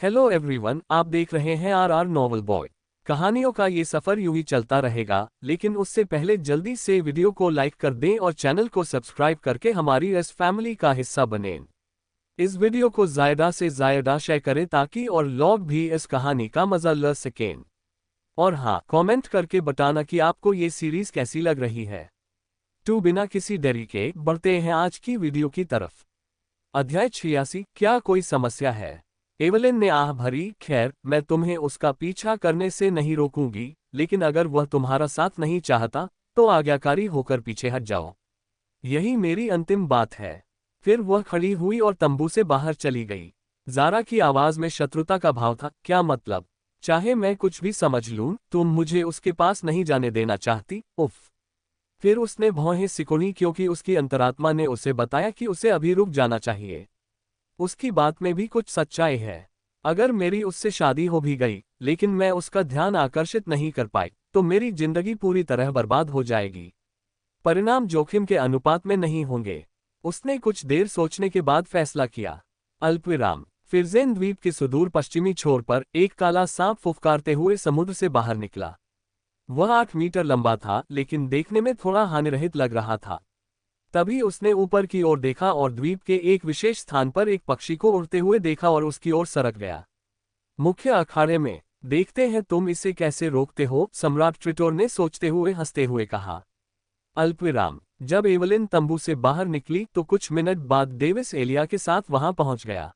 Hello everyone, आप देख रहे हैं आर नॉवल बॉय। कहानियों का ये सफर यूं ही चलता रहेगा, लेकिन उससे पहले जल्दी से वीडियो को लाइक कर दें और चैनल को सब्सक्राइब करके हमारी इस फैमिली का हिस्सा बनें। इस वीडियो को ज़्यादा से ज़्यादा शेयर करें ताकि और लोग भी इस कहानी का मजा ले सकें। और हाँ, कमेंट करके बताना कि आपको ये सीरीज कैसी लग रही है। तो बिना किसी देरी के बढ़ते हैं आज की वीडियो की तरफ। अध्याय 86। क्या कोई समस्या है? एवलिन ने आह भरी। खैर, मैं तुम्हें उसका पीछा करने से नहीं रोकूंगी, लेकिन अगर वह तुम्हारा साथ नहीं चाहता तो आज्ञाकारी होकर पीछे हट जाओ। यही मेरी अंतिम बात है। फिर वह खड़ी हुई और तंबू से बाहर चली गई। ज़ारा की आवाज में शत्रुता का भाव था। क्या मतलब? चाहे मैं कुछ भी समझ लूं, तुम मुझे उसके पास नहीं जाने देना चाहती? उफ। फिर उसने भौहें सिकुड़ी क्योंकि उसकी अंतरात्मा ने उसे बताया कि उसे अभी रुक जाना चाहिए। उसकी बात में भी कुछ सच्चाई है। अगर मेरी उससे शादी हो भी गई, लेकिन मैं उसका ध्यान आकर्षित नहीं कर पाई, तो मेरी जिंदगी पूरी तरह बर्बाद हो जाएगी। परिणाम जोखिम के अनुपात में नहीं होंगे। उसने कुछ देर सोचने के बाद फैसला किया। अल्पविराम। फिरजेन द्वीप के सुदूर पश्चिमी छोर पर एक काला सांप फुफकारते हुए समुद्र से बाहर निकला। वह 8 मीटर लंबा था, लेकिन देखने में थोड़ा हानिरहित लग रहा था। तभी उसने ऊपर की ओर देखा और द्वीप के एक विशेष स्थान पर एक पक्षी को उड़ते हुए देखा और उसकी ओर सरक गया। मुख्य अखाड़े में। देखते हैं तुम इसे कैसे रोकते हो, सम्राट ट्रिटोर ने सोचते हुए हंसते हुए कहा। अल्पविराम। जब एवलिन तंबू से बाहर निकली तो कुछ मिनट बाद डेविस एलिया के साथ वहां पहुंच गया।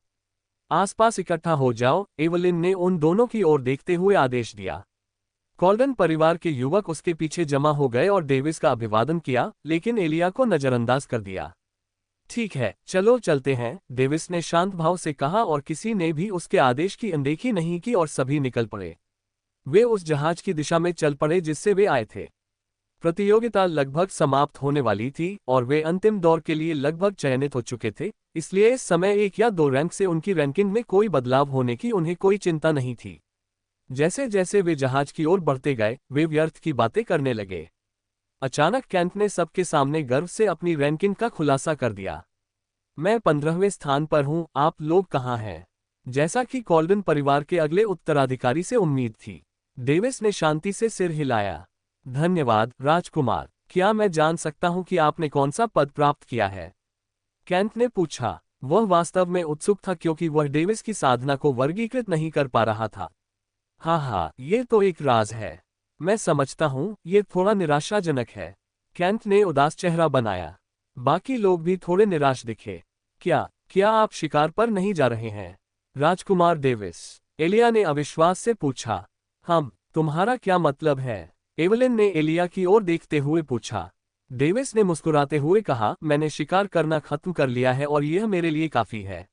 आसपास इकट्ठा हो जाओ, एवलिन ने उन दोनों की ओर देखते हुए आदेश दिया। कॉल्डन परिवार के युवक उसके पीछे जमा हो गए और डेविस का अभिवादन किया, लेकिन एलिया को नजरअंदाज कर दिया। ठीक है, चलो चलते हैं, डेविस ने शांत भाव से कहा और किसी ने भी उसके आदेश की अनदेखी नहीं की और सभी निकल पड़े। वे उस जहाज की दिशा में चल पड़े जिससे वे आए थे। प्रतियोगिता लगभग समाप्त होने वाली थी और वे अंतिम दौर के लिए लगभग चयनित हो चुके थे, इसलिए इस समय 1 या 2 रैंक से उनकी रैंकिंग में कोई बदलाव होने की उन्हें कोई चिंता नहीं थी। जैसे जैसे वे जहाज की ओर बढ़ते गए, वे व्यर्थ की बातें करने लगे। अचानक कैंट ने सबके सामने गर्व से अपनी रैंकिंग का खुलासा कर दिया। मैं 15वें स्थान पर हूं, आप लोग कहां हैं? जैसा कि कॉल्डन परिवार के अगले उत्तराधिकारी से उम्मीद थी। डेविस ने शांति से सिर हिलाया। धन्यवाद राजकुमार। क्या मैं जान सकता हूं कि आपने कौन सा पद प्राप्त किया है? कैंट ने पूछा। वह वास्तव में उत्सुक था क्योंकि वह डेविस की साधना को वर्गीकृत नहीं कर पा रहा था। हाँ, ये तो एक राज है। मैं समझता हूँ, ये थोड़ा निराशाजनक है। कैंट ने उदास चेहरा बनाया। बाकी लोग भी थोड़े निराश दिखे। क्या आप शिकार पर नहीं जा रहे हैं? राजकुमार डेविस, एलिया ने अविश्वास से पूछा। तुम्हारा क्या मतलब है? एवलिन ने एलिया की ओर देखते हुए पूछा। डेविस ने मुस्कुराते हुए कहा, मैंने शिकार करना खत्म कर लिया है और यह मेरे लिए काफी है।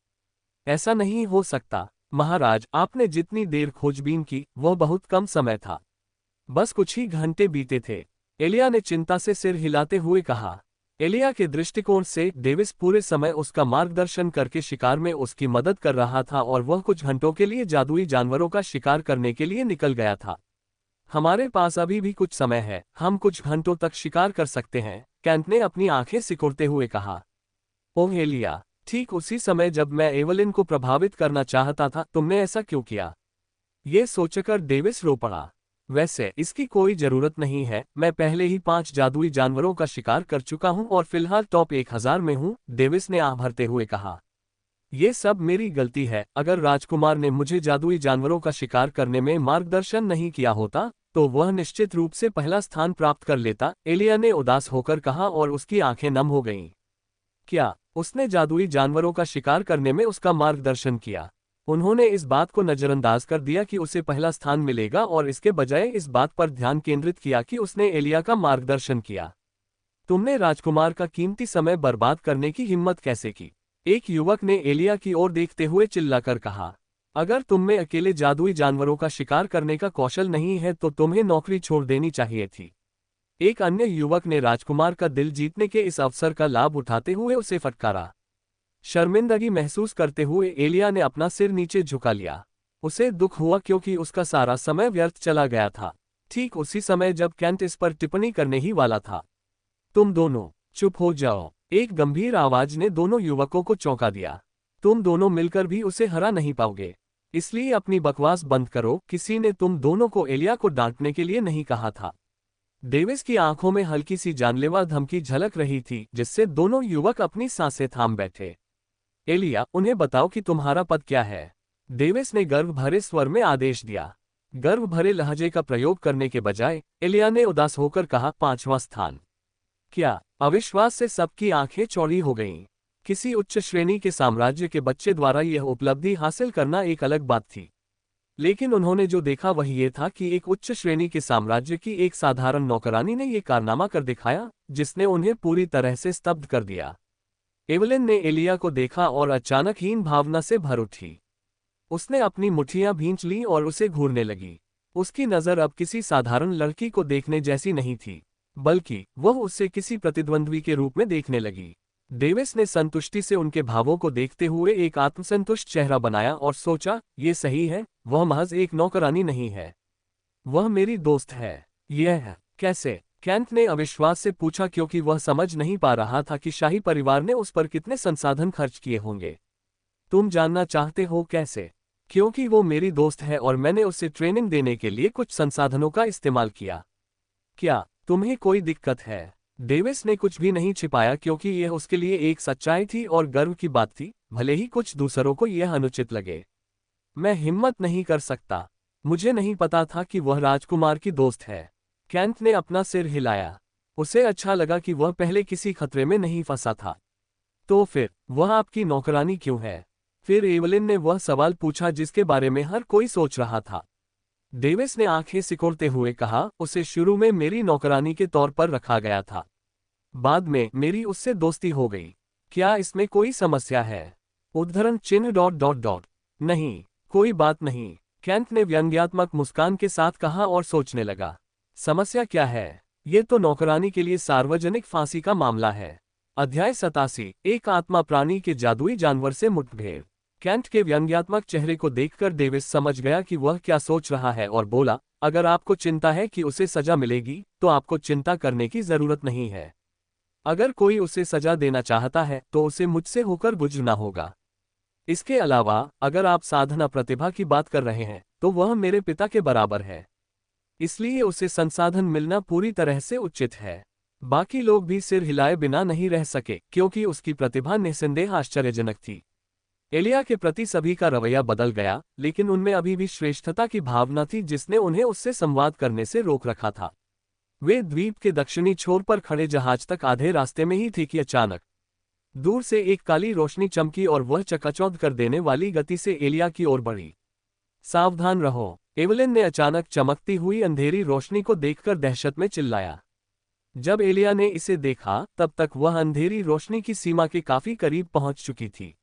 ऐसा नहीं हो सकता महाराज, आपने जितनी देर खोजबीन की वह बहुत कम समय था। बस कुछ ही घंटे बीते थे। एलिया ने चिंता से सिर हिलाते हुए कहा। एलिया के दृष्टिकोण से डेविस पूरे समय उसका मार्गदर्शन करके शिकार में उसकी मदद कर रहा था और वह कुछ घंटों के लिए जादुई जानवरों का शिकार करने के लिए निकल गया था। हमारे पास अभी भी कुछ समय है, हम कुछ घंटों तक शिकार कर सकते हैं, कैंट ने अपनी आंखें सिकुड़ते हुए कहा। ओह एलिया, ठीक उसी समय जब मैं एवलिन को प्रभावित करना चाहता था, तुमने ऐसा क्यों किया? ये सोचकर डेविस रो पड़ा। वैसे इसकी कोई जरूरत नहीं है, मैं पहले ही 5 जादुई जानवरों का शिकार कर चुका हूं और फिलहाल टॉप 1000 में हूं, डेविस ने आह भरते हुए कहा। ये सब मेरी गलती है। अगर राजकुमार ने मुझे जादुई जानवरों का शिकार करने में मार्गदर्शन नहीं किया होता, तो वह निश्चित रूप से पहला स्थान प्राप्त कर लेता, एलिया ने उदास होकर कहा और उसकी आंखें नम हो गईं। क्या उसने जादुई जानवरों का शिकार करने में उसका मार्गदर्शन किया? उन्होंने इस बात को नजरअंदाज कर दिया कि उसे पहला स्थान मिलेगा और इसके बजाय इस बात पर ध्यान केंद्रित किया कि उसने एलिया का मार्गदर्शन किया। तुमने राजकुमार का कीमती समय बर्बाद करने की हिम्मत कैसे की? एक युवक ने एलिया की ओर देखते हुए चिल्लाकर कहा। अगर तुम में अकेले जादुई जानवरों का शिकार करने का कौशल नहीं है तो तुम्हें नौकरी छोड़ देनी चाहिए थी। एक अन्य युवक ने राजकुमार का दिल जीतने के इस अवसर का लाभ उठाते हुए उसे फटकारा। शर्मिंदगी महसूस करते हुए एलिया ने अपना सिर नीचे झुका लिया। उसे दुख हुआ क्योंकि उसका सारा समय व्यर्थ चला गया था। ठीक उसी समय जब कैंट इस पर टिप्पणी करने ही वाला था। तुम दोनों चुप हो जाओ, एक गंभीर आवाज ने दोनों युवकों को चौंका दिया। तुम दोनों मिलकर भी उसे हरा नहीं पाओगे। इसलिए अपनी बकवास बंद करो, किसी ने तुम दोनों को एलिया को डांटने के लिए नहीं कहा था। डेविस की आंखों में हल्की सी जानलेवा धमकी झलक रही थी, जिससे दोनों युवक अपनी सांसें थाम बैठे। एलिया, उन्हें बताओ कि तुम्हारा पद क्या है, डेविस ने गर्व भरे स्वर में आदेश दिया। गर्व भरे लहजे का प्रयोग करने के बजाय एलिया ने उदास होकर कहा, 5वां स्थान। क्या? अविश्वास से सबकी आंखें चौड़ी हो गईं। किसी उच्च श्रेणी के साम्राज्य के बच्चे द्वारा यह उपलब्धि हासिल करना एक अलग बात थी, लेकिन उन्होंने जो देखा वह ये था कि एक उच्च श्रेणी के साम्राज्य की एक साधारण नौकरानी ने यह कारनामा कर दिखाया, जिसने उन्हें पूरी तरह से स्तब्ध कर दिया। एवलिन ने एलिया को देखा और अचानक हीन भावना से भर उठी। उसने अपनी मुट्ठियां भींच लीं और उसे घूरने लगी। उसकी नज़र अब किसी साधारण लड़की को देखने जैसी नहीं थी, बल्कि वह उससे किसी प्रतिद्वंद्वी के रूप में देखने लगी। डेविस ने संतुष्टि से उनके भावों को देखते हुए एक आत्मसंतुष्ट चेहरा बनाया और सोचा, ये सही है, वह महज एक नौकरानी नहीं है, वह मेरी दोस्त है। यह कैसे? कैंट ने अविश्वास से पूछा, क्योंकि वह समझ नहीं पा रहा था कि शाही परिवार ने उस पर कितने संसाधन खर्च किए होंगे। तुम जानना चाहते हो कैसे? क्योंकि वो मेरी दोस्त है और मैंने उसे ट्रेनिंग देने के लिए कुछ संसाधनों का इस्तेमाल किया। क्या तुम्हें कोई दिक्कत है? डेविस ने कुछ भी नहीं छिपाया, क्योंकि यह उसके लिए एक सच्चाई थी और गर्व की बात थी, भले ही कुछ दूसरों को यह अनुचित लगे। मैं हिम्मत नहीं कर सकता। मुझे नहीं पता था कि वह राजकुमार की दोस्त है। कैंट ने अपना सिर हिलाया। उसे अच्छा लगा कि वह पहले किसी खतरे में नहीं फंसा था। तो फिर वह आपकी नौकरानी क्यों है? फिर एवलिन ने वह सवाल पूछा जिसके बारे में हर कोई सोच रहा था। डेविस ने आंखें सिकोड़ते हुए कहा, उसे शुरू में मेरी नौकरानी के तौर पर रखा गया था, बाद में मेरी उससे दोस्ती हो गई। क्या इसमें कोई समस्या है? उद्धरण चिन्ह ... नहीं, कोई बात नहीं, कैंट ने व्यंग्यात्मक मुस्कान के साथ कहा और सोचने लगा। समस्या क्या है? ये तो नौकरानी के लिए सार्वजनिक फांसी का मामला है। अध्याय 87, एक आत्मा प्राणी के जादुई जानवर से मुठभेड़। कैंट के व्यंग्यात्मक चेहरे को देखकर डेविस समझ गया कि वह क्या सोच रहा है और बोला, अगर आपको चिंता है कि उसे सजा मिलेगी, तो आपको चिंता करने की जरूरत नहीं है। अगर कोई उसे सजा देना चाहता है तो उसे मुझसे होकर गुजरना होगा। इसके अलावा अगर आप साधना प्रतिभा की बात कर रहे हैं तो वह मेरे पिता के बराबर है, इसलिए उसे संसाधन मिलना पूरी तरह से उचित है। बाकी लोग भी सिर हिलाए बिना नहीं रह सके, क्योंकि उसकी प्रतिभा निस्संदेह आश्चर्यजनक थी। एलिया के प्रति सभी का रवैया बदल गया, लेकिन उनमें अभी भी श्रेष्ठता की भावना थी जिसने उन्हें उससे संवाद करने से रोक रखा था। वे द्वीप के दक्षिणी छोर पर खड़े जहाज तक आधे रास्ते में ही थी कि अचानक दूर से एक काली रोशनी चमकी और वह चकाचौंध कर देने वाली गति से एलिया की ओर बढ़ी। सावधान रहो, एवलिन ने अचानक चमकती हुई अंधेरी रोशनी को देखकर दहशत में चिल्लाया। जब एलिया ने इसे देखा तब तक वह अंधेरी रोशनी की सीमा के काफी करीब पहुंच चुकी थी।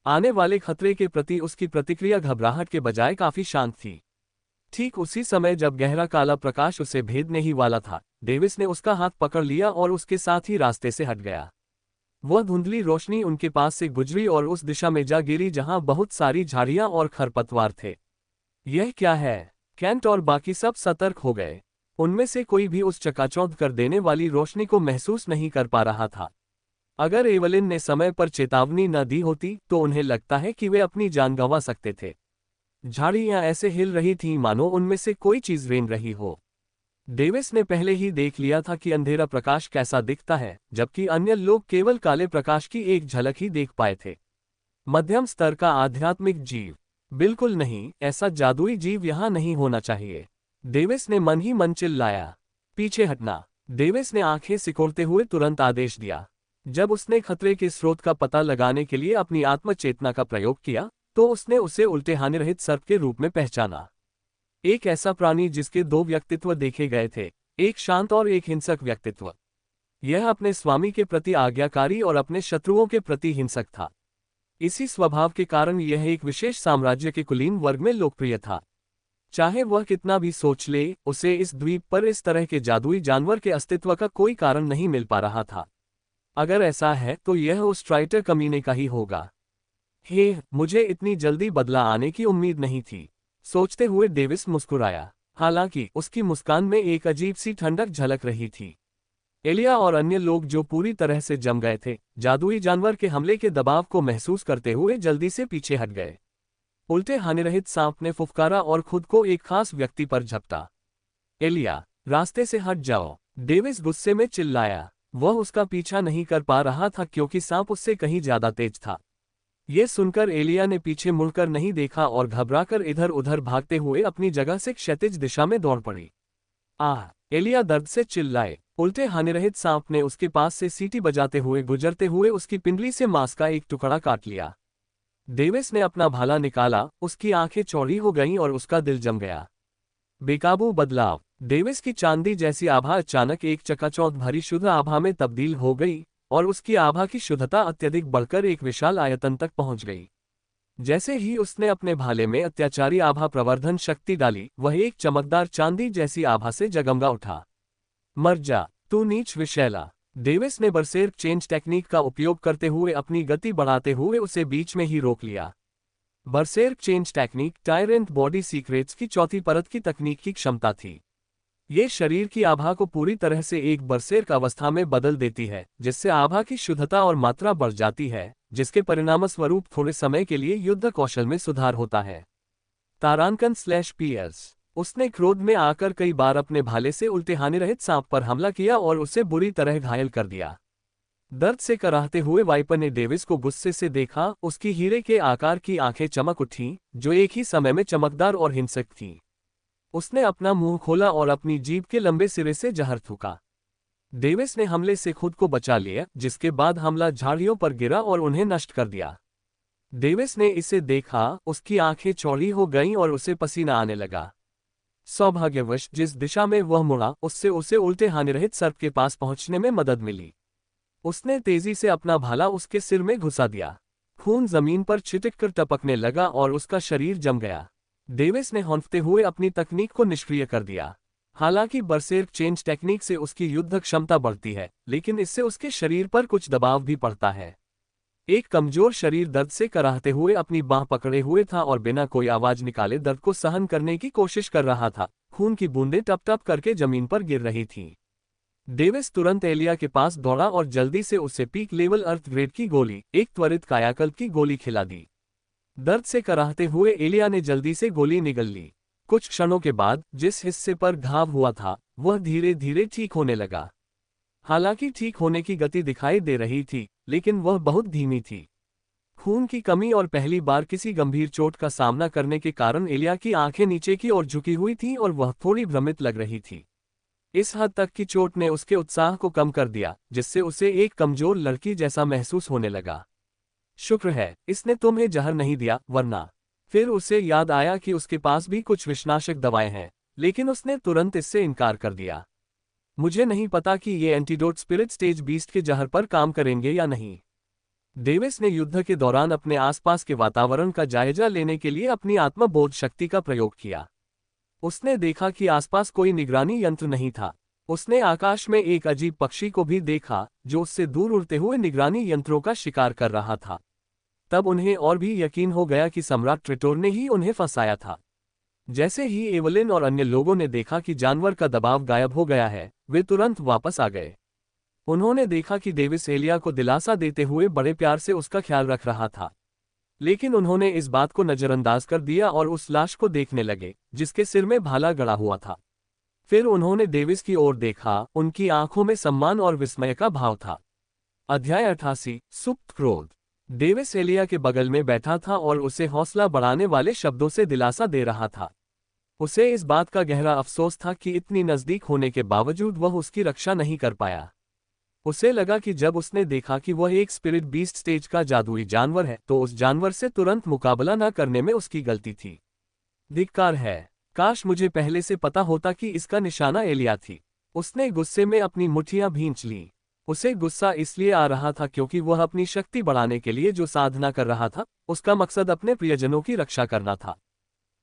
आने वाले खतरे के प्रति उसकी प्रतिक्रिया घबराहट के बजाय काफी शांत थी। ठीक उसी समय जब गहरा काला प्रकाश उसे भेदने ही वाला था, डेविस ने उसका हाथ पकड़ लिया और उसके साथ ही रास्ते से हट गया। वह धुंधली रोशनी उनके पास से गुजरी और उस दिशा में जा गिरी जहां बहुत सारी झाड़ियां और खरपतवार थे। यह क्या है? कैंट और बाकी सब सतर्क हो गए। उनमें से कोई भी उस चकाचौंध कर देने वाली रोशनी को महसूस नहीं कर पा रहा था। अगर एवलिन ने समय पर चेतावनी न दी होती तो उन्हें लगता है कि वे अपनी जान गंवा सकते थे। झाड़ियां ऐसे हिल रही थीं मानो उनमें से कोई चीज रेंग रही हो। डेविस ने पहले ही देख लिया था कि अंधेरा प्रकाश कैसा दिखता है, जबकि अन्य लोग केवल काले प्रकाश की एक झलक ही देख पाए थे। मध्यम स्तर का आध्यात्मिक जीव? बिल्कुल नहीं, ऐसा जादुई जीव यहां नहीं होना चाहिए। डेविस ने मन ही मन चिल्लाया, पीछे हटना। डेविस ने आंखें सिकोड़ते हुए तुरंत आदेश दिया। जब उसने खतरे के स्रोत का पता लगाने के लिए अपनी आत्मचेतना का प्रयोग किया तो उसने उसे उल्टे हानिरहित सर्प के रूप में पहचाना। एक ऐसा प्राणी जिसके दो व्यक्तित्व देखे गए थे, एक शांत और एक हिंसक व्यक्तित्व। यह अपने स्वामी के प्रति आज्ञाकारी और अपने शत्रुओं के प्रति हिंसक था। इसी स्वभाव के कारण यह एक विशेष साम्राज्य के कुलीन वर्ग में लोकप्रिय था। चाहे वह कितना भी सोच ले, उसे इस द्वीप पर इस तरह के जादुई जानवर के अस्तित्व का कोई कारण नहीं मिल पा रहा था। अगर ऐसा है तो यह उस ट्राइटर कमीने का ही होगा। हे, मुझे इतनी जल्दी बदला आने की उम्मीद नहीं थी, सोचते हुए डेविस मुस्कुराया। हालांकि उसकी मुस्कान में एक अजीब सी ठंडक झलक रही थी। एलिया और अन्य लोग जो पूरी तरह से जम गए थे, जादुई जानवर के हमले के दबाव को महसूस करते हुए जल्दी से पीछे हट गए। उल्टे हानिरहित सांप ने फुफकारा और खुद को एक खास व्यक्ति पर झपटा। एलिया, रास्ते से हट जाओ, डेविस गुस्से में चिल्लाया। वह उसका पीछा नहीं कर पा रहा था क्योंकि सांप उससे कहीं ज्यादा तेज था। ये सुनकर एलिया ने पीछे मुड़कर नहीं देखा और घबराकर इधर उधर भागते हुए अपनी जगह से क्षैतिज दिशा में दौड़ पड़ी। आह! एलिया दर्द से चिल्लाए। उल्टे हानिरहित सांप ने उसके पास से सीटी बजाते हुए गुजरते हुए उसकी पिंडली से मांस का एक टुकड़ा काट लिया। डेविस ने अपना भाला निकाला, उसकी आंखें चौड़ी हो गईं और उसका दिल जम गया। बेकाबू बदलाव। डेविस की चांदी जैसी आभा अचानक एक चकाचौंध भरी शुद्ध आभा में तब्दील हो गई और उसकी आभा की शुद्धता अत्यधिक बढ़कर एक विशाल आयतन तक पहुंच गई। जैसे ही उसने अपने भाले में अत्याचारी आभा प्रवर्धन शक्ति डाली, वह एक चमकदार चांदी जैसी आभा से जगमगा उठा। मर जा, तू नीच विषैला। डेविस ने बरसेर्क चेंज टेक्निक का उपयोग करते हुए अपनी गति बढ़ाते हुए उसे बीच में ही रोक लिया। Berserk change technique tyrant body secrets की चौथी परत की तकनीक की क्षमता थी। ये शरीर की आभा को पूरी तरह से एक बरसेर्क अवस्था में बदल देती है, जिससे आभा की शुद्धता और मात्रा बढ़ जाती है, जिसके परिणामस्वरूप थोड़े समय के लिए युद्ध कौशल में सुधार होता है। तारांकन/PS। उसने क्रोध में आकर कई बार अपने भाले से उल्टे हानिरहित सांप पर हमला किया और उसे बुरी तरह घायल कर दिया। दर्द से कराहते हुए वाइपर ने डेविस को गुस्से से देखा। उसकी हीरे के आकार की आंखें चमक उठीं, जो एक ही समय में चमकदार और हिंसक थीं। उसने अपना मुंह खोला और अपनी जीभ के लंबे सिरे से जहर थूका। डेविस ने हमले से खुद को बचा लिया, जिसके बाद हमला झाड़ियों पर गिरा और उन्हें नष्ट कर दिया। डेविस ने इसे देखा, उसकी आंखें चौड़ी हो गईं और उसे पसीना आने लगा। सौभाग्यवश जिस दिशा में वह मुड़ा, उससे उसे उल्टे हानिरहित सर्प के पास पहुंचने में मदद मिली। उसने तेजी से अपना भाला उसके सिर में घुसा दिया। खून जमीन पर छिटककर टपकने लगा और उसका शरीर जम गया। डेविस ने हौंफते हुए अपनी तकनीक को निष्क्रिय कर दिया। हालांकि बरसेर्क चेंज टेक्निक से उसकी युद्ध क्षमता बढ़ती है, लेकिन इससे उसके शरीर पर कुछ दबाव भी पड़ता है। एक कमजोर शरीर दर्द से कराहते हुए अपनी बांह पकड़े हुए था और बिना कोई आवाज निकाले दर्द को सहन करने की कोशिश कर रहा था। खून की बूंदें टप टप करके जमीन पर गिर रही थीं। डेविस तुरंत एलिया के पास दौड़ा और जल्दी से उसे पीक लेवल अर्थ ग्रेड की गोली, एक त्वरित कायाकल्प की गोली खिला दी। दर्द से कराहते हुए एलिया ने जल्दी से गोली निगल ली। कुछ क्षणों के बाद जिस हिस्से पर घाव हुआ था, वह धीरे धीरे ठीक होने लगा। हालांकि ठीक होने की गति दिखाई दे रही थी, लेकिन वह बहुत धीमी थी। खून की कमी और पहली बार किसी गंभीर चोट का सामना करने के कारण एलिया की आंखें नीचे की ओर झुकी हुई थीं और वह थोड़ी भ्रमित लग रही थी। इस हद तक की चोट ने उसके उत्साह को कम कर दिया, जिससे उसे एक कमजोर लड़की जैसा महसूस होने लगा। शुक्र है इसने तुम्हें जहर नहीं दिया, वरना। फिर उसे याद आया कि उसके पास भी कुछ विषनाशक दवाएं हैं, लेकिन उसने तुरंत इससे इनकार कर दिया। मुझे नहीं पता कि ये एंटीडोट स्पिरिट स्टेज बीस्ट के जहर पर काम करेंगे या नहीं। डेविस ने युद्ध के दौरान अपने आसपास के वातावरण का जायजा लेने के लिए अपनी आत्मबोध शक्ति का प्रयोग किया। उसने देखा कि आसपास कोई निगरानी यंत्र नहीं था। उसने आकाश में एक अजीब पक्षी को भी देखा, जो उससे दूर उड़ते हुए निगरानी यंत्रों का शिकार कर रहा था। तब उन्हें और भी यकीन हो गया कि सम्राट ट्रिटोर ने ही उन्हें फंसाया था। जैसे ही एवलिन और अन्य लोगों ने देखा कि जानवर का दबाव गायब हो गया है, वे तुरंत वापस आ गए। उन्होंने देखा कि डेविस एलिया को दिलासा देते हुए बड़े प्यार से उसका ख्याल रख रहा था, लेकिन उन्होंने इस बात को नजरअंदाज कर दिया और उस लाश को देखने लगे, जिसके सिर में भाला गड़ा हुआ था। फिर उन्होंने डेविस की ओर देखा, उनकी आंखों में सम्मान और विस्मय का भाव था। अध्याय 88 सुप्त क्रोध। डेविस एलिया के बगल में बैठा था और उसे हौसला बढ़ाने वाले शब्दों से दिलासा दे रहा था। उसे इस बात का गहरा अफसोस था कि इतनी नजदीक होने के बावजूद वह उसकी रक्षा नहीं कर पाया। उसे लगा कि जब उसने देखा कि वह एक स्पिरिट बीस्ट स्टेज का जादुई जानवर है, तो उस जानवर से तुरंत मुकाबला न करने में उसकी गलती थी। धिक्कार है, काश मुझे पहले से पता होता कि इसका निशाना एलिया थी। उसने गुस्से में अपनी मुट्ठियां भींच लीं। उसे गुस्सा इसलिए आ रहा था क्योंकि वह अपनी शक्ति बढ़ाने के लिए जो साधना कर रहा था, उसका मकसद अपने प्रियजनों की रक्षा करना था।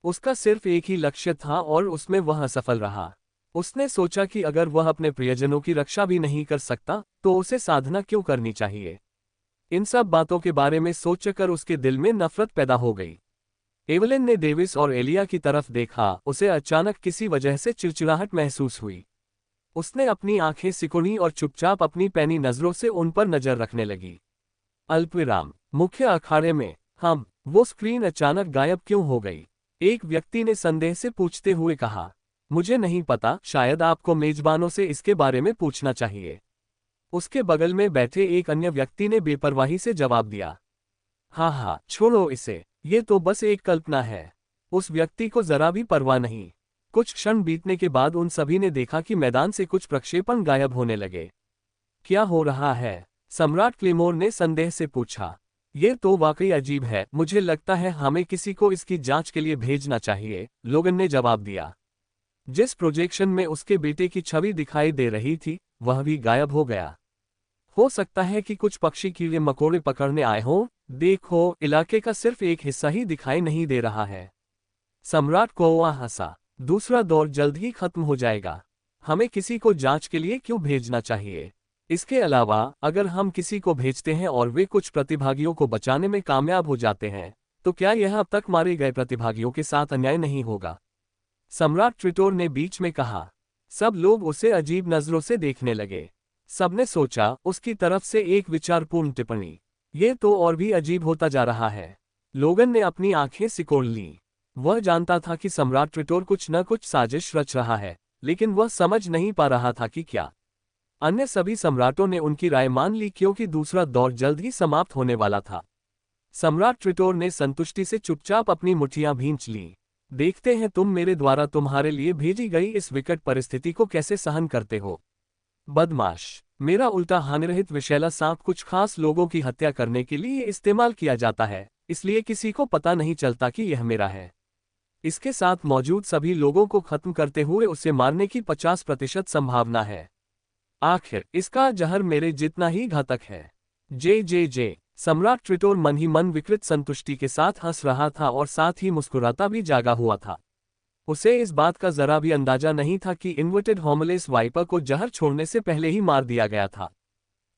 उसका सिर्फ एक ही लक्ष्य था और उसमें वह असफल रहा। उसने सोचा कि अगर वह अपने प्रियजनों की रक्षा भी नहीं कर सकता, तो उसे साधना क्यों करनी चाहिए। इन सब बातों के बारे में सोचकर उसके दिल में नफरत पैदा हो गई। एवलिन ने डेविस और एलिया की तरफ देखा। उसे अचानक किसी वजह से चिड़चिड़ाहट महसूस हुई। उसने अपनी आंखें सिकुड़ी और चुपचाप अपनी पैनी नजरों से उन पर नजर रखने लगी। अल्पविराम। मुख्य अखाड़े में हम वो स्क्रीन अचानक गायब क्यों हो गई? एक व्यक्ति ने संदेह से पूछते हुए कहा। मुझे नहीं पता, शायद आपको मेजबानों से इसके बारे में पूछना चाहिए। उसके बगल में बैठे एक अन्य व्यक्ति ने बेपरवाही से जवाब दिया। हाँ हाँ, छोड़ो इसे, ये तो बस एक कल्पना है। उस व्यक्ति को जरा भी परवाह नहीं। कुछ क्षण बीतने के बाद उन सभी ने देखा कि मैदान से कुछ प्रक्षेपण गायब होने लगे। क्या हो रहा है? सम्राट क्लेमोर ने संदेह से पूछा। ये तो वाकई अजीब है, मुझे लगता है हमें किसी को इसकी जांच के लिए भेजना चाहिए, लोगन ने जवाब दिया। जिस प्रोजेक्शन में उसके बेटे की छवि दिखाई दे रही थी, वह भी गायब हो गया। हो सकता है कि कुछ पक्षी कीड़े मकोड़े पकड़ने आए हों। देखो, इलाके का सिर्फ एक हिस्सा ही दिखाई नहीं दे रहा है। सम्राट कौवा हंसा। दूसरा दौर जल्द ही खत्म हो जाएगा। हमें किसी को जांच के लिए क्यों भेजना चाहिए? इसके अलावा, अगर हम किसी को भेजते हैं और वे कुछ प्रतिभागियों को बचाने में कामयाब हो जाते हैं, तो क्या यह अब तक मारे गए प्रतिभागियों के साथ अन्याय नहीं होगा? सम्राट ट्रिटोर ने बीच में कहा। सब लोग उसे अजीब नजरों से देखने लगे। सबने सोचा, उसकी तरफ से एक विचारपूर्ण टिप्पणी। ये तो और भी अजीब होता जा रहा है। लोगन ने अपनी आंखें सिकोड़ लीं। वह जानता था कि सम्राट ट्रिटोर कुछ न कुछ साजिश रच रहा है, लेकिन वह समझ नहीं पा रहा था कि क्या। अन्य सभी सम्राटों ने उनकी राय मान ली क्योंकि दूसरा दौर जल्द ही समाप्त होने वाला था। सम्राट ट्रिटोर ने संतुष्टि से चुपचाप अपनी मुट्ठियां भींच लीं। देखते हैं तुम मेरे द्वारा तुम्हारे लिए भेजी गई इस विकट परिस्थिति को कैसे सहन करते हो। बदमाश, मेरा उल्टा हानिरहित विषैला सांप कुछ खास लोगों की हत्या करने के लिए इस्तेमाल किया जाता है, इसलिए किसी को पता नहीं चलता कि यह मेरा है। इसके साथ मौजूद सभी लोगों को खत्म करते हुए उसे मारने की 50% संभावना है। आखिर इसका जहर मेरे जितना ही घातक है। जे। सम्राट ट्रिटोर मन ही मन विकृत संतुष्टि के साथ हंस रहा था और साथ ही मुस्कुराता भी जागा हुआ था। उसे इस बात का जरा भी अंदाजा नहीं था कि इन्वर्टेड होमलेस वाइपर को जहर छोड़ने से पहले ही मार दिया गया था।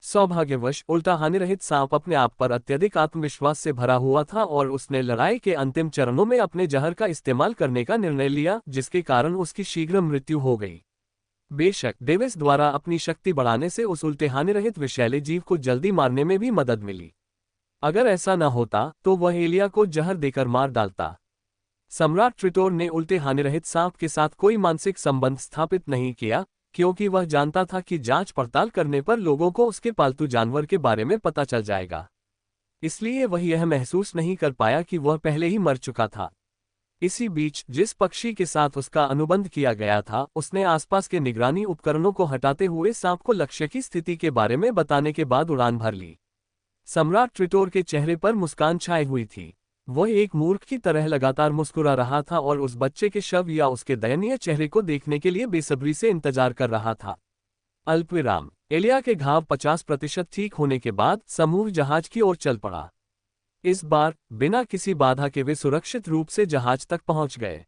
सौभाग्यवश उल्टा हानिरहित सांप अपने आप पर अत्यधिक आत्मविश्वास से भरा हुआ था और उसने लड़ाई के अंतिम चरणों में अपने जहर का इस्तेमाल करने का निर्णय लिया, जिसके कारण उसकी शीघ्र मृत्यु हो गई। बेशक डेविस द्वारा अपनी शक्ति बढ़ाने से उस उल्टे हानिरहित विषैले जीव को जल्दी मारने में भी मदद मिली। अगर ऐसा न होता तो वह एलिया को जहर देकर मार डालता। सम्राट ट्रिटोर ने उल्टे हानिरहित सांप के साथ कोई मानसिक संबंध स्थापित नहीं किया, क्योंकि वह जानता था कि जांच पड़ताल करने पर लोगों को उसके पालतू जानवर के बारे में पता चल जाएगा। इसलिए वह यह महसूस नहीं कर पाया कि वह पहले ही मर चुका था। इसी बीच जिस पक्षी के साथ उसका अनुबंध किया गया था, उसने आसपास के निगरानी उपकरणों को हटाते हुए सांप को लक्ष्य की स्थिति के बारे में बताने के बाद उड़ान भर ली। सम्राट ट्रिटोर के चेहरे पर मुस्कान छाई हुई थी। वह एक मूर्ख की तरह लगातार मुस्कुरा रहा था और उस बच्चे के शव या उसके दयनीय चेहरे को देखने के लिए बेसब्री से इंतजार कर रहा था। अल्पविराम। एलिया के घाव 50% ठीक होने के बाद समूह जहाज की ओर चल पड़ा। इस बार बिना किसी बाधा के वे सुरक्षित रूप से जहाज तक पहुंच गए।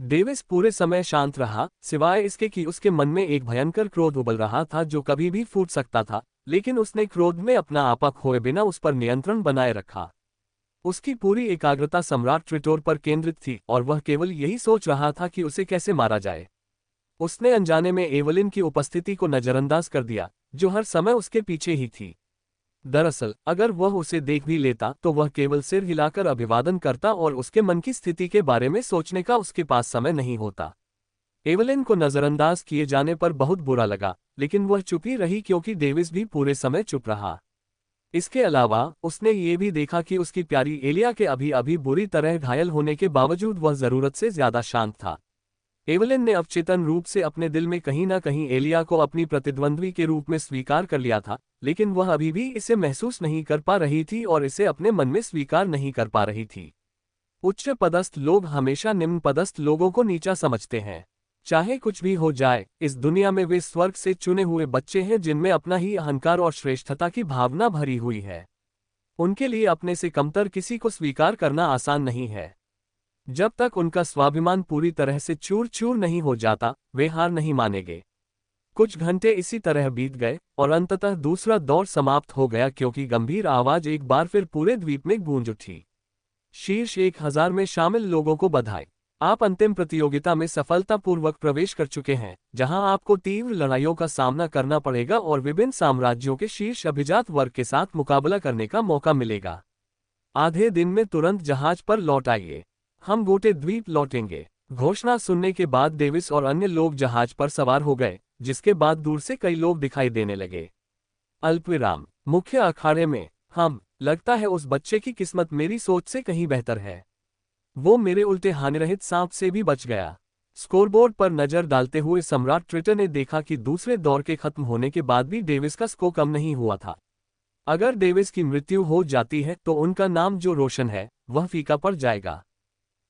डेविस पूरे समय शांत रहा, सिवाय इसके कि उसके मन में एक भयंकर क्रोध उबल रहा था जो कभी भी फूट सकता था, लेकिन उसने क्रोध में अपना आपा खोए बिना उस पर नियंत्रण बनाए रखा। उसकी पूरी एकाग्रता सम्राट ट्रिटोर पर केंद्रित थी और वह केवल यही सोच रहा था कि उसे कैसे मारा जाए। उसने अनजाने में एवलिन की उपस्थिति को नजरअंदाज कर दिया, जो हर समय उसके पीछे ही थी। दरअसल अगर वह उसे देख भी लेता तो वह केवल सिर हिलाकर अभिवादन करता और उसके मन की स्थिति के बारे में सोचने का उसके पास समय नहीं होता। एवलिन को नजरअंदाज किए जाने पर बहुत बुरा लगा, लेकिन वह चुप ही रही क्योंकि डेविस भी पूरे समय चुप रहा। इसके अलावा उसने ये भी देखा कि उसकी प्यारी एलिया के अभी अभी बुरी तरह घायल होने के बावजूद वह जरूरत से ज्यादा शांत था। एवलिन ने अवचेतन रूप से अपने दिल में कहीं ना कहीं एलिया को अपनी प्रतिद्वंद्वी के रूप में स्वीकार कर लिया था, लेकिन वह अभी भी इसे महसूस नहीं कर पा रही थी और इसे अपने मन में स्वीकार नहीं कर पा रही थी। उच्च पदस्थ लोग हमेशा निम्न पदस्थ लोगों को नीचा समझते हैं। चाहे कुछ भी हो जाए, इस दुनिया में वे स्वर्ग से चुने हुए बच्चे हैं जिनमें अपना ही अहंकार और श्रेष्ठता की भावना भरी हुई है। उनके लिए अपने से कमतर किसी को स्वीकार करना आसान नहीं है। जब तक उनका स्वाभिमान पूरी तरह से चूर चूर नहीं हो जाता, वे हार नहीं मानेंगे। कुछ घंटे इसी तरह बीत गए और अंततः दूसरा दौर समाप्त हो गया क्योंकि गंभीर आवाज एक बार फिर पूरे द्वीप में गूंज उठी। शीर्ष 1000 में शामिल लोगों को बधाई। आप अंतिम प्रतियोगिता में सफलतापूर्वक प्रवेश कर चुके हैं, जहां आपको तीव्र लड़ाइयों का सामना करना पड़ेगा और विभिन्न साम्राज्यों के शीर्ष अभिजात वर्ग के साथ मुकाबला करने का मौका मिलेगा। आधे दिन में तुरंत जहाज पर लौट आइए, हम गोटे द्वीप लौटेंगे। घोषणा सुनने के बाद डेविस और अन्य लोग जहाज पर सवार हो गए, जिसके बाद दूर से कई लोग दिखाई देने लगे। अल्पविराम। मुख्य अखाड़े में, हम, लगता है उस बच्चे की किस्मत मेरी सोच से कहीं बेहतर है। वो मेरे उल्टे हानिरहित सांप से भी बच गया। स्कोरबोर्ड पर नजर डालते हुए सम्राट ट्रिटर ने देखा कि दूसरे दौर के खत्म होने के बाद भी डेविस का स्कोर कम नहीं हुआ था। अगर डेविस की मृत्यु हो जाती है तो उनका नाम जो रोशन है वह फीका पड़ जाएगा,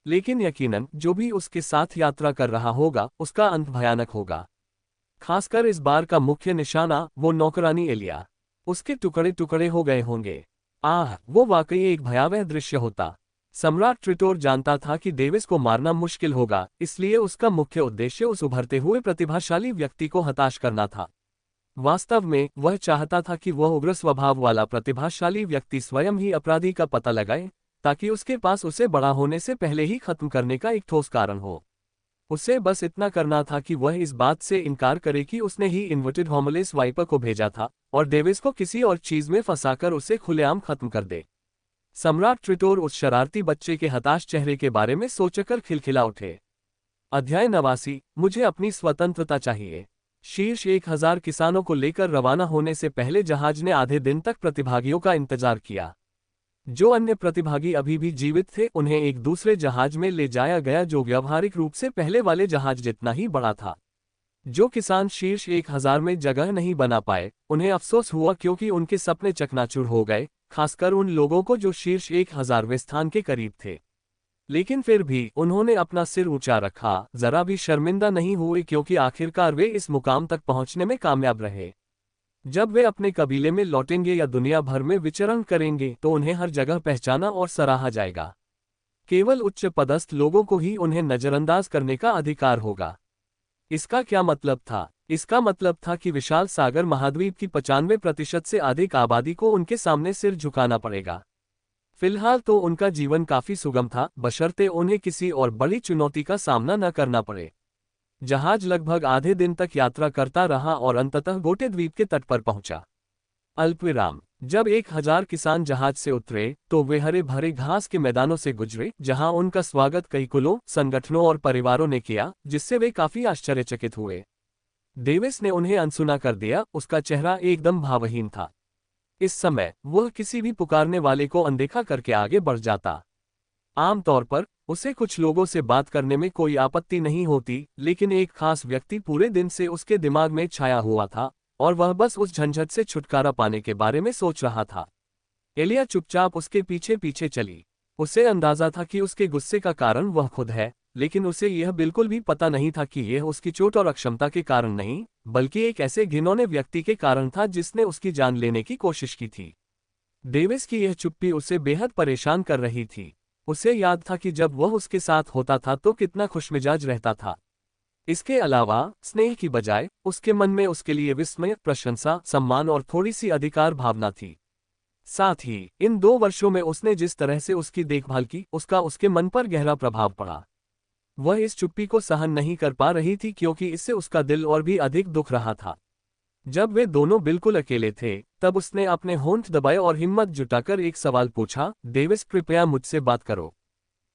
लेकिन यकीनन जो भी उसके साथ यात्रा कर रहा होगा उसका अंत भयानक होगा। खासकर इस बार का मुख्य निशाना वो नौकरानी एलिया। उसके टुकड़े टुकड़े हो गए होंगे। आह, वो वाकई एक भयावह दृश्य होता। सम्राट ट्रिटोर जानता था कि डेविस को मारना मुश्किल होगा, इसलिए उसका मुख्य उद्देश्य उस उभरते हुए प्रतिभाशाली व्यक्ति को हताश करना था। वास्तव में वह चाहता था कि वह उग्र स्वभाव वाला प्रतिभाशाली व्यक्ति स्वयं ही अपराधी का पता लगाए, ताकि उसके पास उसे बड़ा होने से पहले ही खत्म करने का एक ठोस कारण हो। उसे बस इतना करना था कि वह इस बात से इनकार करे कि उसने ही इन्वर्टेड होमलेस वाइपर को भेजा था और डेविस को किसी और चीज में फंसाकर उसे खुलेआम खत्म कर दे। सम्राट ट्रिटोर उस शरारती बच्चे के हताश चेहरे के बारे में सोचकर खिलखिला उठे। अध्याय 89। मुझे अपनी स्वतंत्रता चाहिए। शीर्ष 1000 किसानों को लेकर रवाना होने से पहले जहाज ने आधे दिन तक प्रतिभागियों का इंतजार किया। जो अन्य प्रतिभागी अभी भी जीवित थे उन्हें एक दूसरे जहाज में ले जाया गया जो व्यावहारिक रूप से पहले वाले जहाज जितना ही बड़ा था। जो किसान शीर्ष 1000 में जगह नहीं बना पाए उन्हें अफसोस हुआ, क्योंकि उनके सपने चकनाचूर हो गए, खासकर उन लोगों को जो शीर्ष 1000वें स्थान के करीब थे। लेकिन फिर भी उन्होंने अपना सिर ऊंचा रखा, जरा भी शर्मिंदा नहीं हुए, क्योंकि आखिरकार वे इस मुकाम तक पहुंचने में कामयाब रहे। जब वे अपने कबीले में लौटेंगे या दुनिया भर में विचरण करेंगे तो उन्हें हर जगह पहचाना और सराहा जाएगा। केवल उच्च पदस्थ लोगों को ही उन्हें नजरअंदाज करने का अधिकार होगा। इसका क्या मतलब था? इसका मतलब था कि विशाल सागर महाद्वीप की 95% से अधिक आबादी को उनके सामने सिर झुकाना पड़ेगा। फिलहाल तो उनका जीवन काफी सुगम था, बशर्ते उन्हें किसी और बड़ी चुनौती का सामना न करना पड़े। जहाज लगभग आधे दिन तक यात्रा करता रहा और अंततः गोटे द्वीप के तट पर पहुंचा। अल्पविराम। जब 1000 किसान जहाज से उतरे तो वे हरे भरे घास के मैदानों से गुजरे, जहां उनका स्वागत कई कुलों, संगठनों और परिवारों ने किया, जिससे वे काफी आश्चर्यचकित हुए। डेविस ने उन्हें अनसुना कर दिया, उसका चेहरा एकदम भावहीन था। इस समय वह किसी भी पुकारने वाले को अनदेखा करके आगे बढ़ जाता। आमतौर पर उसे कुछ लोगों से बात करने में कोई आपत्ति नहीं होती, लेकिन एक खास व्यक्ति पूरे दिन से उसके दिमाग में छाया हुआ था और वह बस उस झंझट से छुटकारा पाने के बारे में सोच रहा था। एलिया चुपचाप उसके पीछे पीछे चली। उसे अंदाजा था कि उसके गुस्से का कारण वह खुद है, लेकिन उसे यह बिल्कुल भी पता नहीं था कि यह उसकी चोट और अक्षमता के कारण नहीं, बल्कि एक ऐसे घिनौने व्यक्ति के कारण था जिसने उसकी जान लेने की कोशिश की थी। डेविस की यह चुप्पी उसे बेहद परेशान कर रही थी। उसे याद था कि जब वह उसके साथ होता था तो कितना खुशमिजाज रहता था। इसके अलावा स्नेह की बजाय उसके मन में उसके लिए विस्मय, प्रशंसा, सम्मान और थोड़ी सी अधिकार भावना थी। साथ ही इन 2 वर्षों में उसने जिस तरह से उसकी देखभाल की, उसका उसके मन पर गहरा प्रभाव पड़ा। वह इस चुप्पी को सहन नहीं कर पा रही थी, क्योंकि इससे उसका दिल और भी अधिक दुख रहा था। जब वे दोनों बिल्कुल अकेले थे तब उसने अपने होंठ दबाए और हिम्मत जुटाकर एक सवाल पूछा, डेविस कृपया मुझसे बात करो।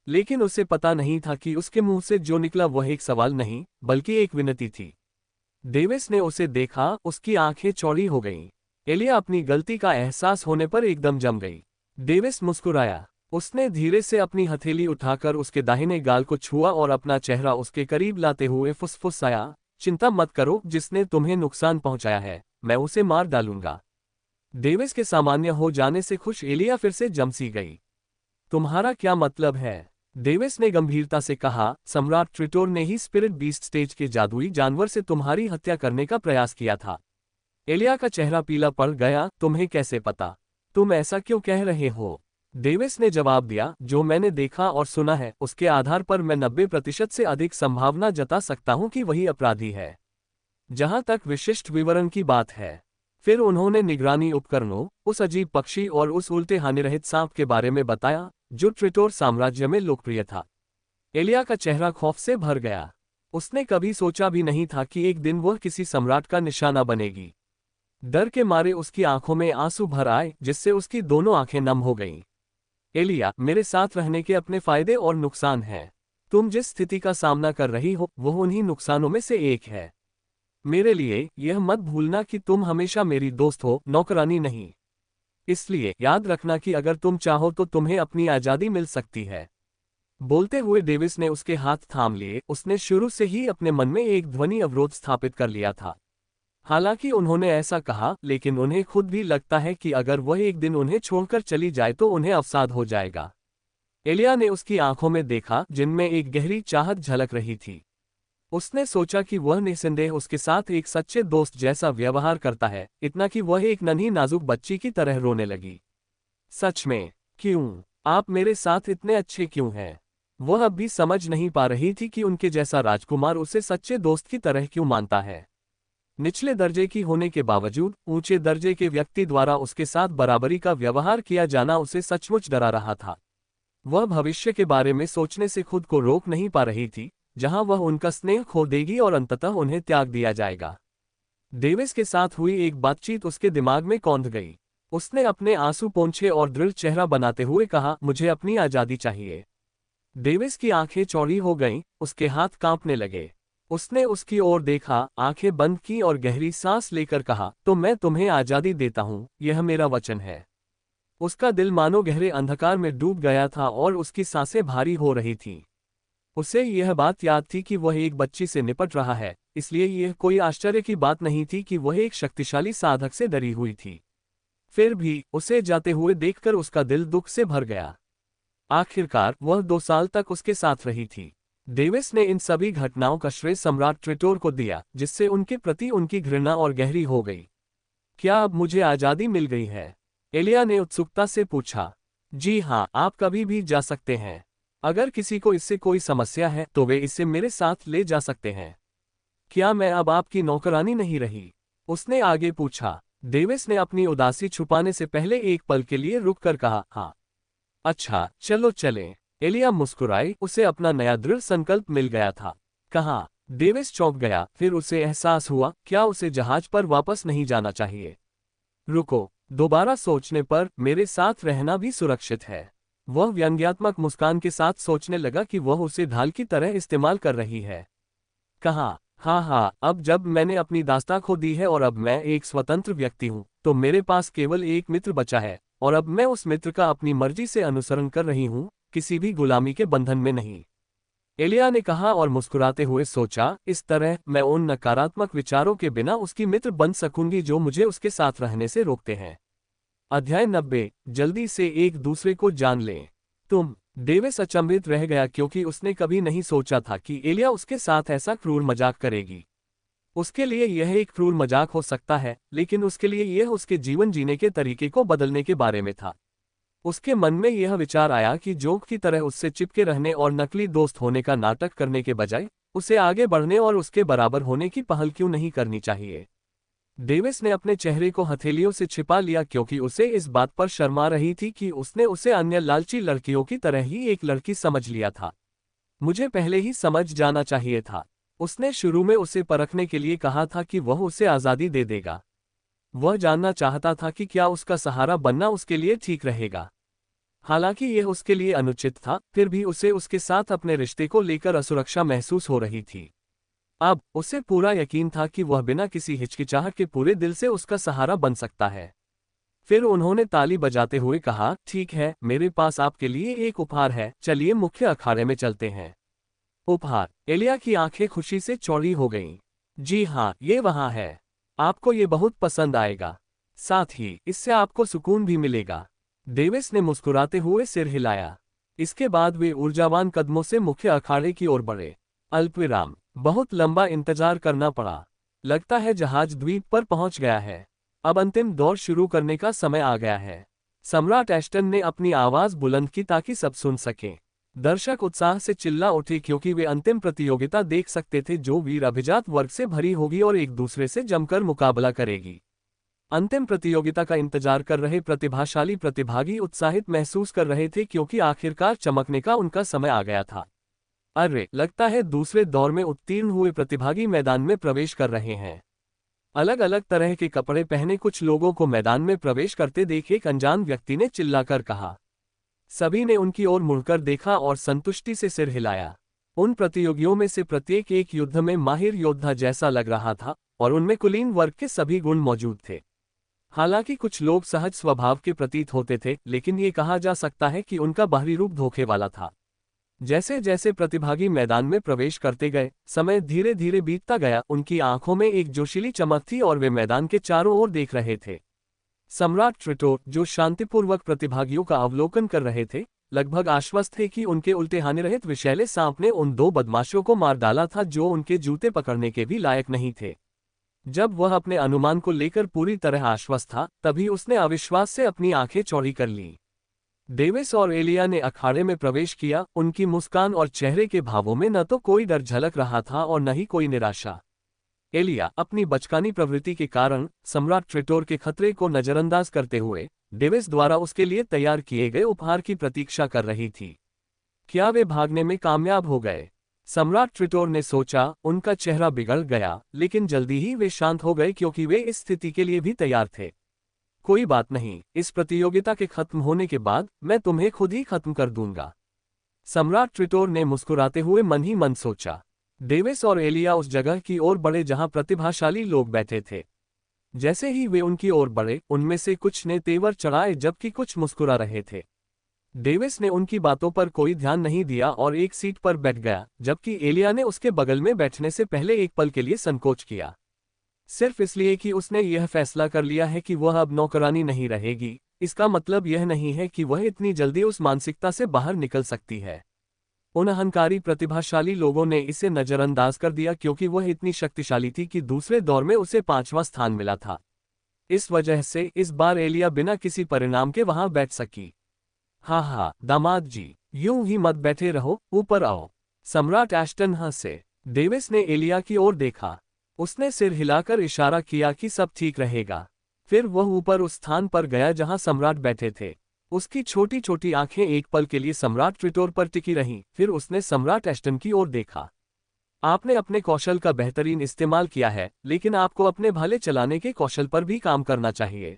लेकिन उसे पता नहीं था कि उसके मुंह से जो निकला वह एक सवाल नहीं बल्कि एक विनती थी। डेविस ने उसे देखा, उसकी आंखें चौड़ी हो गईं। एलिया अपनी गलती का एहसास होने पर एकदम जम गई। डेविस मुस्कुराया। उसने धीरे से अपनी हथेली उठाकर उसके दाहिने गाल को छुआ और अपना चेहरा उसके करीब लाते हुए फुसफुसाया, चिंता मत करो, जिसने तुम्हें नुकसान पहुंचाया है मैं उसे मार डालूंगा। डेविस के सामान्य हो जाने से खुश एलिया फिर से जमसी गई। तुम्हारा क्या मतलब है? डेविस ने गंभीरता से कहा, सम्राट ट्रिटोर ने ही स्पिरिट बीस्ट स्टेज के जादुई जानवर से तुम्हारी हत्या करने का प्रयास किया था। एलिया का चेहरा पीला पड़ गया। तुम्हें कैसे पता? तुम ऐसा क्यों कह रहे हो? डेविस ने जवाब दिया, जो मैंने देखा और सुना है उसके आधार पर मैं 90% से अधिक संभावना जता सकता हूं कि वही अपराधी है। जहां तक विशिष्ट विवरण की बात है। फिर उन्होंने निगरानी उपकरणों, उस अजीब पक्षी और उस उल्टे हानिरहित सांप के बारे में बताया जो ट्रिटोर साम्राज्य में लोकप्रिय था। एलिया का चेहरा खौफ से भर गया। उसने कभी सोचा भी नहीं था कि एक दिन वह किसी सम्राट का निशाना बनेगी। डर के मारे उसकी आंखों में आंसू भर आए, जिससे उसकी दोनों आंखें नम हो गईं। एलिया, मेरे साथ रहने के अपने फायदे और नुकसान हैं। तुम जिस स्थिति का सामना कर रही हो वह उन्हीं नुकसानों में से एक है। मेरे लिए यह मत भूलना कि तुम हमेशा मेरी दोस्त हो, नौकरानी नहीं। इसलिए याद रखना कि अगर तुम चाहो तो तुम्हें अपनी आज़ादी मिल सकती है। बोलते हुए डेविस ने उसके हाथ थाम लिए। उसने शुरू से ही अपने मन में एक ध्वनि अवरोध स्थापित कर लिया था। हालांकि उन्होंने ऐसा कहा, लेकिन उन्हें खुद भी लगता है कि अगर वह एक दिन उन्हें छोड़कर चली जाए तो उन्हें अवसाद हो जाएगा। एलिया ने उसकी आंखों में देखा, जिनमें एक गहरी चाहत झलक रही थी। उसने सोचा कि वह निस्संदेह उसके साथ एक सच्चे दोस्त जैसा व्यवहार करता है, इतना कि वह एक नन्ही नाजुक बच्ची की तरह रोने लगी। सच में? क्यों? आप मेरे साथ इतने अच्छे क्यों हैं? वह अब भी समझ नहीं पा रही थी कि उनके जैसा राजकुमार उसे सच्चे दोस्त की तरह क्यों मानता है। निचले दर्जे की होने के बावजूद ऊंचे दर्जे के व्यक्ति द्वारा उसके साथ बराबरी का व्यवहार किया जाना उसे सचमुच डरा रहा था। वह भविष्य के बारे में सोचने से खुद को रोक नहीं पा रही थी, जहां वह उनका स्नेह खो देगी और अंततः उन्हें त्याग दिया जाएगा। डेविस के साथ हुई एक बातचीत उसके दिमाग में कौंध गई। उसने अपने आंसू पोंछे और दृढ़ चेहरा बनाते हुए कहा, मुझे अपनी आज़ादी चाहिए। डेविस की आंखें चौड़ी हो गईं, उसके हाथ कांपने लगे। उसने उसकी ओर देखा, आंखें बंद की और गहरी सांस लेकर कहा, तो मैं तुम्हें आज़ादी देता हूं, यह मेरा वचन है। उसका दिल मानो गहरे अंधकार में डूब गया था और उसकी सांसें भारी हो रही थीं। उसे यह बात याद थी कि वह एक बच्ची से निपट रहा है, इसलिए यह कोई आश्चर्य की बात नहीं थी कि वह एक शक्तिशाली साधक से डरी हुई थी। फिर भी उसे जाते हुए देखकर उसका दिल दुख से भर गया। आखिरकार वह 2 साल तक उसके साथ रही थी। डेविस ने इन सभी घटनाओं का श्रेय सम्राट ट्रेटोर को दिया, जिससे उनके प्रति उनकी घृणा और गहरी हो गई। क्या अब मुझे आज़ादी मिल गई है? एलिया ने उत्सुकता से पूछा। जी हाँ, आप कभी भी जा सकते हैं। अगर किसी को इससे कोई समस्या है तो वे इसे मेरे साथ ले जा सकते हैं। क्या मैं अब आपकी नौकरानी नहीं रही? उसने आगे पूछा। डेविस ने अपनी उदासी छुपाने से पहले एक पल के लिए रुककर कहा, हाँ। अच्छा, चलो चलें। एलिया मुस्कुराई, उसे अपना नया दृढ़ संकल्प मिल गया था। कहा। डेविस चौंक गया, फिर उसे एहसास हुआ, क्या उसे जहाज पर वापस नहीं जाना चाहिए? रुको, दोबारा सोचने पर मेरे साथ रहना भी सुरक्षित है। वह व्यंग्यात्मक मुस्कान के साथ सोचने लगा कि वह उसे ढाल की तरह इस्तेमाल कर रही है। कहा, हाँ, अब जब मैंने अपनी दास्तां खो दी है और अब मैं एक स्वतंत्र व्यक्ति हूँ, तो मेरे पास केवल एक मित्र बचा है, और अब मैं उस मित्र का अपनी मर्जी से अनुसरण कर रही हूँ, किसी भी गुलामी के बंधन में नहीं। एलिया ने कहा और मुस्कुराते हुए सोचा, इस तरह मैं उन नकारात्मक विचारों के बिना उसकी मित्र बन सकूंगी जो मुझे उसके साथ रहने से रोकते हैं। अध्याय 90। जल्दी से एक दूसरे को जान लें। डेविस अचंभित रह गया क्योंकि उसने कभी नहीं सोचा था कि एलिया उसके साथ ऐसा क्रूर मजाक करेगी। उसके लिए यह एक क्रूर मजाक हो सकता है, लेकिन उसके लिए यह उसके जीवन जीने के तरीके को बदलने के बारे में था। उसके मन में यह विचार आया कि जोक की तरह उससे चिपके रहने और नकली दोस्त होने का नाटक करने के बजाय उसे आगे बढ़ने और उसके बराबर होने की पहल क्यों नहीं करनी चाहिए। डेविस ने अपने चेहरे को हथेलियों से छिपा लिया क्योंकि उसे इस बात पर शर्मा रही थी कि उसने उसे अन्य लालची लड़कियों की तरह ही एक लड़की समझ लिया था। मुझे पहले ही समझ जाना चाहिए था। उसने शुरू में उसे परखने के लिए कहा था कि वह उसे आज़ादी दे देगा। वह जानना चाहता था कि क्या उसका सहारा बनना उसके लिए ठीक रहेगा। हालांकि यह उसके लिए अनुचित था, फिर भी उसे उसके साथ अपने रिश्ते को लेकर असुरक्षा महसूस हो रही थी। अब उसे पूरा यकीन था कि वह बिना किसी हिचकिचाहट के पूरे दिल से उसका सहारा बन सकता है। फिर उन्होंने ताली बजाते हुए कहा, ठीक है, मेरे पास आपके लिए एक उपहार है, चलिए मुख्य अखाड़े में चलते हैं। उपहार? एलिया की आंखें खुशी से चौड़ी हो गईं। जी हाँ, ये वहाँ है। आपको ये बहुत पसंद आएगा। साथ ही इससे आपको सुकून भी मिलेगा। डेविस ने मुस्कुराते हुए सिर हिलाया। इसके बाद वे ऊर्जावान कदमों से मुख्य अखाड़े की ओर बढ़े। अल्पविराम। बहुत लंबा इंतजार करना पड़ा। लगता है जहाज द्वीप पर पहुंच गया है। अब अंतिम दौर शुरू करने का समय आ गया है। सम्राट एस्टन ने अपनी आवाज बुलंद की ताकि सब सुन सकें। दर्शक उत्साह से चिल्ला उठे क्योंकि वे अंतिम प्रतियोगिता देख सकते थे जो वीर अभिजात वर्ग से भरी होगी और एक दूसरे से जमकर मुकाबला करेगी। अंतिम प्रतियोगिता का इंतजार कर रहे प्रतिभाशाली प्रतिभागी उत्साहित महसूस कर रहे थे क्योंकि आखिरकार चमकने का उनका समय आ गया था। अरे, लगता है दूसरे दौर में उत्तीर्ण हुए प्रतिभागी मैदान में प्रवेश कर रहे हैं। अलग अलग तरह के कपड़े पहने कुछ लोगों को मैदान में प्रवेश करते देख एक अनजान व्यक्ति ने चिल्लाकर कहा। सभी ने उनकी ओर मुड़कर देखा और संतुष्टि से सिर हिलाया। उन प्रतियोगियों में से प्रत्येक एक युद्ध में माहिर योद्धा जैसा लग रहा था और उनमें कुलीन वर्ग के सभी गुण मौजूद थे। हालांकि कुछ लोग सहज स्वभाव के प्रतीत होते थे, लेकिन ये कहा जा सकता है कि उनका बाहरी रूप धोखे वाला था। जैसे जैसे प्रतिभागी मैदान में प्रवेश करते गए, समय धीरे धीरे बीतता गया। उनकी आंखों में एक जोशीली चमक थी और वे मैदान के चारों ओर देख रहे थे। सम्राट ट्रिटोर, जो शांतिपूर्वक प्रतिभागियों का अवलोकन कर रहे थे, लगभग आश्वस्त थे कि उनके उल्टे हानिरहित विषैले सांप ने उन दो बदमाशों को मार डाला था जो उनके जूते पकड़ने के भी लायक नहीं थे। जब वह अपने अनुमान को लेकर पूरी तरह आश्वस्त था, तभी उसने अविश्वास से अपनी आंखें चौड़ी कर लीं। डेविस और एलिया ने अखाड़े में प्रवेश किया। उनकी मुस्कान और चेहरे के भावों में न तो कोई डर झलक रहा था और न ही कोई निराशा। एलिया अपनी बचकानी प्रवृत्ति के कारण सम्राट ट्रिटोर के खतरे को नजरअंदाज करते हुए डेविस द्वारा उसके लिए तैयार किए गए उपहार की प्रतीक्षा कर रही थी। क्या वे भागने में कामयाब हो गए? सम्राट ट्रिटोर ने सोचा। उनका चेहरा बिगड़ गया, लेकिन जल्दी ही वे शांत हो गए क्योंकि वे इस स्थिति के लिए भी तैयार थे। कोई बात नहीं, इस प्रतियोगिता के खत्म होने के बाद मैं तुम्हें खुद ही खत्म कर दूंगा, सम्राट ट्रिटोर ने मुस्कुराते हुए मन ही मन सोचा। डेविस और एलिया उस जगह की ओर बढ़े जहां प्रतिभाशाली लोग बैठे थे। जैसे ही वे उनकी ओर बढ़े, उनमें से कुछ ने तेवर चढ़ाए जबकि कुछ मुस्कुरा रहे थे। डेविस ने उनकी बातों पर कोई ध्यान नहीं दिया और एक सीट पर बैठ गया, जबकि एलिया ने उसके बगल में बैठने से पहले एक पल के लिए संकोच किया, सिर्फ इसलिए कि उसने यह फैसला कर लिया है कि वह अब नौकरानी नहीं रहेगी। इसका मतलब यह नहीं है कि वह इतनी जल्दी उस मानसिकता से बाहर निकल सकती है। उन अहंकारी प्रतिभाशाली लोगों ने इसे नजरअंदाज कर दिया क्योंकि वह इतनी शक्तिशाली थी कि दूसरे दौर में उसे 5वां स्थान मिला था। इस वजह से इस बार एलिया बिना किसी परिणाम के वहां बैठ सकी। हाँ, दामाद जी, यूं ही मत बैठे रहो, ऊपर आओ, सम्राट एस्टन हंसे। डेविस ने एलिया की ओर देखा। उसने सिर हिलाकर इशारा किया कि सब ठीक रहेगा। फिर वह ऊपर उस स्थान पर गया जहां सम्राट बैठे थे। उसकी छोटी छोटी आंखें एक पल के लिए सम्राट ट्रिटोर पर टिकी रहीं, फिर उसने सम्राट एस्टन की ओर देखा। आपने अपने कौशल का बेहतरीन इस्तेमाल किया है, लेकिन आपको अपने भाले चलाने के कौशल पर भी काम करना चाहिए।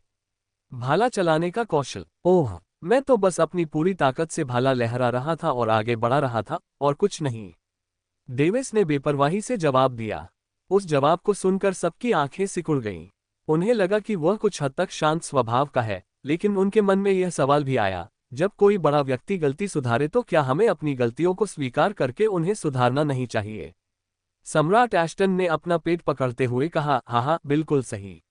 भाला चलाने का कौशल? ओह, मैं तो बस अपनी पूरी ताकत से भाला लहरा रहा था और आगे बढ़ा रहा था, और कुछ नहीं, डेविस ने बेपरवाही से जवाब दिया। उस जवाब को सुनकर सबकी आंखें सिकुड़ गईं। उन्हें लगा कि वह कुछ हद तक शांत स्वभाव का है, लेकिन उनके मन में यह सवाल भी आया, जब कोई बड़ा व्यक्ति गलती सुधारे तो क्या हमें अपनी गलतियों को स्वीकार करके उन्हें सुधारना नहीं चाहिए? सम्राट एस्टन ने अपना पेट पकड़ते हुए कहा, हाँ, बिल्कुल सही।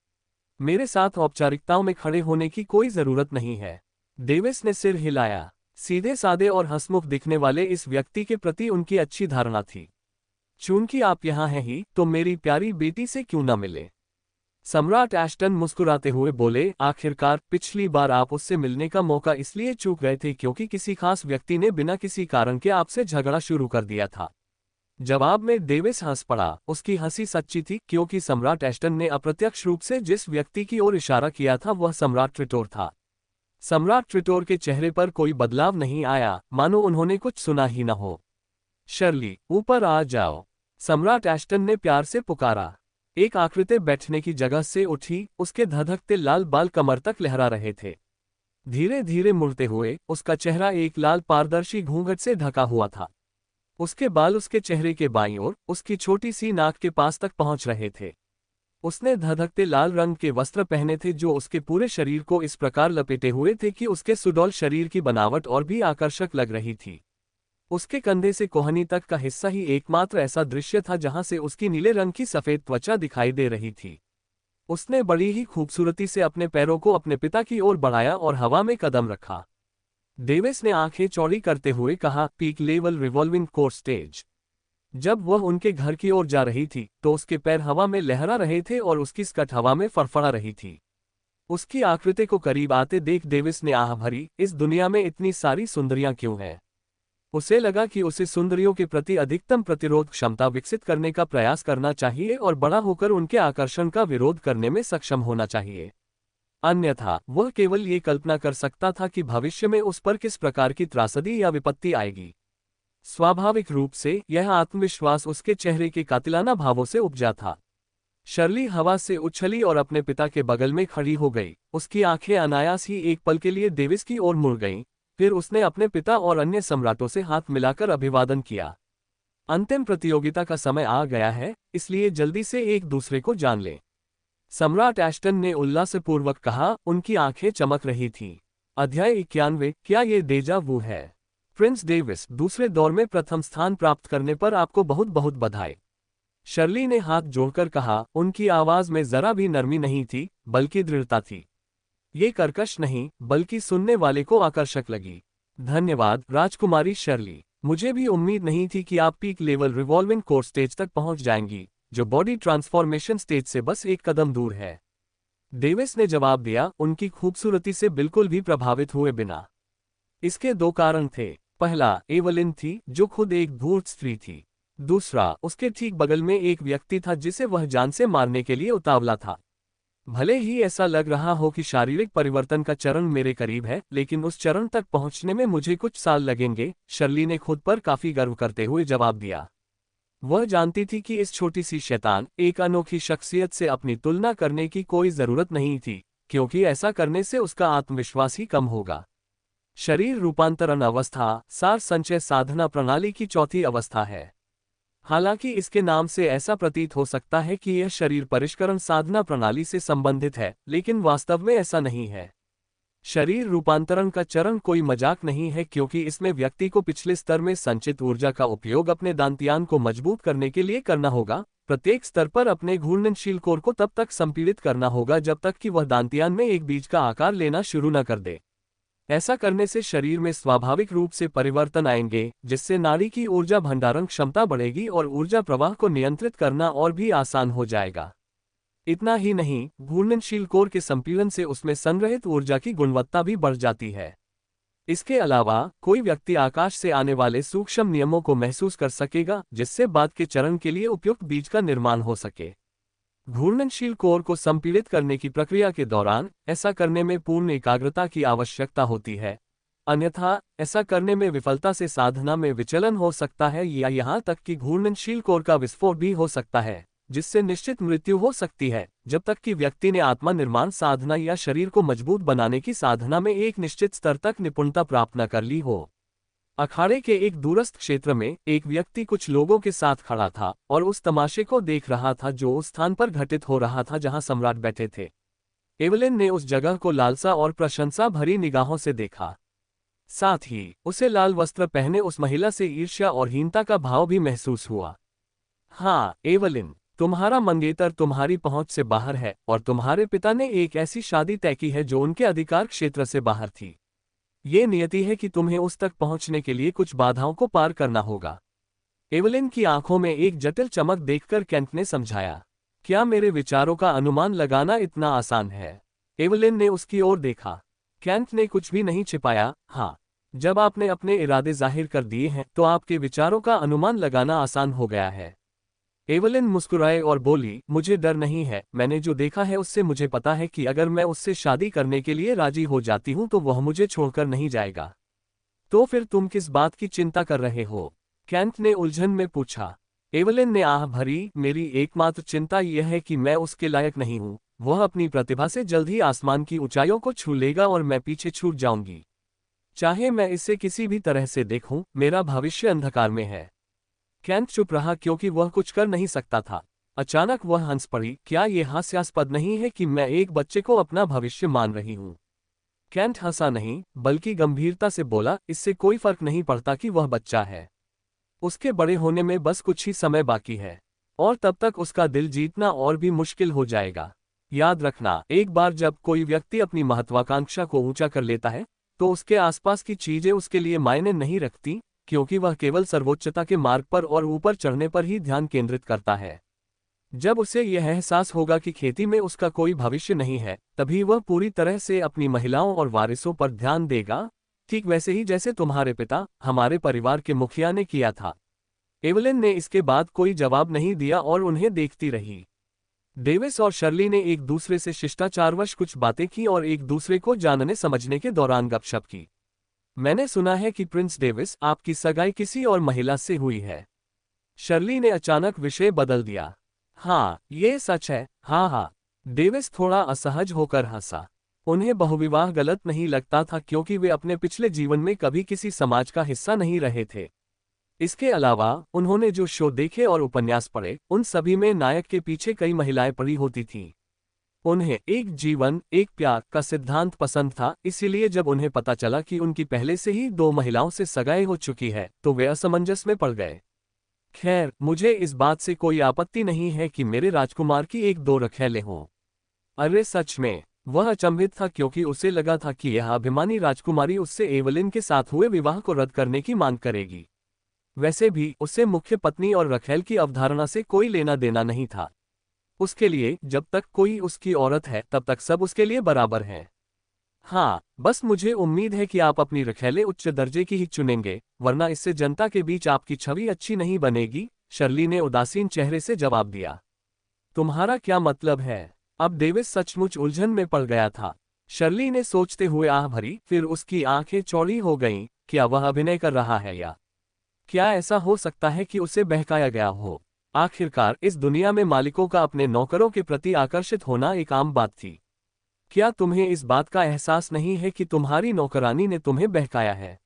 मेरे साथ औपचारिकताओं में खड़े होने की कोई जरूरत नहीं है। डेविस ने सिर हिलाया। सीधे सादे और हंसमुख दिखने वाले इस व्यक्ति के प्रति उनकी अच्छी धारणा थी। चूंकि आप यहाँ हैं ही, तो मेरी प्यारी बेटी से क्यों न मिले? सम्राट एस्टन मुस्कुराते हुए बोले, आखिरकार पिछली बार आप उससे मिलने का मौका इसलिए चूक गए थे क्योंकि किसी खास व्यक्ति ने बिना किसी कारण के आपसे झगड़ा शुरू कर दिया था। जवाब में डेविस हंस पड़ा। उसकी हंसी सच्ची थी क्योंकि सम्राट एस्टन ने अप्रत्यक्ष रूप से जिस व्यक्ति की ओर इशारा किया था वह सम्राट ट्रिटोर था। सम्राट ट्रिटोर के चेहरे पर कोई बदलाव नहीं आया, मानो उन्होंने कुछ सुना ही न हो। शर्ली, ऊपर आ जाओ, सम्राट एस्टन ने प्यार से पुकारा। एक आकृति बैठने की जगह से उठी, उसके धधकते लाल बाल कमर तक लहरा रहे थे। धीरे धीरे मुड़ते हुए उसका चेहरा एक लाल पारदर्शी घूंघट से ढका हुआ था। उसके बाल उसके चेहरे के बाईं ओर उसकी छोटी सी नाक के पास तक पहुंच रहे थे। उसने धधकते लाल रंग के वस्त्र पहने थे जो उसके पूरे शरीर को इस प्रकार लपेटे हुए थे कि उसके सुडौल शरीर की बनावट और भी आकर्षक लग रही थी। उसके कंधे से कोहनी तक का हिस्सा ही एकमात्र ऐसा दृश्य था जहां से उसकी नीले रंग की सफेद त्वचा दिखाई दे रही थी। उसने बड़ी ही खूबसूरती से अपने पैरों को अपने पिता की ओर बढ़ाया और हवा में कदम रखा। डेविस ने आंखें चौड़ी करते हुए कहा, peak level revolving core stage. जब वह उनके घर की ओर जा रही थी तो उसके पैर हवा में लहरा रहे थे और उसकी स्कर्ट हवा में फड़फड़ा रही थी। उसकी आकृति को करीब आते देख डेविस ने आह भरी, इस दुनिया में इतनी सारी सुंदरियां क्यों हैं? उसे लगा कि उसे सुंदरियों के प्रति अधिकतम प्रतिरोध क्षमता विकसित करने का प्रयास करना चाहिए और बड़ा होकर उनके आकर्षण का विरोध करने में सक्षम होना चाहिए। अन्यथा वह केवल ये कल्पना कर सकता था कि भविष्य में उस पर किस प्रकार की त्रासदी या विपत्ति आएगी। स्वाभाविक रूप से यह आत्मविश्वास उसके चेहरे के कातिलाना भावों से उपजा था। शर्ली हवा से उछली और अपने पिता के बगल में खड़ी हो गई। उसकी आंखें अनायास ही एक पल के लिए डेविस की ओर मुड़ गईं, फिर उसने अपने पिता और अन्य सम्राटों से हाथ मिलाकर अभिवादन किया। अंतिम प्रतियोगिता का समय आ गया है, इसलिए जल्दी से एक दूसरे को जान लें। सम्राट एश्टन ने उल्लासपूर्वक कहा, उनकी आंखें चमक रही थीं। अध्याय 91, क्या ये डेजा वू है? प्रिंस डेविस, दूसरे दौर में प्रथम स्थान प्राप्त करने पर आपको बहुत बहुत बधाई। शर्ली ने हाथ जोड़कर कहा, उनकी आवाज में जरा भी नरमी नहीं थी, बल्कि दृढ़ता थी। ये कर्कश नहीं, बल्कि सुनने वाले को आकर्षक लगी। धन्यवाद राजकुमारी शर्ली, मुझे भी उम्मीद नहीं थी कि आप peak level revolving core stage तक पहुंच जाएंगी, जो बॉडी ट्रांसफॉर्मेशन स्टेज से बस एक कदम दूर है। डेविस ने जवाब दिया, उनकी खूबसूरती से बिल्कुल भी प्रभावित हुए बिना। इसके दो कारण थे। पहला, एवलिन थी, जो खुद एक धूर्त स्त्री थी। दूसरा, उसके ठीक बगल में एक व्यक्ति था जिसे वह जान से मारने के लिए उतावला था। भले ही ऐसा लग रहा हो कि शारीरिक परिवर्तन का चरण मेरे करीब है, लेकिन उस चरण तक पहुंचने में मुझे कुछ साल लगेंगे, शर्ली ने खुद पर काफी गर्व करते हुए जवाब दिया। वह जानती थी कि इस छोटी सी शैतान, एक अनोखी शख्सियत से अपनी तुलना करने की कोई जरूरत नहीं थी, क्योंकि ऐसा करने से उसका आत्मविश्वास ही कम होगा। शरीर रूपांतरण अवस्था सार संचय साधना प्रणाली की चौथी अवस्था है। हालांकि इसके नाम से ऐसा प्रतीत हो सकता है कि यह शरीर परिष्करण साधना प्रणाली से संबंधित है, लेकिन वास्तव में ऐसा नहीं है। शरीर रूपांतरण का चरण कोई मजाक नहीं है, क्योंकि इसमें व्यक्ति को पिछले स्तर में संचित ऊर्जा का उपयोग अपने दांतियान को मजबूत करने के लिए करना होगा। प्रत्येक स्तर पर अपने घूर्णनशील कोर को तब तक संपीड़ित करना होगा जब तक कि वह दांतियान में एक बीज का आकार लेना शुरू न कर दे। ऐसा करने से शरीर में स्वाभाविक रूप से परिवर्तन आएंगे, जिससे नाड़ी की ऊर्जा भंडारण क्षमता बढ़ेगी और ऊर्जा प्रवाह को नियंत्रित करना और भी आसान हो जाएगा। इतना ही नहीं, घूर्णनशील कोर के संपीड़न से उसमें संग्रहित ऊर्जा की गुणवत्ता भी बढ़ जाती है। इसके अलावा कोई व्यक्ति आकाश से आने वाले सूक्ष्म नियमों को महसूस कर सकेगा, जिससे बाद के चरण के लिए उपयुक्त बीज का निर्माण हो सके। घूर्णनशील कोर को संपीड़ित करने की प्रक्रिया के दौरान ऐसा करने में पूर्ण एकाग्रता की आवश्यकता होती है, अन्यथा ऐसा करने में विफलता से साधना में विचलन हो सकता है या यहां तक कि घूर्णनशील कोर का विस्फोट भी हो सकता है, जिससे निश्चित मृत्यु हो सकती है, जब तक कि व्यक्ति ने आत्मा निर्माण साधना या शरीर को मजबूत बनाने की साधना में एक निश्चित स्तर तक निपुणता प्राप्त न कर ली हो। अखाड़े के एक दूरस्थ क्षेत्र में एक व्यक्ति कुछ लोगों के साथ खड़ा था और उस तमाशे को देख रहा था जो उस स्थान पर घटित हो रहा था जहां सम्राट बैठे थे। एवलिन ने उस जगह को लालसा और प्रशंसा भरी निगाहों से देखा। साथ ही उसे लाल वस्त्र पहने उस महिला से ईर्ष्या और हीनता का भाव भी महसूस हुआ। हाँ एवलिन, तुम्हारा मंगेतर तुम्हारी पहुंच से बाहर है और तुम्हारे पिता ने एक ऐसी शादी तय की है जो उनके अधिकार क्षेत्र से बाहर थी। ये नियति है कि तुम्हें उस तक पहुंचने के लिए कुछ बाधाओं को पार करना होगा। एवलिन की आंखों में एक जटिल चमक देखकर केंट ने समझाया, क्या मेरे विचारों का अनुमान लगाना इतना आसान है? एवलिन ने उसकी ओर देखा। केंट ने कुछ भी नहीं छिपाया। हाँ, जब आपने अपने इरादे जाहिर कर दिए हैं तो आपके विचारों का अनुमान लगाना आसान हो गया है। एवलिन मुस्कुराए और बोली, मुझे डर नहीं है, मैंने जो देखा है उससे मुझे पता है कि अगर मैं उससे शादी करने के लिए राजी हो जाती हूं तो वह मुझे छोड़कर नहीं जाएगा। तो फिर तुम किस बात की चिंता कर रहे हो? केंट ने उलझन में पूछा। एवलिन ने आह भरी, मेरी एकमात्र चिंता यह है कि मैं उसके लायक नहीं हूं। वह अपनी प्रतिभा से जल्द ही आसमान की ऊंचाइयों को छू लेगा और मैं पीछे छूट जाऊंगी। चाहे मैं इसे किसी भी तरह से देखूं, मेरा भविष्य अंधकार में है। केंट चुप रहा क्योंकि वह कुछ कर नहीं सकता था। अचानक वह हंस पड़ी, क्या यह हास्यास्पद नहीं है कि मैं एक बच्चे को अपना भविष्य मान रही हूं? केंट हंसा नहीं, बल्कि गंभीरता से बोला, इससे कोई फर्क नहीं पड़ता कि वह बच्चा है। उसके बड़े होने में बस कुछ ही समय बाकी है, और तब तक उसका दिल जीतना और भी मुश्किल हो जाएगा। याद रखना, एक बार जब कोई व्यक्ति अपनी महत्वाकांक्षा को ऊंचा कर लेता है, तो उसके आसपास की चीजें उसके लिए मायने नहीं रखती, क्योंकि वह केवल सर्वोच्चता के मार्ग पर और ऊपर चढ़ने पर ही ध्यान केंद्रित करता है। जब उसे यह एहसास होगा कि खेती में उसका कोई भविष्य नहीं है, तभी वह पूरी तरह से अपनी महिलाओं और वारिसों पर ध्यान देगा, ठीक वैसे ही जैसे तुम्हारे पिता, हमारे परिवार के मुखिया ने किया था। एवलिन ने इसके बाद कोई जवाब नहीं दिया और उन्हें देखती रही। डेविस और शर्ली ने एक दूसरे से शिष्टाचारवश कुछ बातें की और एक दूसरे को जानने समझने के दौरान गपशप की। मैंने सुना है कि प्रिंस डेविस, आपकी सगाई किसी और महिला से हुई है। शर्ली ने अचानक विषय बदल दिया। हाँ, ये सच है। हाँ हाँ, डेविस थोड़ा असहज होकर हंसा। उन्हें बहुविवाह गलत नहीं लगता था क्योंकि वे अपने पिछले जीवन में कभी किसी समाज का हिस्सा नहीं रहे थे। इसके अलावा उन्होंने जो शो देखे और उपन्यास पढ़े, उन सभी में नायक के पीछे कई महिलाएं पड़ी होती थीं। उन्हें एक जीवन एक प्यार का सिद्धांत पसंद था, इसीलिए जब उन्हें पता चला कि उनकी पहले से ही 2 महिलाओं से सगाई हो चुकी है तो वे असमंजस में पड़ गए। खैर, मुझे इस बात से कोई आपत्ति नहीं है कि मेरे राजकुमार की 1-2 रखैले हों। अरे सच में, वह अचंभित था क्योंकि उसे लगा था कि यह अभिमानी राजकुमारी उससे एवलिन के साथ हुए विवाह को रद्द करने की मांग करेगी। वैसे भी उसे मुख्य पत्नी और रखैल की अवधारणा से कोई लेना देना नहीं था। उसके लिए जब तक कोई उसकी औरत है तब तक सब उसके लिए बराबर हैं। हाँ, बस मुझे उम्मीद है कि आप अपनी रखैले उच्च दर्जे की ही चुनेंगे, वरना इससे जनता के बीच आपकी छवि अच्छी नहीं बनेगी, शर्ली ने उदासीन चेहरे से जवाब दिया। तुम्हारा क्या मतलब है? अब डेविस सचमुच उलझन में पड़ गया था। शर्ली ने सोचते हुए आह भरी, फिर उसकी आंखें चौड़ी हो गईं। क्या वह अभिनय कर रहा है या क्या ऐसा हो सकता है कि उसे बहकाया गया हो? आखिरकार इस दुनिया में मालिकों का अपने नौकरों के प्रति आकर्षित होना एक आम बात थी। क्या तुम्हें इस बात का एहसास नहीं है कि तुम्हारी नौकरानी ने तुम्हें बहकाया है?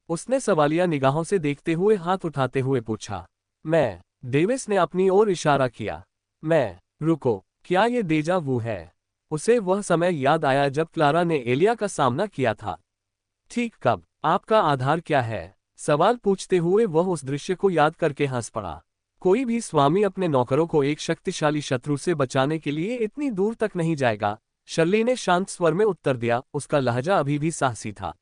उसने सवालिया निगाहों से देखते हुए हाथ उठाते हुए पूछा। मैं? डेविस ने अपनी ओर इशारा किया। मैं? रुको, क्या ये डेजा वू है? उसे वह समय याद आया जब क्लारा ने एलिया का सामना किया था। ठीक कब? आपका आधार क्या है? सवाल पूछते हुए वह उस दृश्य को याद करके हंस पड़ा। कोई भी स्वामी अपने नौकरों को एक शक्तिशाली शत्रु से बचाने के लिए इतनी दूर तक नहीं जाएगा, शर्ली ने शांत स्वर में उत्तर दिया, उसका लहजा अभी भी साहसी था।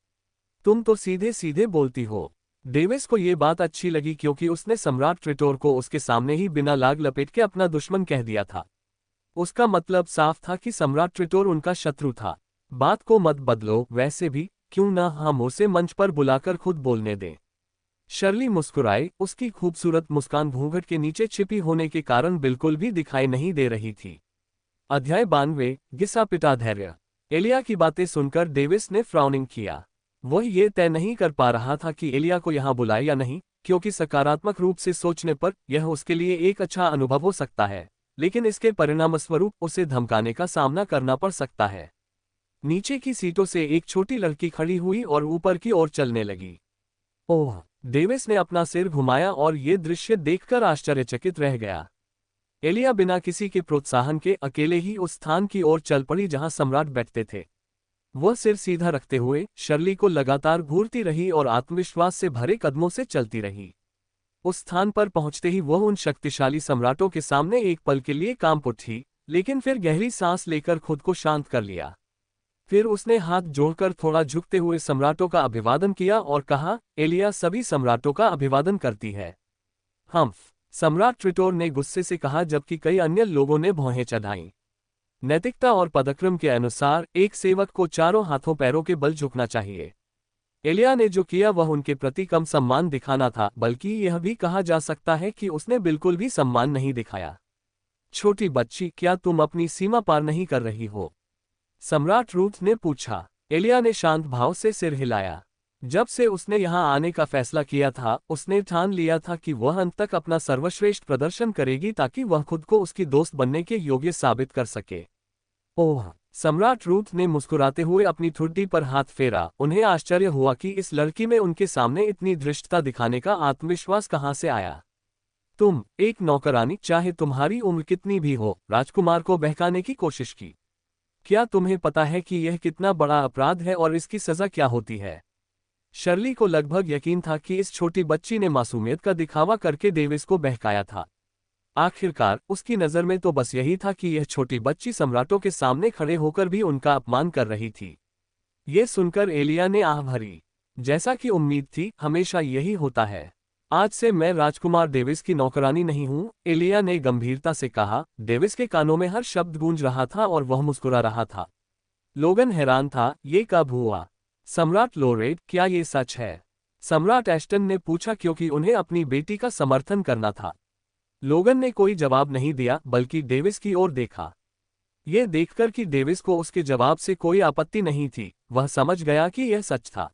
तुम तो सीधे सीधे बोलती हो। डेविस को ये बात अच्छी लगी क्योंकि उसने सम्राट ट्रिटोर को उसके सामने ही बिना लाग लपेट के अपना दुश्मन कह दिया था। उसका मतलब साफ था कि सम्राट ट्रिटोर उनका शत्रु था। बात को मत बदलो, वैसे भी क्यों न हम उसे मंच पर बुलाकर खुद बोलने दें। शर्ली मुस्कुराई, उसकी खूबसूरत मुस्कान घूंघट के नीचे छिपी होने के कारण बिल्कुल भी दिखाई नहीं दे रही थी। अध्याय 92, घिसा पिटा धैर्य। एलिया की बातें सुनकर डेविस ने फ्राउनिंग किया। वह ये तय नहीं कर पा रहा था कि एलिया को यहाँ बुलाए या नहीं, क्योंकि सकारात्मक रूप से सोचने पर यह उसके लिए एक अच्छा अनुभव हो सकता है, लेकिन इसके परिणामस्वरूप उसे धमकाने का सामना करना पड़ सकता है। नीचे की सीटों से एक छोटी लड़की खड़ी हुई और ऊपर की ओर चलने लगी। ओह! डेविस ने अपना सिर घुमाया और ये दृश्य देखकर आश्चर्यचकित रह गया। एलिया बिना किसी के प्रोत्साहन के अकेले ही उस स्थान की ओर चल पड़ी जहां सम्राट बैठते थे। वह सिर सीधा रखते हुए शर्ली को लगातार घूरती रही और आत्मविश्वास से भरे कदमों से चलती रही। उस स्थान पर पहुंचते ही वह उन शक्तिशाली सम्राटों के सामने एक पल के लिए कांप उठी, लेकिन फिर गहरी सांस लेकर खुद को शांत कर लिया। फिर उसने हाथ जोड़कर थोड़ा झुकते हुए सम्राटों का अभिवादन किया और कहा, एलिया सभी सम्राटों का अभिवादन करती है। हम्फ, सम्राट ट्रिटोर ने गुस्से से कहा, जबकि कई अन्य लोगों ने भौहें चढ़ाईं। नैतिकता और पदक्रम के अनुसार एक सेवक को चारों हाथों पैरों के बल झुकना चाहिए। एलिया ने जो किया वह उनके प्रति कम सम्मान दिखाना था, बल्कि यह भी कहा जा सकता है कि उसने बिल्कुल भी सम्मान नहीं दिखाया। छोटी बच्ची, क्या तुम अपनी सीमा पार नहीं कर रही हो? सम्राट रूथ ने पूछा। एलिया ने शांत भाव से सिर हिलाया। जब से उसने यहाँ आने का फैसला किया था, उसने ठान लिया था कि वह अंत तक अपना सर्वश्रेष्ठ प्रदर्शन करेगी ताकि वह खुद को उसकी दोस्त बनने के योग्य साबित कर सके। ओह! सम्राट रूथ ने मुस्कुराते हुए अपनी ठुड्डी पर हाथ फेरा। उन्हें आश्चर्य हुआ कि इस लड़की में उनके सामने इतनी धृष्टता दिखाने का आत्मविश्वास कहाँ से आया। तुम, एक नौकरानी, चाहे तुम्हारी उम्र कितनी भी हो, राजकुमार को बहकाने की कोशिश की। क्या तुम्हें पता है कि यह कितना बड़ा अपराध है और इसकी सजा क्या होती है? शर्ली को लगभग यकीन था कि इस छोटी बच्ची ने मासूमियत का दिखावा करके डेविस को बहकाया था। आखिरकार उसकी नज़र में तो बस यही था कि यह छोटी बच्ची सम्राटों के सामने खड़े होकर भी उनका अपमान कर रही थी। ये सुनकर एलिया ने आह भरी। जैसा कि उम्मीद थी, हमेशा यही होता है। आज से मैं राजकुमार डेविस की नौकरानी नहीं हूँ, एलिया ने गंभीरता से कहा। डेविस के कानों में हर शब्द गूंज रहा था और वह मुस्कुरा रहा था। लोगन हैरान था, ये कब हुआ? सम्राट लोरेट, क्या ये सच है? सम्राट एस्टन ने पूछा, क्योंकि उन्हें अपनी बेटी का समर्थन करना था। लोगन ने कोई जवाब नहीं दिया, बल्कि डेविस की ओर देखा। यह देखकर कि डेविस को उसके जवाब से कोई आपत्ति नहीं थी, वह समझ गया कि यह सच था।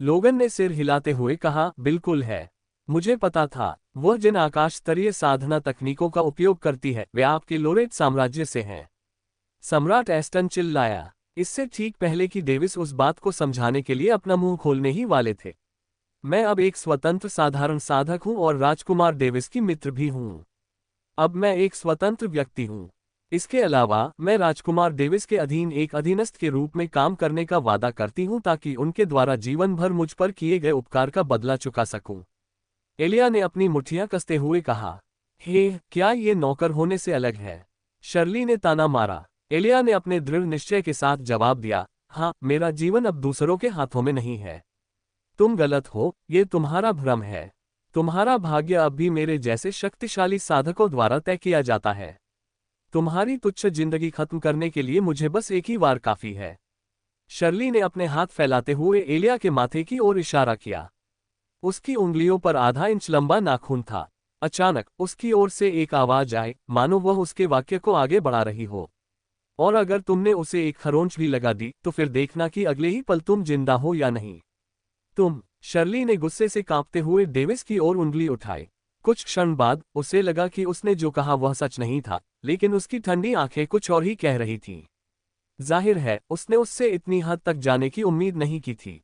लोगन ने सिर हिलाते हुए कहा, बिल्कुल है। मुझे पता था। वह जिन आकाश स्तरीय साधना तकनीकों का उपयोग करती है, वे आपके लोरेट साम्राज्य से हैं। सम्राट एस्टन चिल्लाया। इससे ठीक पहले कि डेविस उस बात को समझाने के लिए अपना मुंह खोलने ही वाले थे। मैं अब एक स्वतंत्र साधारण साधक हूं और राजकुमार डेविस की मित्र भी हूं। अब मैं एक स्वतंत्र व्यक्ति हूं। इसके अलावा मैं राजकुमार डेविस के अधीन एक अधीनस्थ के रूप में काम करने का वादा करती हूं ताकि उनके द्वारा जीवन भर मुझ पर किए गए उपकार का बदला चुका सकूं। एलिया ने अपनी मुट्ठियां कसते हुए कहा। हे, क्या ये नौकर होने से अलग है? शर्ली ने ताना मारा। एलिया ने अपने दृढ़ निश्चय के साथ जवाब दिया, हाँ, मेरा जीवन अब दूसरों के हाथों में नहीं है। तुम गलत हो, ये तुम्हारा भ्रम है। तुम्हारा भाग्य अब भी मेरे जैसे शक्तिशाली साधकों द्वारा तय किया जाता है। तुम्हारी तुच्छ जिंदगी खत्म करने के लिए मुझे बस एक ही वार काफी है। शर्ली ने अपने हाथ फैलाते हुए एलिया के माथे की ओर इशारा किया। उसकी उंगलियों पर आधा इंच लंबा नाखून था। अचानक उसकी ओर से एक आवाज आए, मानो वह उसके वाक्य को आगे बढ़ा रही हो। और अगर तुमने उसे एक खरोंच भी लगा दी तो फिर देखना कि अगले ही पल तुम जिंदा हो या नहीं। तुम। शर्ली ने गुस्से से कांपते हुए डेविस की ओर उंगली उठाई। कुछ क्षण बाद उसे लगा कि उसने जो कहा वह सच नहीं था, लेकिन उसकी ठंडी आंखें कुछ और ही कह रही थीं। जाहिर है उसने उससे इतनी हद तक जाने की उम्मीद नहीं की थी।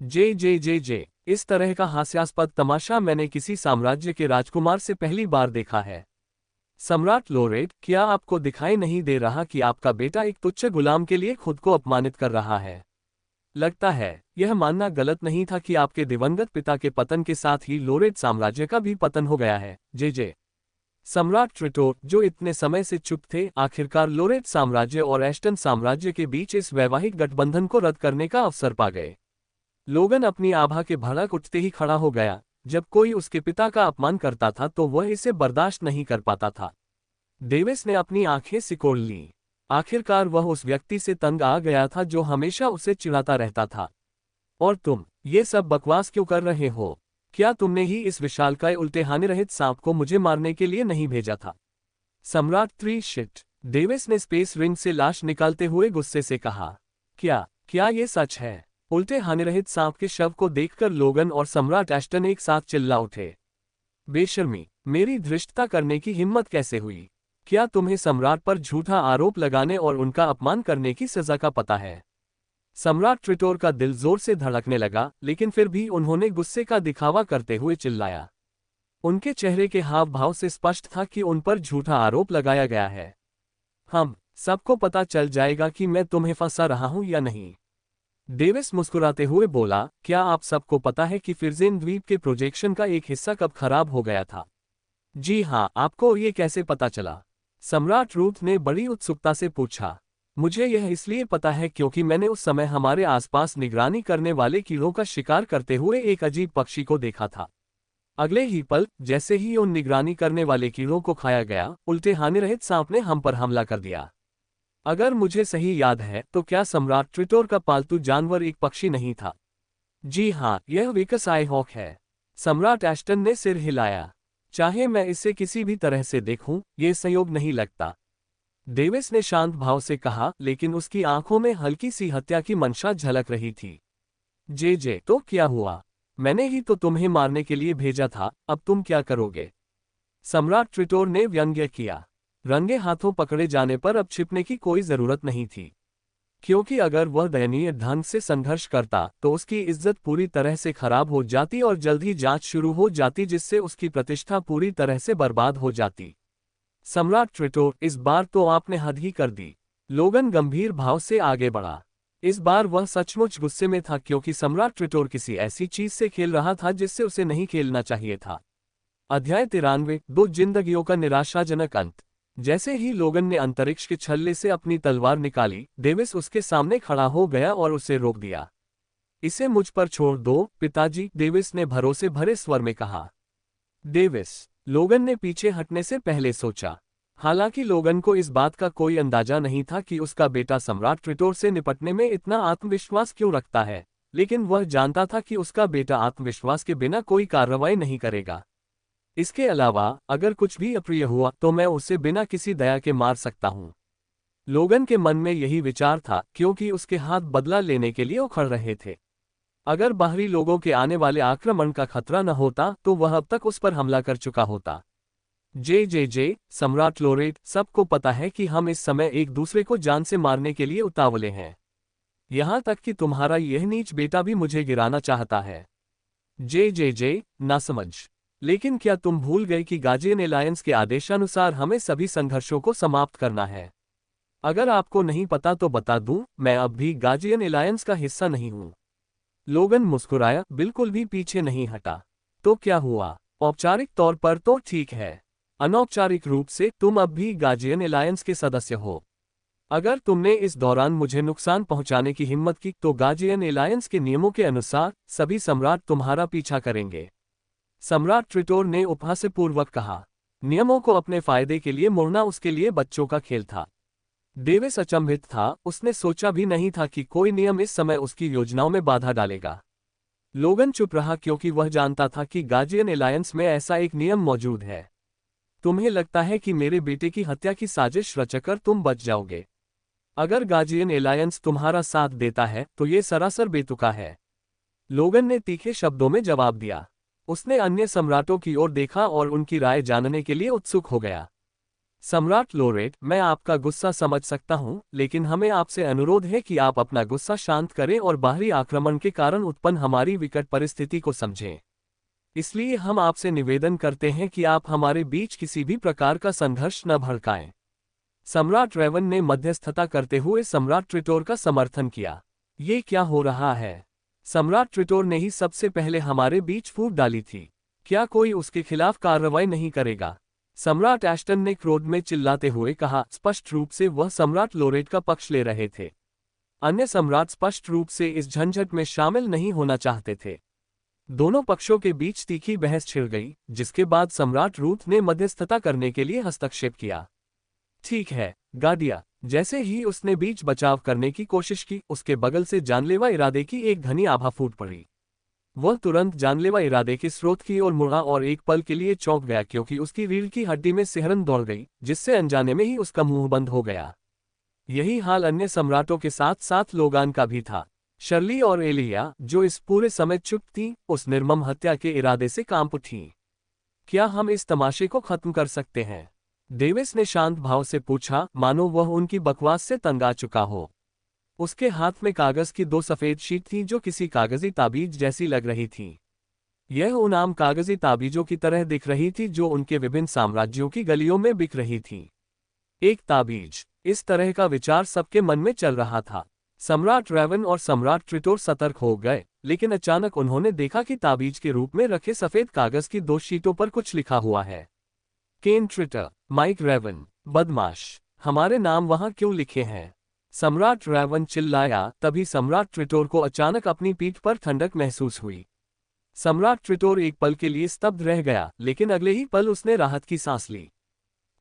जे जे जे जे इस तरह का हास्यास्पद तमाशा मैंने किसी साम्राज्य के राजकुमार से पहली बार देखा है। सम्राट लोरेट, क्या आपको दिखाई नहीं दे रहा कि आपका बेटा एक तुच्छ गुलाम के लिए खुद को अपमानित कर रहा है? लगता है यह मानना गलत नहीं था कि आपके दिवंगत पिता के पतन के साथ ही लोरेट साम्राज्य का भी पतन हो गया है। जे सम्राट ट्रिटोर, जो इतने समय से चुप थे, आखिरकार लोरेट साम्राज्य और एस्टन साम्राज्य के बीच इस वैवाहिक गठबंधन को रद्द करने का अवसर पा गए। लोगन अपनी आभा के भड़क उठते ही खड़ा हो गया। जब कोई उसके पिता का अपमान करता था तो वह इसे बर्दाश्त नहीं कर पाता था। डेविस ने अपनी आंखें सिकोड़ लीं। आखिरकार वह उस व्यक्ति से तंग आ गया था जो हमेशा उसे चिढ़ाता रहता था। और तुम ये सब बकवास क्यों कर रहे हो? क्या तुमने ही इस विशालकाय उल्टे हानि रहित सांप को मुझे मारने के लिए नहीं भेजा था? सम्राट त्रिशिट, डेविस ने स्पेस रिंग से लाश निकालते हुए गुस्से से कहा। क्या ये सच है? उल्टे हानिरहित सांप के शव को देखकर लोगन और सम्राट एस्टन एक साथ चिल्ला उठे। बेशर्मी, मेरी धृष्टता करने की हिम्मत कैसे हुई? क्या तुम्हें सम्राट पर झूठा आरोप लगाने और उनका अपमान करने की सजा का पता है? सम्राट ट्रिटोर का दिल जोर से धड़कने लगा, लेकिन फिर भी उन्होंने गुस्से का दिखावा करते हुए चिल्लाया। उनके चेहरे के हाव भाव से स्पष्ट था कि उन पर झूठा आरोप लगाया गया है। हम सबको पता चल जाएगा कि मैं तुम्हें फंसा रहा हूं या नहीं। डेविस मुस्कुराते हुए बोला, क्या आप सबको पता है कि फिरजेन द्वीप के प्रोजेक्शन का एक हिस्सा कब खराब हो गया था? जी हाँ, आपको ये कैसे पता चला? सम्राट रूथ ने बड़ी उत्सुकता से पूछा। मुझे यह इसलिए पता है क्योंकि मैंने उस समय हमारे आसपास निगरानी करने वाले कीड़ों का शिकार करते हुए एक अजीब पक्षी को देखा था। अगले ही पल, जैसे ही उन निगरानी करने वाले कीड़ों को खाया गया, उल्टे हानिरहित सांप ने हम पर हमला कर दिया। अगर मुझे सही याद है तो क्या सम्राट ट्रिटोर का पालतू जानवर एक पक्षी नहीं था? जी हाँ, यह विकस आई हॉक है। सम्राट एस्टन ने सिर हिलाया। चाहे मैं इसे किसी भी तरह से देखूं, ये संयोग नहीं लगता। डेविस ने शांत भाव से कहा, लेकिन उसकी आंखों में हल्की सी हत्या की मंशा झलक रही थी। जे तो क्या हुआ? मैंने ही तो तुम्हें मारने के लिए भेजा था, अब तुम क्या करोगे? सम्राट ट्रिटोर ने व्यंग्य किया। रंगे हाथों पकड़े जाने पर अब छिपने की कोई जरूरत नहीं थी, क्योंकि अगर वह दयनीय ढंग से संघर्ष करता तो उसकी इज्जत पूरी तरह से खराब हो जाती और जल्द ही जांच शुरू हो जाती, जिससे उसकी प्रतिष्ठा पूरी तरह से बर्बाद हो जाती। सम्राट ट्रिटोर, इस बार तो आपने हद ही कर दी। लोगन गंभीर भाव से आगे बढ़ा। इस बार वह सचमुच गुस्से में था, क्योंकि सम्राट ट्रिटोर किसी ऐसी चीज से खेल रहा था जिससे उसे नहीं खेलना चाहिए था। अध्याय 93, 2 जिंदगियों का निराशाजनक अंत। जैसे ही लोगन ने अंतरिक्ष के छल्ले से अपनी तलवार निकाली, डेविस उसके सामने खड़ा हो गया और उसे रोक दिया। इसे मुझ पर छोड़ दो, पिताजी, डेविस ने भरोसे भरे स्वर में कहा। डेविस, लोगन ने पीछे हटने से पहले सोचा। हालांकि लोगन को इस बात का कोई अंदाजा नहीं था कि उसका बेटा सम्राट ट्रिटोर से निपटने में इतना आत्मविश्वास क्यों रखता है, लेकिन वह जानता था कि उसका बेटा आत्मविश्वास के बिना कोई कार्रवाई नहीं करेगा। इसके अलावा अगर कुछ भी अप्रिय हुआ तो मैं उसे बिना किसी दया के मार सकता हूं। लोगन के मन में यही विचार था, क्योंकि उसके हाथ बदला लेने के लिए उखड़ रहे थे। अगर बाहरी लोगों के आने वाले आक्रमण का खतरा न होता तो वह अब तक उस पर हमला कर चुका होता। जे सम्राट लोरेट, सबको पता है कि हम इस समय एक दूसरे को जान से मारने के लिए उतावले हैं। यहां तक कि तुम्हारा यह नीच बेटा भी मुझे गिराना चाहता है। जे ना समझ। लेकिन क्या तुम भूल गए कि गार्जियन एलायंस के आदेशानुसार हमें सभी संघर्षों को समाप्त करना है? अगर आपको नहीं पता तो बता दूं, मैं अब भी गार्जियन एलायंस का हिस्सा नहीं हूं। लोगन मुस्कुराया, बिल्कुल भी पीछे नहीं हटा। तो क्या हुआ? औपचारिक तौर पर तो ठीक है, अनौपचारिक रूप से तुम अब भी गार्जियन एलायंस के सदस्य हो। अगर तुमने इस दौरान मुझे नुकसान पहुंचाने की हिम्मत की तो गार्जियन एलायंस के नियमों के अनुसार सभी सम्राट तुम्हारा पीछा करेंगे। सम्राट ट्रिटोर ने उपहासपूर्वक कहा। नियमों को अपने फायदे के लिए मोड़ना उसके लिए बच्चों का खेल था। डेविस अचंभित था, उसने सोचा भी नहीं था कि कोई नियम इस समय उसकी योजनाओं में बाधा डालेगा। लोगन चुप रहा क्योंकि वह जानता था कि गार्जियन एलायंस में ऐसा एक नियम मौजूद है। तुम्हें लगता है कि मेरे बेटे की हत्या की साजिश रचकर तुम बच जाओगे? अगर गार्जियन एलायंस तुम्हारा साथ देता है तो ये सरासर बेतुका है। लोगन ने तीखे शब्दों में जवाब दिया। उसने अन्य सम्राटों की ओर देखा और उनकी राय जानने के लिए उत्सुक हो गया। सम्राट लोरेट, मैं आपका गुस्सा समझ सकता हूं, लेकिन हमें आपसे अनुरोध है कि आप अपना गुस्सा शांत करें और बाहरी आक्रमण के कारण उत्पन्न हमारी विकट परिस्थिति को समझें। इसलिए हम आपसे निवेदन करते हैं कि आप हमारे बीच किसी भी प्रकार का संघर्ष न भड़काएं। सम्राट रेवन ने मध्यस्थता करते हुए सम्राट ट्रिटोर का समर्थन किया। ये क्या हो रहा है? सम्राट ट्रिटोर ने ही सबसे पहले हमारे बीच फूट डाली थी। क्या कोई उसके खिलाफ कार्रवाई नहीं करेगा? सम्राट एस्टन ने क्रोध में चिल्लाते हुए कहा। स्पष्ट रूप से वह सम्राट लोरेट का पक्ष ले रहे थे। अन्य सम्राट स्पष्ट रूप से इस झंझट में शामिल नहीं होना चाहते थे। दोनों पक्षों के बीच तीखी बहस छिड़ गई, जिसके बाद सम्राट रूथ ने मध्यस्थता करने के लिए हस्तक्षेप किया। ठीक है, गार्डिया। जैसे ही उसने बीच बचाव करने की कोशिश की, उसके बगल से जानलेवा इरादे की एक घनी आभा फूट पड़ी। वह तुरंत जानलेवा इरादे के स्रोत की ओर मुड़ा और एक पल के लिए चौंक गया क्योंकि उसकी रीढ़ की हड्डी में सिहरन दौड़ गई, जिससे अनजाने में ही उसका मुंह बंद हो गया। यही हाल अन्य सम्राटों के साथ साथ लोगान का भी था। शर्ली और एलिया, जो इस पूरे समय चुप थीं, उस निर्मम हत्या के इरादे से कांप उठीं। क्या हम इस तमाशे को खत्म कर सकते हैं? डेविस ने शांत भाव से पूछा, मानो वह उनकी बकवास से तंग आ चुका हो। उसके हाथ में कागज की 2 सफेद शीट थीं जो किसी कागजी ताबीज जैसी लग रही थीं। यह उन आम कागजी ताबीजों की तरह दिख रही थी जो उनके विभिन्न साम्राज्यों की गलियों में बिक रही थीं। एक ताबीज, इस तरह का विचार सबके मन में चल रहा था। सम्राट रेवन और सम्राट ट्रिटोर सतर्क हो गए, लेकिन अचानक उन्होंने देखा कि ताबीज के रूप में रखे सफेद कागज की 2 शीटों पर कुछ लिखा हुआ है। केन ट्रिटर, माइक रेवन, बदमाश, हमारे नाम वहां क्यों लिखे हैं? सम्राट रेवन चिल्लाया। तभी सम्राट ट्रिटोर को अचानक अपनी पीठ पर ठंडक महसूस हुई। सम्राट ट्रिटोर एक पल के लिए स्तब्ध रह गया, लेकिन अगले ही पल उसने राहत की सांस ली।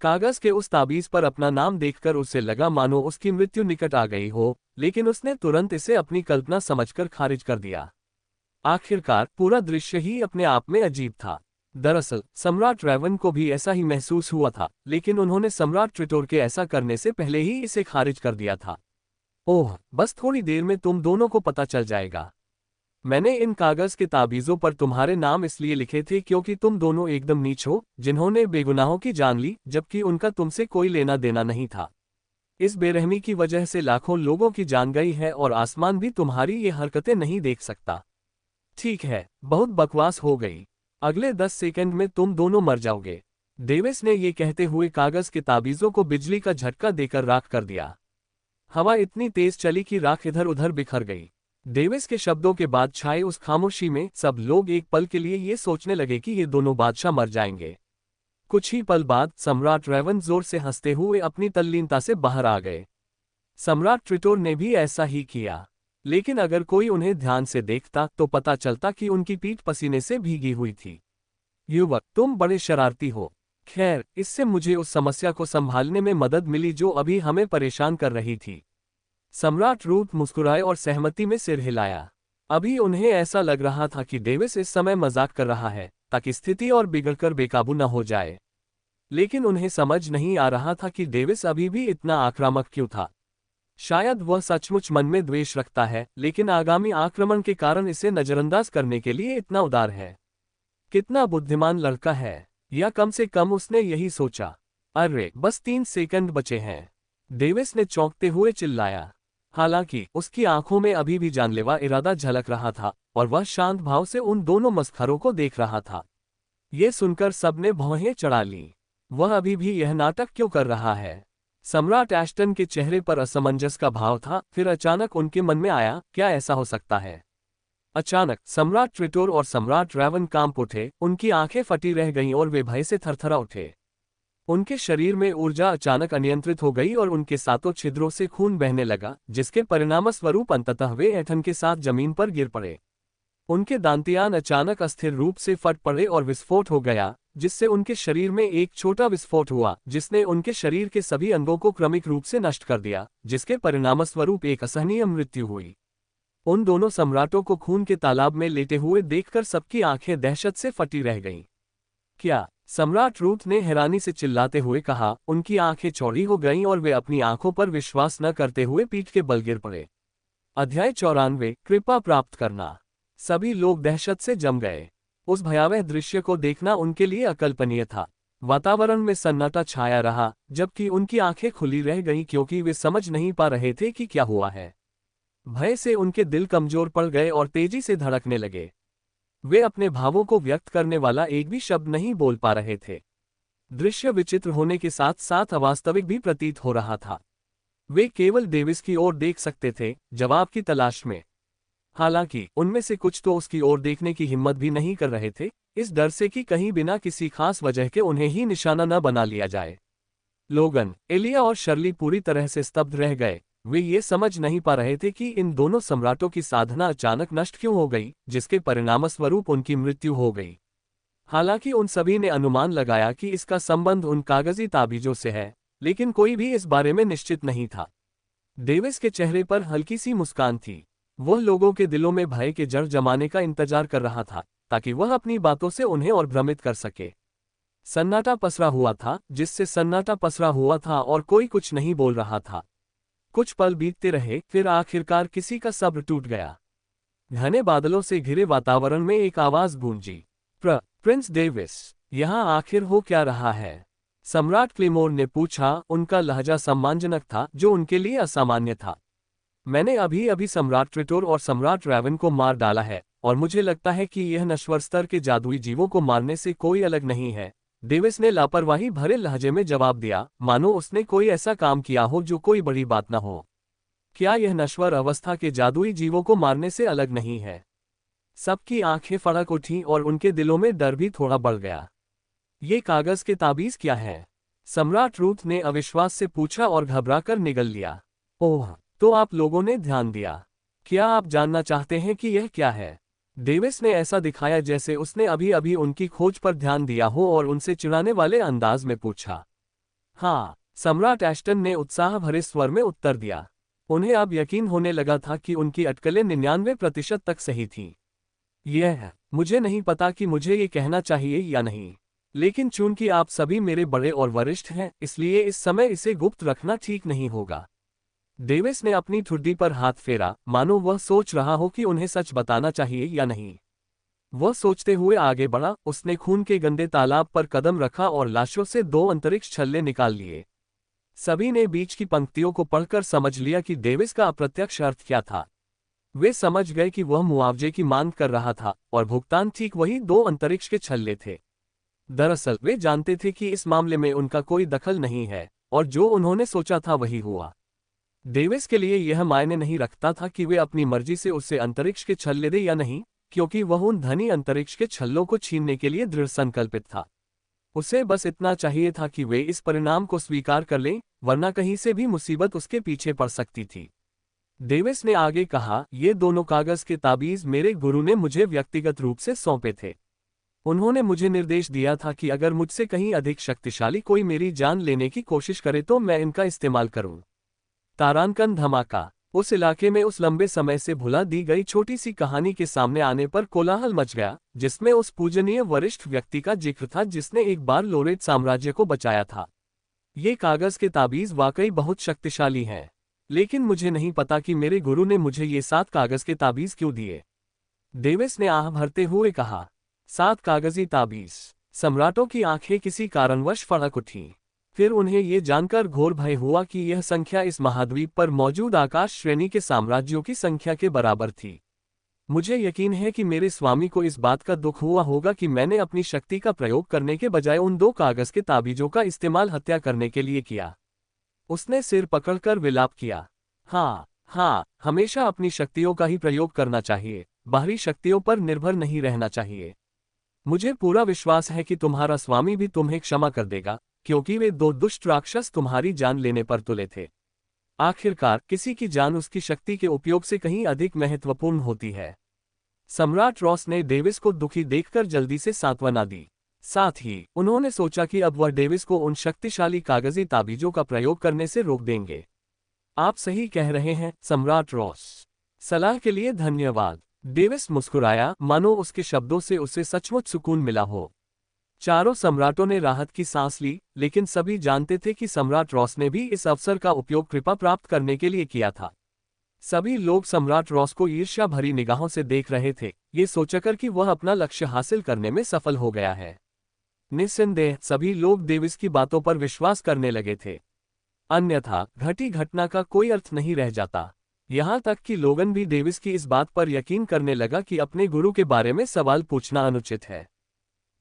कागज के उस ताबीज पर अपना नाम देखकर उसे लगा मानो उसकी मृत्यु निकट आ गई हो, लेकिन उसने तुरंत इसे अपनी कल्पना समझकर खारिज कर दिया। आखिरकार पूरा दृश्य ही अपने आप में अजीब था। दरअसल सम्राट रेवन को भी ऐसा ही महसूस हुआ था, लेकिन उन्होंने सम्राट ट्रिटोर के ऐसा करने से पहले ही इसे खारिज कर दिया था। ओह, बस थोड़ी देर में तुम दोनों को पता चल जाएगा। मैंने इन कागज के ताबीजों पर तुम्हारे नाम इसलिए लिखे थे क्योंकि तुम दोनों एकदम नीच हो, जिन्होंने बेगुनाहों की जान ली, जबकि उनका तुमसे कोई लेना देना नहीं था। इस बेरहमी की वजह से लाखों लोगों की जान गई है और आसमान भी तुम्हारी ये हरकतें नहीं देख सकता। ठीक है, बहुत बकवास हो गई। अगले 10 सेकंड में तुम दोनों मर जाओगे। डेविस ने ये कहते हुए कागज के ताबीजों को बिजली का झटका देकर राख कर दिया। हवा इतनी तेज चली कि राख इधर उधर बिखर गई। डेविस के शब्दों के बाद छाए उस खामोशी में सब लोग एक पल के लिए ये सोचने लगे कि ये दोनों बादशाह मर जाएंगे। कुछ ही पल बाद सम्राट रेवन जोर से हंसते हुए अपनी तल्लीनता से बाहर आ गए। सम्राट ट्रिटोर ने भी ऐसा ही किया, लेकिन अगर कोई उन्हें ध्यान से देखता तो पता चलता कि उनकी पीठ पसीने से भीगी हुई थी। युवक, तुम बड़े शरारती हो। खैर, इससे मुझे उस समस्या को संभालने में मदद मिली जो अभी हमें परेशान कर रही थी। सम्राट रूथ मुस्कुराए और सहमति में सिर हिलाया। अभी उन्हें ऐसा लग रहा था कि डेविस इस समय मजाक कर रहा है ताकि स्थिति और बिगड़कर बेकाबू न हो जाए। लेकिन उन्हें समझ नहीं आ रहा था कि डेविस अभी भी इतना आक्रामक क्यों था। शायद वह सचमुच मन में द्वेष रखता है, लेकिन आगामी आक्रमण के कारण इसे नजरअंदाज करने के लिए इतना उदार है। कितना बुद्धिमान लड़का है। या कम से कम उसने यही सोचा। अरे बस 3 सेकंड बचे हैं, डेविस ने चौंकते हुए चिल्लाया। हालांकि उसकी आंखों में अभी भी जानलेवा इरादा झलक रहा था और वह शांत भाव से उन दोनों मस्खरों को देख रहा था। ये सुनकर सबने भौहें चढ़ा लीं। वह अभी भी यह नाटक क्यों कर रहा है? सम्राट एस्टन के चेहरे पर असमंजस का भाव था। फिर अचानक उनके मन में आया, क्या ऐसा हो सकता है? अचानक सम्राट ट्रिटोर और सम्राट रैवन कांप उठे, उनकी आंखें फटी रह गईं और वे भय से थरथरा उठे। उनके शरीर में ऊर्जा अचानक अनियंत्रित हो गई और उनके सातों छिद्रों से खून बहने लगा, जिसके परिणामस्वरूप अंततः वे ऐंठन के साथ जमीन पर गिर पड़े। उनके दांतियान अचानक अस्थिर रूप से फट पड़े और विस्फोट हो गया, जिससे उनके शरीर में एक छोटा विस्फोट हुआ, जिसने उनके शरीर के सभी अंगों को क्रमिक रूप से नष्ट कर दिया, जिसके परिणामस्वरूप एक असहनीय मृत्यु हुई। उन दोनों सम्राटों को खून के तालाब में लेटे हुए देखकर सबकी आंखें दहशत से फटी रह गईं। क्या? सम्राट रूथ ने हैरानी से चिल्लाते हुए कहा। उनकी आंखें चौड़ी हो गईं और वे अपनी आंखों पर विश्वास न करते हुए पीठ के बल गिर पड़े। अध्याय 94 कृपा प्राप्त करना। सभी लोग दहशत से जम गए। उस भयावह दृश्य को देखना उनके लिए अकल्पनीय था। वातावरण में सन्नाटा छाया रहा, जबकि उनकी आंखें खुली रह गईं क्योंकि वे समझ नहीं पा रहे थे कि क्या हुआ है। भय से उनके दिल कमजोर पड़ गए और तेजी से धड़कने लगे। वे अपने भावों को व्यक्त करने वाला एक भी शब्द नहीं बोल पा रहे थे। दृश्य विचित्र होने के साथ साथ अवास्तविक भी प्रतीत हो रहा था। वे केवल डेविस की ओर देख सकते थे, जवाब की तलाश में। हालांकि उनमें से कुछ तो उसकी ओर देखने की हिम्मत भी नहीं कर रहे थे, इस डर से कि कहीं बिना किसी खास वजह के उन्हें ही निशाना न बना लिया जाए। लोगन, एलिया और शर्ली पूरी तरह से स्तब्ध रह गए। वे ये समझ नहीं पा रहे थे कि इन दोनों सम्राटों की साधना अचानक नष्ट क्यों हो गई, जिसके परिणामस्वरूप उनकी मृत्यु हो गई। हालांकि उन सभी ने अनुमान लगाया कि इसका संबंध उन कागजी ताबीजों से है, लेकिन कोई भी इस बारे में निश्चित नहीं था। डेविस के चेहरे पर हल्की सी मुस्कान थी। वह लोगों के दिलों में भय के जड़ जमाने का इंतजार कर रहा था, ताकि वह अपनी बातों से उन्हें और भ्रमित कर सके। सन्नाटा पसरा हुआ था, जिससे सन्नाटा पसरा हुआ था और कोई कुछ नहीं बोल रहा था। कुछ पल बीतते रहे, फिर आखिरकार किसी का सब्र टूट गया। घने बादलों से घिरे वातावरण में एक आवाज गूंजी। प्रिंस डेविस, यहाँ आखिर हो क्या रहा है? सम्राट क्लेमोर ने पूछा। उनका लहजा सम्मानजनक था, जो उनके लिए असामान्य था। मैंने अभी अभी सम्राट ट्रिटोर और सम्राट रैवन को मार डाला है, और मुझे लगता है कि यह नश्वर स्तर के जादुई जीवों को मारने से कोई अलग नहीं है, डेविस ने लापरवाही भरे लहजे में जवाब दिया, मानो उसने कोई ऐसा काम किया हो जो कोई बड़ी बात न हो। क्या यह नश्वर अवस्था के जादुई जीवों को मारने से अलग नहीं है? सबकी आंखें फड़क उठीं और उनके दिलों में डर भी थोड़ा बढ़ गया। ये कागज के ताबीज क्या है? सम्राट रूथ ने अविश्वास से पूछा और घबराकर निगल लिया। ओह, तो आप लोगों ने ध्यान दिया। क्या आप जानना चाहते हैं कि यह क्या है? डेविस ने ऐसा दिखाया जैसे उसने अभी अभी उनकी खोज पर ध्यान दिया हो और उनसे चिढ़ाने वाले अंदाज में पूछा। हाँ, सम्राट एस्टन ने उत्साह भरे स्वर में उत्तर दिया। उन्हें अब यकीन होने लगा था कि उनकी अटकलें 99% तक सही थीं। मुझे नहीं पता कि मुझे ये कहना चाहिए या नहीं, लेकिन चूंकि आप सभी मेरे बड़े और वरिष्ठ हैं, इसलिए इस समय इसे गुप्त रखना ठीक नहीं होगा। डेविस ने अपनी ठुड्डी पर हाथ फेरा, मानो वह सोच रहा हो कि उन्हें सच बताना चाहिए या नहीं। वह सोचते हुए आगे बढ़ा। उसने खून के गंदे तालाब पर कदम रखा और लाशों से 2 अंतरिक्ष छल्ले निकाल लिए। सभी ने बीच की पंक्तियों को पढ़कर समझ लिया कि डेविस का अप्रत्यक्ष अर्थ क्या था। वे समझ गए कि वह मुआवजे की मांग कर रहा था, और भुगतान ठीक वही 2 अंतरिक्ष के छल्ले थे। दरअसल वे जानते थे कि इस मामले में उनका कोई दखल नहीं है, और जो उन्होंने सोचा था वही हुआ। डेविस के लिए यह मायने नहीं रखता था कि वे अपनी मर्जी से उससे अंतरिक्ष के छल्ले दे या नहीं, क्योंकि वह उन धनी अंतरिक्ष के छल्लों को छीनने के लिए दृढ़ संकल्पित था। उसे बस इतना चाहिए था कि वे इस परिणाम को स्वीकार कर लें, वरना कहीं से भी मुसीबत उसके पीछे पड़ सकती थी। डेविस ने आगे कहा, ये दोनों कागज के ताबीज मेरे गुरु ने मुझे व्यक्तिगत रूप से सौंपे थे। उन्होंने मुझे निर्देश दिया था कि अगर मुझसे कहीं अधिक शक्तिशाली कोई मेरी जान लेने की कोशिश करे तो मैं इनका इस्तेमाल करूं। तारांकन धमाका। उस इलाके में उस लंबे समय से भुला दी गई छोटी सी कहानी के सामने आने पर कोलाहल मच गया, जिसमें उस पूजनीय वरिष्ठ व्यक्ति का जिक्र था जिसने एक बार लोरेट साम्राज्य को बचाया था। ये कागज के ताबीज वाकई बहुत शक्तिशाली हैं, लेकिन मुझे नहीं पता कि मेरे गुरु ने मुझे ये 7 कागज के ताबीज क्यों दिए। डेविस ने आह भरते हुए कहा। 7 कागजी ताबीज, सम्राटों की आंखें किसी कारणवश फड़क उठीं। फिर उन्हें ये जानकर घोर भय हुआ कि यह संख्या इस महाद्वीप पर मौजूद आकाश श्रेणी के साम्राज्यों की संख्या के बराबर थी। मुझे यकीन है कि मेरे स्वामी को इस बात का दुख हुआ होगा कि मैंने अपनी शक्ति का प्रयोग करने के बजाय उन 2 कागज के ताबीजों का इस्तेमाल हत्या करने के लिए किया। उसने सिर पकड़कर विलाप किया। हाँ हाँ, हमेशा अपनी शक्तियों का ही प्रयोग करना चाहिए, बाहरी शक्तियों पर निर्भर नहीं रहना चाहिए। मुझे पूरा विश्वास है कि तुम्हारा स्वामी भी तुम्हें क्षमा कर देगा, क्योंकि वे 2 दुष्ट राक्षस तुम्हारी जान लेने पर तुले थे। आखिरकार किसी की जान उसकी शक्ति के उपयोग से कहीं अधिक महत्वपूर्ण होती है। सम्राट रॉस ने डेविस को दुखी देखकर जल्दी से सांत्वना दी। साथ ही उन्होंने सोचा कि अब वह डेविस को उन शक्तिशाली कागजी ताबीजों का प्रयोग करने से रोक देंगे। आप सही कह रहे हैं, सम्राट रॉस। सलाह के लिए धन्यवाद। डेविस मुस्कुराया, मानो उसके शब्दों से उसे सचमुच सुकून मिला हो। चारों सम्राटों ने राहत की सांस ली, लेकिन सभी जानते थे कि सम्राट रॉस ने भी इस अवसर का उपयोग कृपा प्राप्त करने के लिए किया था। सभी लोग सम्राट रॉस को ईर्ष्या भरी निगाहों से देख रहे थे, ये सोचकर कि वह अपना लक्ष्य हासिल करने में सफल हो गया है। निस्संदेह सभी लोग डेविस की बातों पर विश्वास करने लगे थे, अन्यथा घटी घटना का कोई अर्थ नहीं रह जाता। यहाँ तक कि लोगन भी डेविस की इस बात पर यकीन करने लगा कि अपने गुरु के बारे में सवाल पूछना अनुचित है।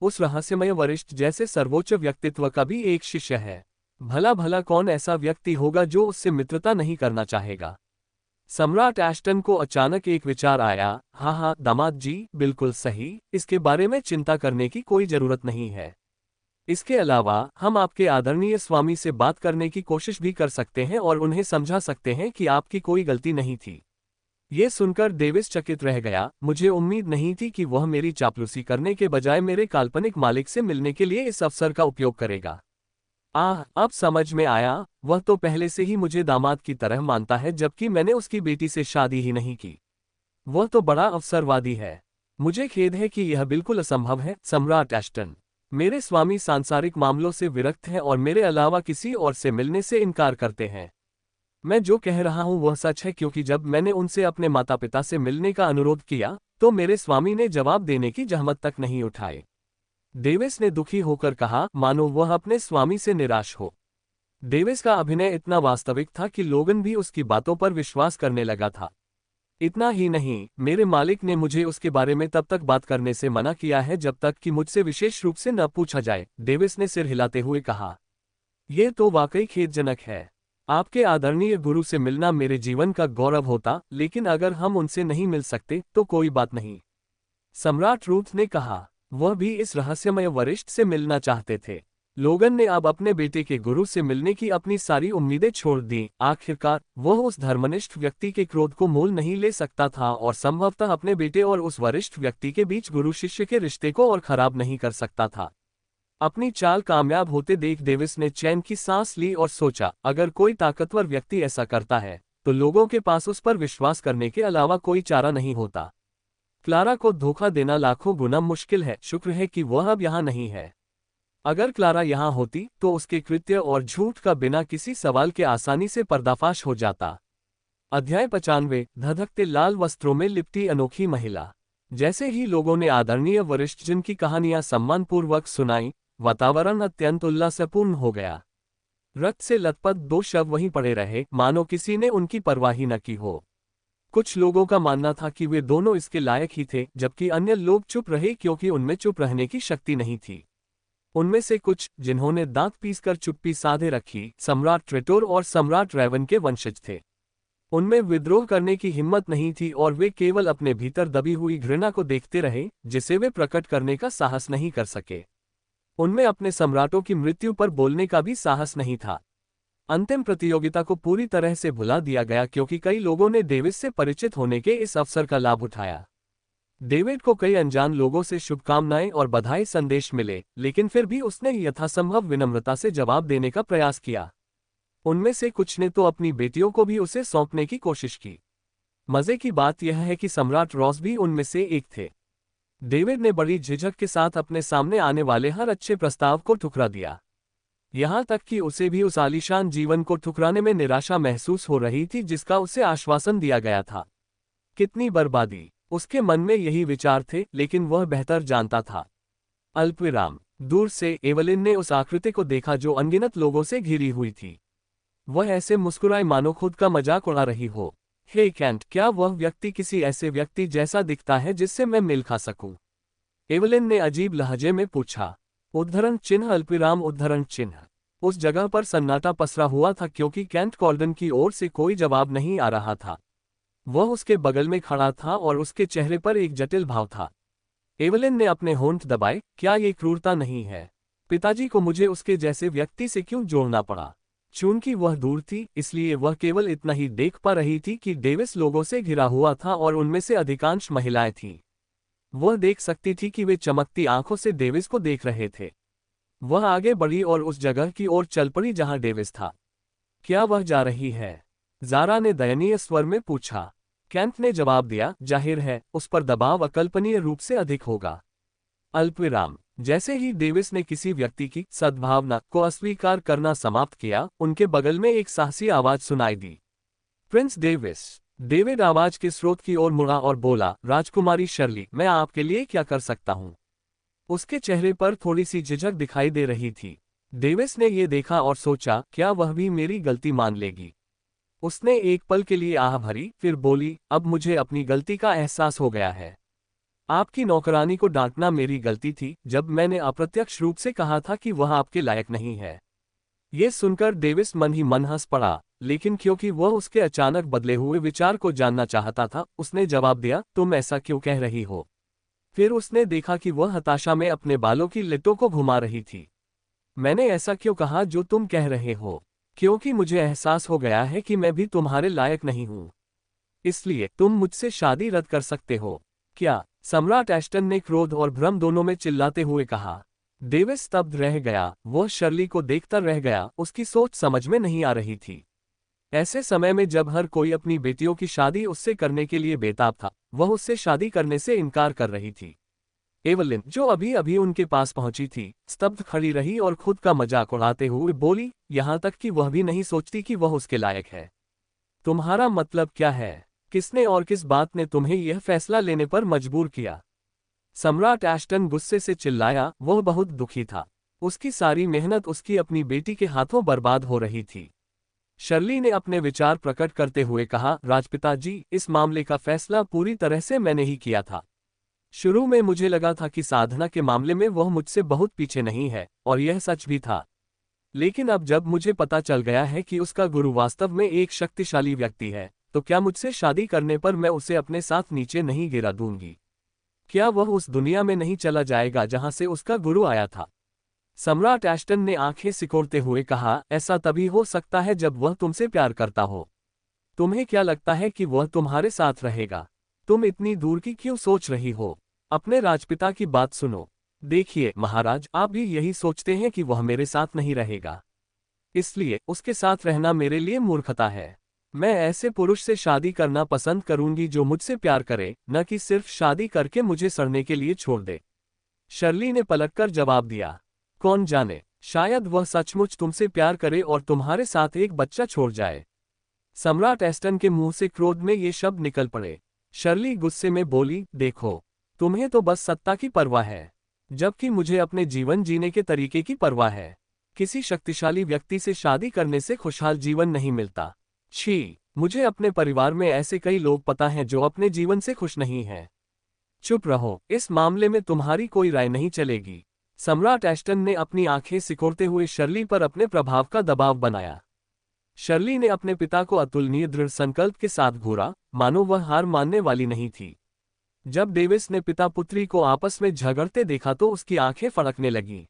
उस रहस्यमय वरिष्ठ जैसे सर्वोच्च व्यक्तित्व का भी एक शिष्य है। भला भला कौन ऐसा व्यक्ति होगा जो उससे मित्रता नहीं करना चाहेगा। सम्राट एस्टन को अचानक एक विचार आया। हाँ, दामाद जी, बिल्कुल सही, इसके बारे में चिंता करने की कोई जरूरत नहीं है। इसके अलावा हम आपके आदरणीय स्वामी से बात करने की कोशिश भी कर सकते हैं और उन्हें समझा सकते हैं कि आपकी कोई गलती नहीं थी। ये सुनकर डेविस चकित रह गया। मुझे उम्मीद नहीं थी कि वह मेरी चापलूसी करने के बजाय मेरे काल्पनिक मालिक से मिलने के लिए इस अवसर का उपयोग करेगा। अब समझ में आया, वह तो पहले से ही मुझे दामाद की तरह मानता है, जबकि मैंने उसकी बेटी से शादी ही नहीं की। वह तो बड़ा अवसरवादी है। मुझे खेद है कि यह बिल्कुल असंभव है, सम्राट एस्टन। मेरे स्वामी सांसारिक मामलों से विरक्त हैं और मेरे अलावा किसी और से मिलने से इनकार करते हैं। मैं जो कह रहा हूं वह सच है, क्योंकि जब मैंने उनसे अपने माता पिता से मिलने का अनुरोध किया तो मेरे स्वामी ने जवाब देने की जहमत तक नहीं उठाई। डेविस ने दुखी होकर कहा, मानो वह अपने स्वामी से निराश हो। डेविस का अभिनय इतना वास्तविक था कि लोगन भी उसकी बातों पर विश्वास करने लगा था। इतना ही नहीं, मेरे मालिक ने मुझे उसके बारे में तब तक बात करने से मना किया है जब तक कि मुझसे विशेष रूप से न पूछा जाए। डेविस ने सिर हिलाते हुए कहा, यह तो वाकई खेदजनक है। आपके आदरणीय गुरु से मिलना मेरे जीवन का गौरव होता, लेकिन अगर हम उनसे नहीं मिल सकते तो कोई बात नहीं। सम्राट रूथ ने कहा। वह भी इस रहस्यमय वरिष्ठ से मिलना चाहते थे। लोगन ने अब अपने बेटे के गुरु से मिलने की अपनी सारी उम्मीदें छोड़ दी। आखिरकार वह उस धर्मनिष्ठ व्यक्ति के क्रोध को मोल नहीं ले सकता था और संभवतः अपने बेटे और उस वरिष्ठ व्यक्ति के बीच गुरु शिष्य के रिश्ते को और खराब नहीं कर सकता था। अपनी चाल कामयाब होते देख डेविस ने चैन की सांस ली और सोचा, अगर कोई ताकतवर व्यक्ति ऐसा करता है तो लोगों के पास उस पर विश्वास करने के अलावा कोई चारा नहीं होता। क्लारा को धोखा देना लाखों गुना मुश्किल है। शुक्र है कि वह अब यहाँ नहीं है। अगर क्लारा यहाँ होती तो उसके कृत्य और झूठ का बिना किसी सवाल के आसानी से पर्दाफाश हो जाता। अध्याय 95। धधकते लाल वस्त्रों में लिपटी अनोखी महिला। जैसे ही लोगों ने आदरणीय वरिष्ठ जन की कहानियां सम्मानपूर्वक सुनाई, वातावरण अत्यंत उल्लासपूर्ण हो गया। रक्त से लथपथ 2 शव वहीं पड़े रहे, मानो किसी ने उनकी परवाह ही न की हो। कुछ लोगों का मानना था कि वे दोनों इसके लायक ही थे, जबकि अन्य लोग चुप रहे क्योंकि उनमें चुप रहने की शक्ति नहीं थी। उनमें से कुछ, जिन्होंने दांत पीसकर चुप्पी साधे रखी, सम्राट ट्रेटोर और सम्राट रेवन के वंशज थे। उनमें विद्रोह करने की हिम्मत नहीं थी और वे केवल अपने भीतर दबी हुई घृणा को देखते रहे, जिसे वे प्रकट करने का साहस नहीं कर सके। उनमें अपने सम्राटों की मृत्यु पर बोलने का भी साहस नहीं था। अंतिम प्रतियोगिता को पूरी तरह से भुला दिया गया क्योंकि कई लोगों ने डेविड से परिचित होने के इस अवसर का लाभ उठाया। डेविड को कई अनजान लोगों से शुभकामनाएं और बधाई संदेश मिले, लेकिन फिर भी उसने यथासंभव विनम्रता से जवाब देने का प्रयास किया। उनमें से कुछ ने तो अपनी बेटियों को भी उसे सौंपने की कोशिश की। मजे की बात यह है कि सम्राट रॉस भी उनमें से एक थे। डेविड ने बड़ी झिझक के साथ अपने सामने आने वाले हर अच्छे प्रस्ताव को ठुकरा दिया। यहाँ तक कि उसे भी उस आलीशान जीवन को ठुकराने में निराशा महसूस हो रही थी जिसका उसे आश्वासन दिया गया था। कितनी बर्बादी! उसके मन में यही विचार थे, लेकिन वह बेहतर जानता था। अल्पविराम। दूर से एवलिन ने उस आकृति को देखा जो अनगिनत लोगों से घिरी हुई थी। वह ऐसे मुस्कुराए मानो खुद का मजाक उड़ा रही हो। हे कैंट, क्या वह व्यक्ति किसी ऐसे व्यक्ति जैसा दिखता है जिससे मैं मेल खा सकूं? एवलिन ने अजीब लहजे में पूछा। उद्धरण चिन्ह अल्पविराम उद्धरण चिन्ह। उस जगह पर सन्नाटा पसरा हुआ था क्योंकि कैंट कॉल्डन की ओर से कोई जवाब नहीं आ रहा था। वह उसके बगल में खड़ा था और उसके चेहरे पर एक जटिल भाव था। एवलिन ने अपने होंठ दबाए। क्या ये क्रूरता नहीं है? पिताजी को मुझे उसके जैसे व्यक्ति से क्यों जोड़ना पड़ा? चूंकि वह दूर थी, इसलिए वह केवल इतना ही देख पा रही थी कि डेविस लोगों से घिरा हुआ था और उनमें से अधिकांश महिलाएं थीं। वह देख सकती थी कि वे चमकती आंखों से डेविस को देख रहे थे। वह आगे बढ़ी और उस जगह की ओर चल पड़ी जहां डेविस था। क्या वह जा रही है? ज़ारा ने दयनीय स्वर में पूछा। कैंट ने जवाब दिया, जाहिर है, उस पर दबाव अकल्पनीय रूप से अधिक होगा। अल्पविराम। जैसे ही डेविस ने किसी व्यक्ति की सद्भावना को अस्वीकार करना समाप्त किया, उनके बगल में एक साहसी आवाज सुनाई दी। Prince Davis. डेविड आवाज के स्रोत की ओर मुड़ा और बोला, राजकुमारी शर्ली, मैं आपके लिए क्या कर सकता हूं? उसके चेहरे पर थोड़ी सी झिझक दिखाई दे रही थी। डेविस ने यह देखा और सोचा, क्या वह भी मेरी गलती मान लेगी? उसने एक पल के लिए आह भरी, फिर बोली, अब मुझे अपनी गलती का एहसास हो गया है। आपकी नौकरानी को डांटना मेरी गलती थी जब मैंने अप्रत्यक्ष रूप से कहा था कि वह आपके लायक नहीं है। ये सुनकर डेविस मन ही मन हंस पड़ा, लेकिन क्योंकि वह उसके अचानक बदले हुए विचार को जानना चाहता था, उसने जवाब दिया, तुम ऐसा क्यों कह रही हो? फिर उसने देखा कि वह हताशा में अपने बालों की लिटों को घुमा रही थी। मैंने ऐसा क्यों कहा जो तुम कह रहे हो? क्योंकि मुझे एहसास हो गया है कि मैं भी तुम्हारे लायक नहीं हूं। इसलिए तुम मुझसे शादी रद्द कर सकते हो। क्या? सम्राट एस्टन ने क्रोध और भ्रम दोनों में चिल्लाते हुए कहा। डेविस स्तब्ध रह गया, वह शर्ली को देखता रह गया, उसकी सोच समझ में नहीं आ रही थी। ऐसे समय में जब हर कोई अपनी बेटियों की शादी उससे करने के लिए बेताब था, वह उससे शादी करने से इनकार कर रही थी। एवलिन, जो अभी अभी उनके पास पहुंची थी, स्तब्ध खड़ी रही और खुद का मजाक उड़ाते हुए बोली, यहां तक कि वह भी नहीं सोचती कि वह उसके लायक है। तुम्हारा मतलब क्या है? किसने और किस बात ने तुम्हें यह फैसला लेने पर मजबूर किया? सम्राट एस्टन गुस्से से चिल्लाया, वह बहुत दुखी था। उसकी सारी मेहनत उसकी अपनी बेटी के हाथों बर्बाद हो रही थी। शर्ली ने अपने विचार प्रकट करते हुए कहा, राजपिता जी, इस मामले का फैसला पूरी तरह से मैंने ही किया था। शुरू में मुझे लगा था कि साधना के मामले में वह मुझसे बहुत पीछे नहीं है, और यह सच भी था। लेकिन अब जब मुझे पता चल गया है कि उसका गुरु वास्तव में एक शक्तिशाली व्यक्ति है, तो क्या मुझसे शादी करने पर मैं उसे अपने साथ नीचे नहीं गिरा दूंगी? क्या वह उस दुनिया में नहीं चला जाएगा जहां से उसका गुरु आया था? सम्राट एस्टन ने आंखें सिकोड़ते हुए कहा, ऐसा तभी हो सकता है जब वह तुमसे प्यार करता हो। तुम्हें क्या लगता है कि वह तुम्हारे साथ रहेगा? तुम इतनी दूर की क्यों सोच रही हो? अपने राजपिता की बात सुनो। देखिए महाराज, आप भी यही सोचते हैं कि वह मेरे साथ नहीं रहेगा। इसलिए उसके साथ रहना मेरे लिए मूर्खता है। मैं ऐसे पुरुष से शादी करना पसंद करूंगी जो मुझसे प्यार करे, न कि सिर्फ शादी करके मुझे सड़ने के लिए छोड़ दे। शर्ली ने पलटकर जवाब दिया, कौन जाने, शायद वह सचमुच तुमसे प्यार करे और तुम्हारे साथ एक बच्चा छोड़ जाए। सम्राट एस्टन के मुंह से क्रोध में ये शब्द निकल पड़े। शर्ली गुस्से में बोली, देखो, तुम्हें तो बस सत्ता की परवाह है, जबकि मुझे अपने जीवन जीने के तरीके की परवाह है। किसी शक्तिशाली व्यक्ति से शादी करने से खुशहाल जीवन नहीं मिलता। छी, मुझे अपने परिवार में ऐसे कई लोग पता हैं जो अपने जीवन से खुश नहीं हैं। चुप रहो, इस मामले में तुम्हारी कोई राय नहीं चलेगी। सम्राट एस्टन ने अपनी आंखें सिकोड़ते हुए शर्ली पर अपने प्रभाव का दबाव बनाया। शर्ली ने अपने पिता को अतुलनीय दृढ़ संकल्प के साथ घूरा, मानो वह हार मानने वाली नहीं थी। जब डेविस ने पिता पुत्री को आपस में झगड़ते देखा तो उसकी आंखें फड़कने लगीं।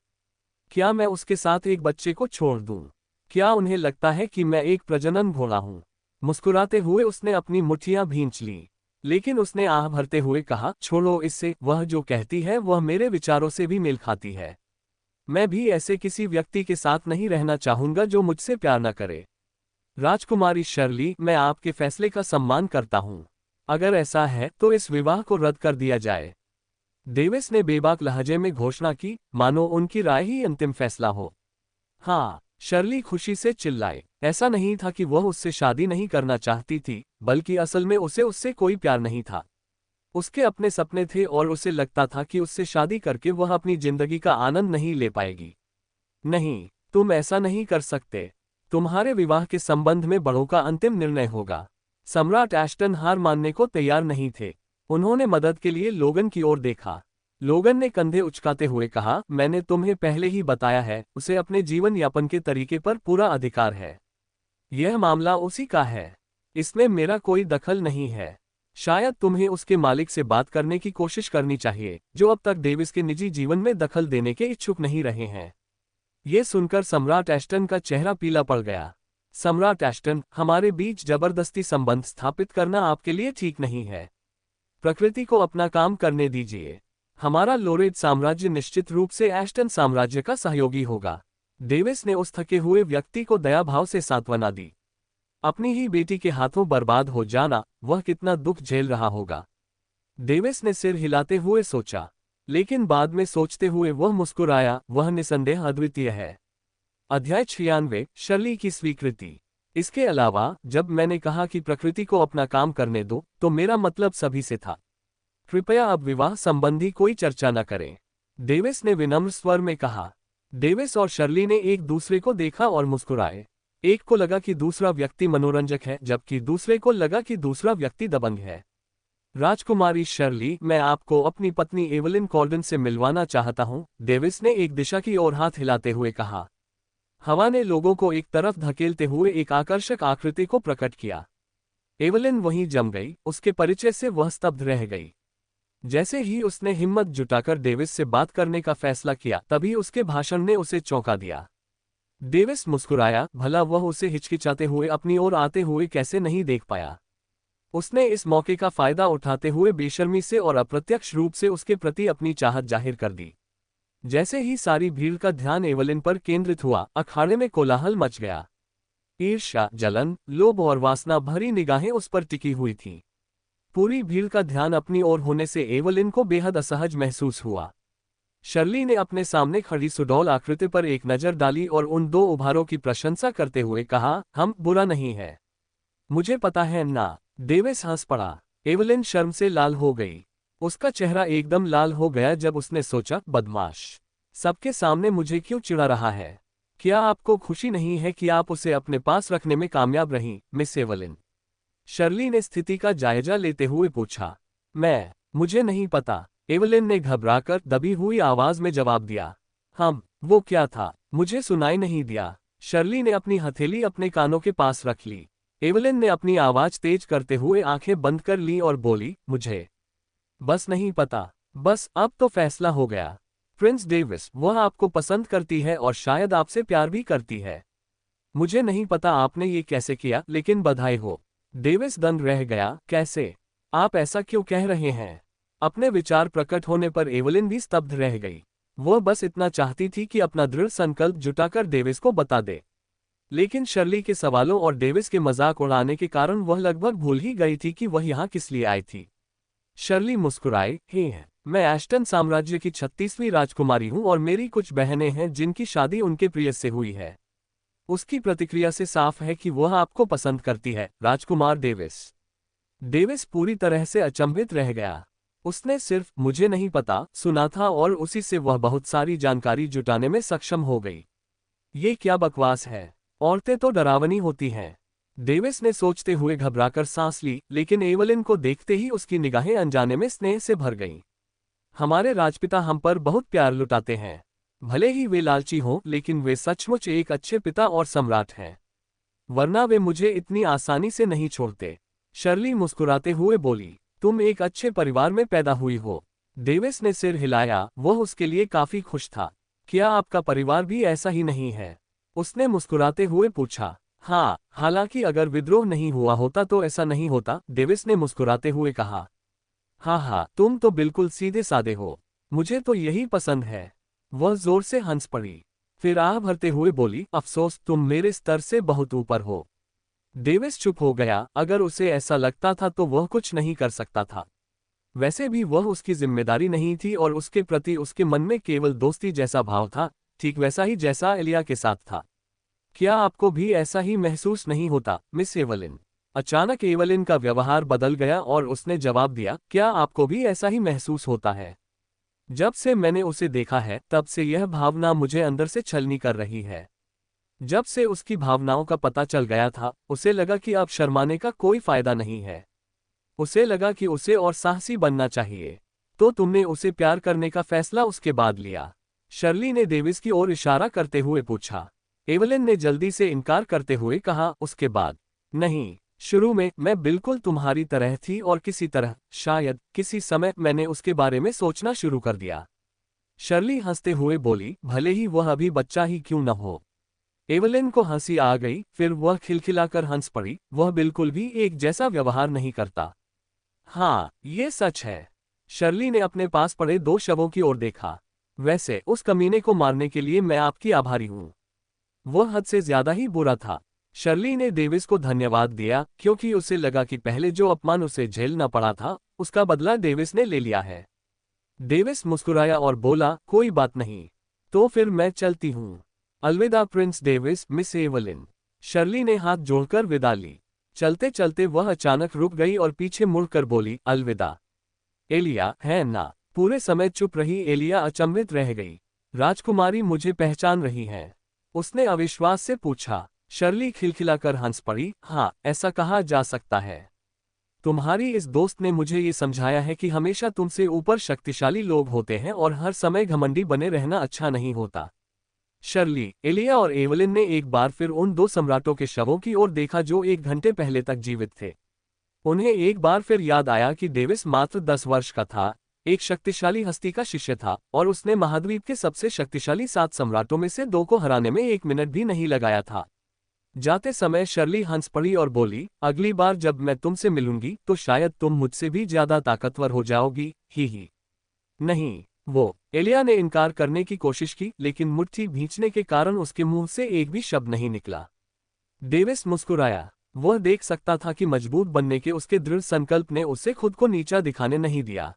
क्या मैं उसके साथ एक बच्चे को छोड़ दूं? क्या उन्हें लगता है कि मैं एक प्रजनन घोड़ा हूं? मुस्कुराते हुए उसने अपनी मुट्ठियां भींच लीं। लेकिन उसने आह भरते हुए कहा, छोड़ो इससे, वह जो कहती है वह मेरे विचारों से भी मेल खाती है। मैं भी ऐसे किसी व्यक्ति के साथ नहीं रहना चाहूंगा जो मुझसे प्यार न करे। राजकुमारी शर्ली, मैं आपके फैसले का सम्मान करता हूं। अगर ऐसा है तो इस विवाह को रद्द कर दिया जाए। डेविस ने बेबाक लहजे में घोषणा की, मानो उनकी राय ही अंतिम फैसला हो। हाँ, शर्ली खुशी से चिल्लाए। ऐसा नहीं था कि वह उससे शादी नहीं करना चाहती थी, बल्कि असल में उसे उससे कोई प्यार नहीं था। उसके अपने सपने थे और उसे लगता था कि उससे शादी करके वह अपनी जिंदगी का आनंद नहीं ले पाएगी। नहीं, तुम ऐसा नहीं कर सकते। तुम्हारे विवाह के संबंध में बड़ों का अंतिम निर्णय होगा। सम्राट एश्टन हार मानने को तैयार नहीं थे। उन्होंने मदद के लिए लोगन की ओर देखा। लोगन ने कंधे उचकाते हुए कहा, मैंने तुम्हें पहले ही बताया है, उसे अपने जीवन यापन के तरीके पर पूरा अधिकार है। यह मामला उसी का है। इसमें मेरा कोई दखल नहीं है। शायद तुम्हें उसके मालिक से बात करने की कोशिश करनी चाहिए, जो अब तक डेविस के निजी जीवन में दखल देने के इच्छुक नहीं रहे हैं। ये सुनकर सम्राट एश्टन का चेहरा पीला पड़ गया। सम्राट एश्टन, हमारे बीच जबरदस्ती संबंध स्थापित करना आपके लिए ठीक नहीं है। प्रकृति को अपना काम करने दीजिए। हमारा लोरेट साम्राज्य निश्चित रूप से एश्टन साम्राज्य का सहयोगी होगा। डेविस ने उस थके हुए व्यक्ति को दया भाव से सांत्वना दी। अपनी ही बेटी के हाथों बर्बाद हो जाना, वह कितना दुख झेल रहा होगा। डेविस ने सिर हिलाते हुए सोचा, लेकिन बाद में सोचते हुए वह मुस्कुराया, वह निसंदेह अद्वितीय है। अध्याय 96, शर्ली की स्वीकृति। इसके अलावा, जब मैंने कहा कि प्रकृति को अपना काम करने दो, तो मेरा मतलब सभी से था। कृपया अब विवाह संबंधी कोई चर्चा न करें, डेविस ने विनम्र स्वर में कहा। डेविस और शर्ली ने एक दूसरे को देखा और मुस्कुराए। एक को लगा कि दूसरा व्यक्ति मनोरंजक है, जबकि दूसरे को लगा कि दूसरा व्यक्ति दबंग है। राजकुमारी शर्ली, मैं आपको अपनी पत्नी एवलिन कॉर्डन से मिलवाना चाहता हूं, डेविस ने एक दिशा की ओर हाथ हिलाते हुए कहा। हवा ने लोगों को एक तरफ धकेलते हुए एक आकर्षक आकृति को प्रकट किया। एवलिन वहीं जम गई, उसके परिचय से वह स्तब्ध रह गई। जैसे ही उसने हिम्मत जुटाकर डेविस से बात करने का फैसला किया, तभी उसके भाषण ने उसे चौंका दिया। डेविस मुस्कुराया, भला वह उसे हिचकिचाते हुए अपनी ओर आते हुए कैसे नहीं देख पाया। उसने इस मौके का फायदा उठाते हुए बेशर्मी से और अप्रत्यक्ष रूप से उसके प्रति अपनी चाहत जाहिर कर दी। जैसे ही सारी भीड़ का ध्यान एवलिन पर केंद्रित हुआ, अखाड़े में कोलाहल मच गया। ईर्ष्या, जलन, लोभ और वासना भरी निगाहें उस पर टिकी हुई थीं। पूरी भीड़ का ध्यान अपनी ओर होने से एवलिन को बेहद असहज महसूस हुआ। शर्ली ने अपने सामने खड़ी सुडौल आकृति पर एक नजर डाली और उन दो उभारों की प्रशंसा करते हुए कहा, हम बुरा नहीं है। मुझे पता है ना। डेविस हंस पड़ा। एवलिन शर्म से लाल हो गई। उसका चेहरा एकदम लाल हो गया जब उसने सोचा, बदमाश, सबके सामने मुझे क्यों चिढ़ा रहा है? क्या आपको खुशी नहीं है कि आप उसे अपने पास रखने में कामयाब रहीं, मिस एवलिन? शर्ली ने स्थिति का जायजा लेते हुए पूछा। मुझे नहीं पता, एवलिन ने घबराकर दबी हुई आवाज में जवाब दिया। वो क्या था? मुझे सुनाई नहीं दिया। शर्ली ने अपनी हथेली अपने कानों के पास रख ली। एवलिन ने अपनी आवाज तेज करते हुए आंखें बंद कर ली और बोली, मुझे बस नहीं पता। बस अब तो फैसला हो गया। प्रिंस डेविस, वह आपको पसंद करती है और शायद आपसे प्यार भी करती है। मुझे नहीं पता आपने ये कैसे किया, लेकिन बधाई हो। डेविस दंग रह गया। कैसे? आप ऐसा क्यों कह रहे हैं? अपने विचार प्रकट होने पर एवलिन भी स्तब्ध रह गई। वह बस इतना चाहती थी कि अपना दृढ़ संकल्प जुटाकर डेविस को बता दे, लेकिन शर्ली के सवालों और डेविस के मजाक उड़ाने के कारण वह लगभग भूल ही गई थी कि वह यहाँ किस लिए आई थी। शर्ली मुस्कुराई, मैं एश्टन साम्राज्य की 36वीं राजकुमारी हूँ और मेरी कुछ बहनें हैं जिनकी शादी उनके प्रिय से हुई है। उसकी प्रतिक्रिया से साफ है कि वह आपको पसंद करती है, राजकुमार डेविस। डेविस पूरी तरह से अचंभित रह गया। उसने सिर्फ मुझे नहीं पता सुना था और उसी से वह बहुत सारी जानकारी जुटाने में सक्षम हो गई। ये क्या बकवास है? औरतें तो डरावनी होती हैं। डेविस ने सोचते हुए घबराकर सांस ली, लेकिन एवलिन को देखते ही उसकी निगाहें अनजाने में स्नेह से भर गईं। हमारे राजपिता हम पर बहुत प्यार लुटाते हैं। भले ही वे लालची हों, लेकिन वे सचमुच एक अच्छे पिता और सम्राट हैं। वरना वे मुझे इतनी आसानी से नहीं छोड़ते। शर्ली मुस्कुराते हुए बोली, तुम एक अच्छे परिवार में पैदा हुई हो। डेविस ने सिर हिलाया, वह उसके लिए काफी खुश था। क्या आपका परिवार भी ऐसा ही नहीं है? उसने मुस्कुराते हुए पूछा। हाँ, हालांकि अगर विद्रोह नहीं हुआ होता तो ऐसा नहीं होता, डेविस ने मुस्कुराते हुए कहा। हाँ, तुम तो बिल्कुल सीधे सादे हो। मुझे तो यही पसंद है। वह जोर से हंस पड़ी, फिर आह भरते हुए बोली, अफसोस तुम मेरे स्तर से बहुत ऊपर हो। डेविस चुप हो गया। अगर उसे ऐसा लगता था तो वह कुछ नहीं कर सकता था। वैसे भी वह उसकी जिम्मेदारी नहीं थी और उसके प्रति उसके मन में केवल दोस्ती जैसा भाव था, ठीक वैसा ही जैसा एलिया के साथ था। क्या आपको भी ऐसा ही महसूस नहीं होता, मिस एवलिन? अचानक एवलिन का व्यवहार बदल गया और उसने जवाब दिया, क्या आपको भी ऐसा ही महसूस होता है? जब से मैंने उसे देखा है तब से यह भावना मुझे अंदर से छलनी कर रही है। जब से उसकी भावनाओं का पता चल गया था, उसे लगा कि अब शर्माने का कोई फायदा नहीं है। उसे लगा कि उसे और साहसी बनना चाहिए। तो तुमने उसे प्यार करने का फैसला उसके बाद लिया? शर्ली ने डेविस की ओर इशारा करते हुए पूछा। एवलिन ने जल्दी से इनकार करते हुए कहा, उसके बाद नहीं। शुरू में मैं बिल्कुल तुम्हारी तरह थी और किसी तरह, शायद किसी समय मैंने उसके बारे में सोचना शुरू कर दिया। शर्ली हंसते हुए बोली, भले ही वह अभी बच्चा ही क्यों न हो। एवलिन को हंसी आ गई, फिर वह खिलखिलाकर हंस पड़ी। वह बिल्कुल भी एक जैसा व्यवहार नहीं करता। हाँ, ये सच है। शर्ली ने अपने पास पड़े 2 शवों की ओर देखा। वैसे उस कमीने को मारने के लिए मैं आपकी आभारी हूँ। वह हद से ज्यादा ही बुरा था। शर्ली ने डेविस को धन्यवाद दिया क्योंकि उसे लगा कि पहले जो अपमान उसे झेलना पड़ा था, उसका बदला डेविस ने ले लिया है। डेविस मुस्कुराया और बोला, कोई बात नहीं। तो फिर मैं चलती हूँ। अलविदा Prince Davis, miss Evelyn. Shirley ने हाथ जोड़कर विदा ली। चलते चलते वह अचानक रुक गई और पीछे मुड़कर बोली, अलविदा। एलिया, है ना? पूरे समय चुप रही एलिया अचंभित रह गई। राजकुमारी मुझे पहचान रही है? उसने अविश्वास से पूछा। शर्ली खिलखिलाकर हंस पड़ी, हाँ, ऐसा कहा जा सकता है। तुम्हारी इस दोस्त ने मुझे ये समझाया है कि हमेशा तुमसे ऊपर शक्तिशाली लोग होते हैं और हर समय घमंडी बने रहना अच्छा नहीं होता। शर्ली, एलिया और एवलिन ने एक बार फिर उन 2 सम्राटों के शवों की ओर देखा जो 1 घंटे पहले तक जीवित थे। उन्हें एक बार फिर याद आया कि डेविस मात्र 10 वर्ष का था, एक शक्तिशाली हस्ती का शिष्य था और उसने महाद्वीप के सबसे शक्तिशाली 7 सम्राटों में से 2 को हराने में 1 मिनट भी नहीं लगाया था। जाते समय शर्ली हंस पड़ी और बोली, अगली बार जब मैं तुमसे मिलूंगी तो शायद तुम मुझसे भी ज्यादा ताकतवर हो जाओगी, ही। नहीं, वो। एलिया ने इनकार करने की कोशिश की, लेकिन मुट्ठी भींचने के कारण उसके मुंह से एक भी शब्द नहीं निकला। डेविस मुस्कुराया। वह देख सकता था कि मजबूत बनने के उसके दृढ़ संकल्प ने उसे खुद को नीचा दिखाने नहीं दिया।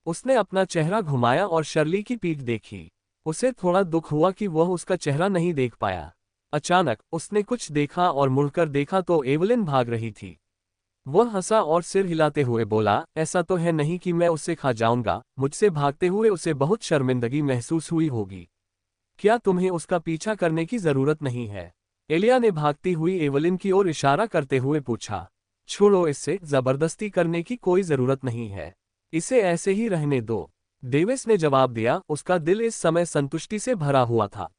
उसने अपना चेहरा घुमाया और शर्ली की पीठ देखी। उसे थोड़ा दुख हुआ कि वह उसका चेहरा नहीं देख पाया। अचानक उसने कुछ देखा और मुड़कर देखा तो एवलिन भाग रही थी। वह हंसा और सिर हिलाते हुए बोला, ऐसा तो है नहीं कि मैं उसे खा जाऊंगा। मुझसे भागते हुए उसे बहुत शर्मिंदगी महसूस हुई होगी। क्या तुम्हें उसका पीछा करने की जरूरत नहीं है? एलिया ने भागती हुई एवलिन की ओर इशारा करते हुए पूछा। छोड़ो, इससे जबरदस्ती करने की कोई जरूरत नहीं है। इसे ऐसे ही रहने दो। डेविस ने जवाब दिया, उसका दिल इस समय संतुष्टि से भरा हुआ था।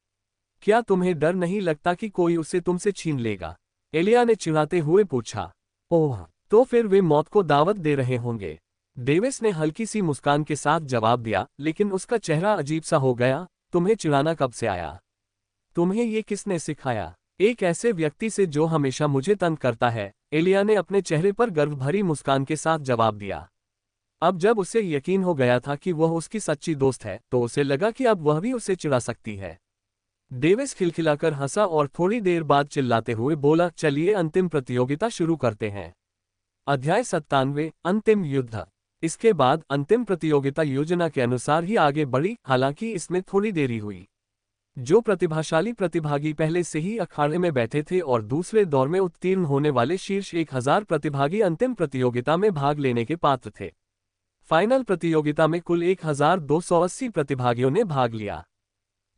क्या तुम्हें डर नहीं लगता कि कोई उसे तुमसे छीन लेगा? एलिया ने चिढ़ाते हुए पूछा। ओह, तो फिर वे मौत को दावत दे रहे होंगे। डेविस ने हल्की सी मुस्कान के साथ जवाब दिया, लेकिन उसका चेहरा अजीब सा हो गया। तुम्हें चिढ़ाना कब से आया? तुम्हें ये किसने सिखाया? एक ऐसे व्यक्ति से जो हमेशा मुझे तंग करता है, एलिया ने अपने चेहरे पर गर्व भरी मुस्कान के साथ जवाब दिया। अब जब उसे यकीन हो गया था कि वह उसकी सच्ची दोस्त है, तो उसे लगा कि अब वह भी उसे चिढ़ा सकती है। डेविस खिलखिलाकर हंसा और थोड़ी देर बाद चिल्लाते हुए बोला, चलिए अंतिम प्रतियोगिता शुरू करते हैं। अध्याय 97, अंतिम युद्ध। इसके बाद अंतिम प्रतियोगिता योजना के अनुसार ही आगे बढ़ी, हालांकि इसमें थोड़ी देरी हुई। जो प्रतिभाशाली प्रतिभागी पहले से ही अखाड़े में बैठे थे और दूसरे दौर में उत्तीर्ण होने वाले शीर्ष 1000 प्रतिभागी अंतिम प्रतियोगिता में भाग लेने के पात्र थे। फाइनल प्रतियोगिता में कुल 1280 प्रतिभागियों ने भाग लिया।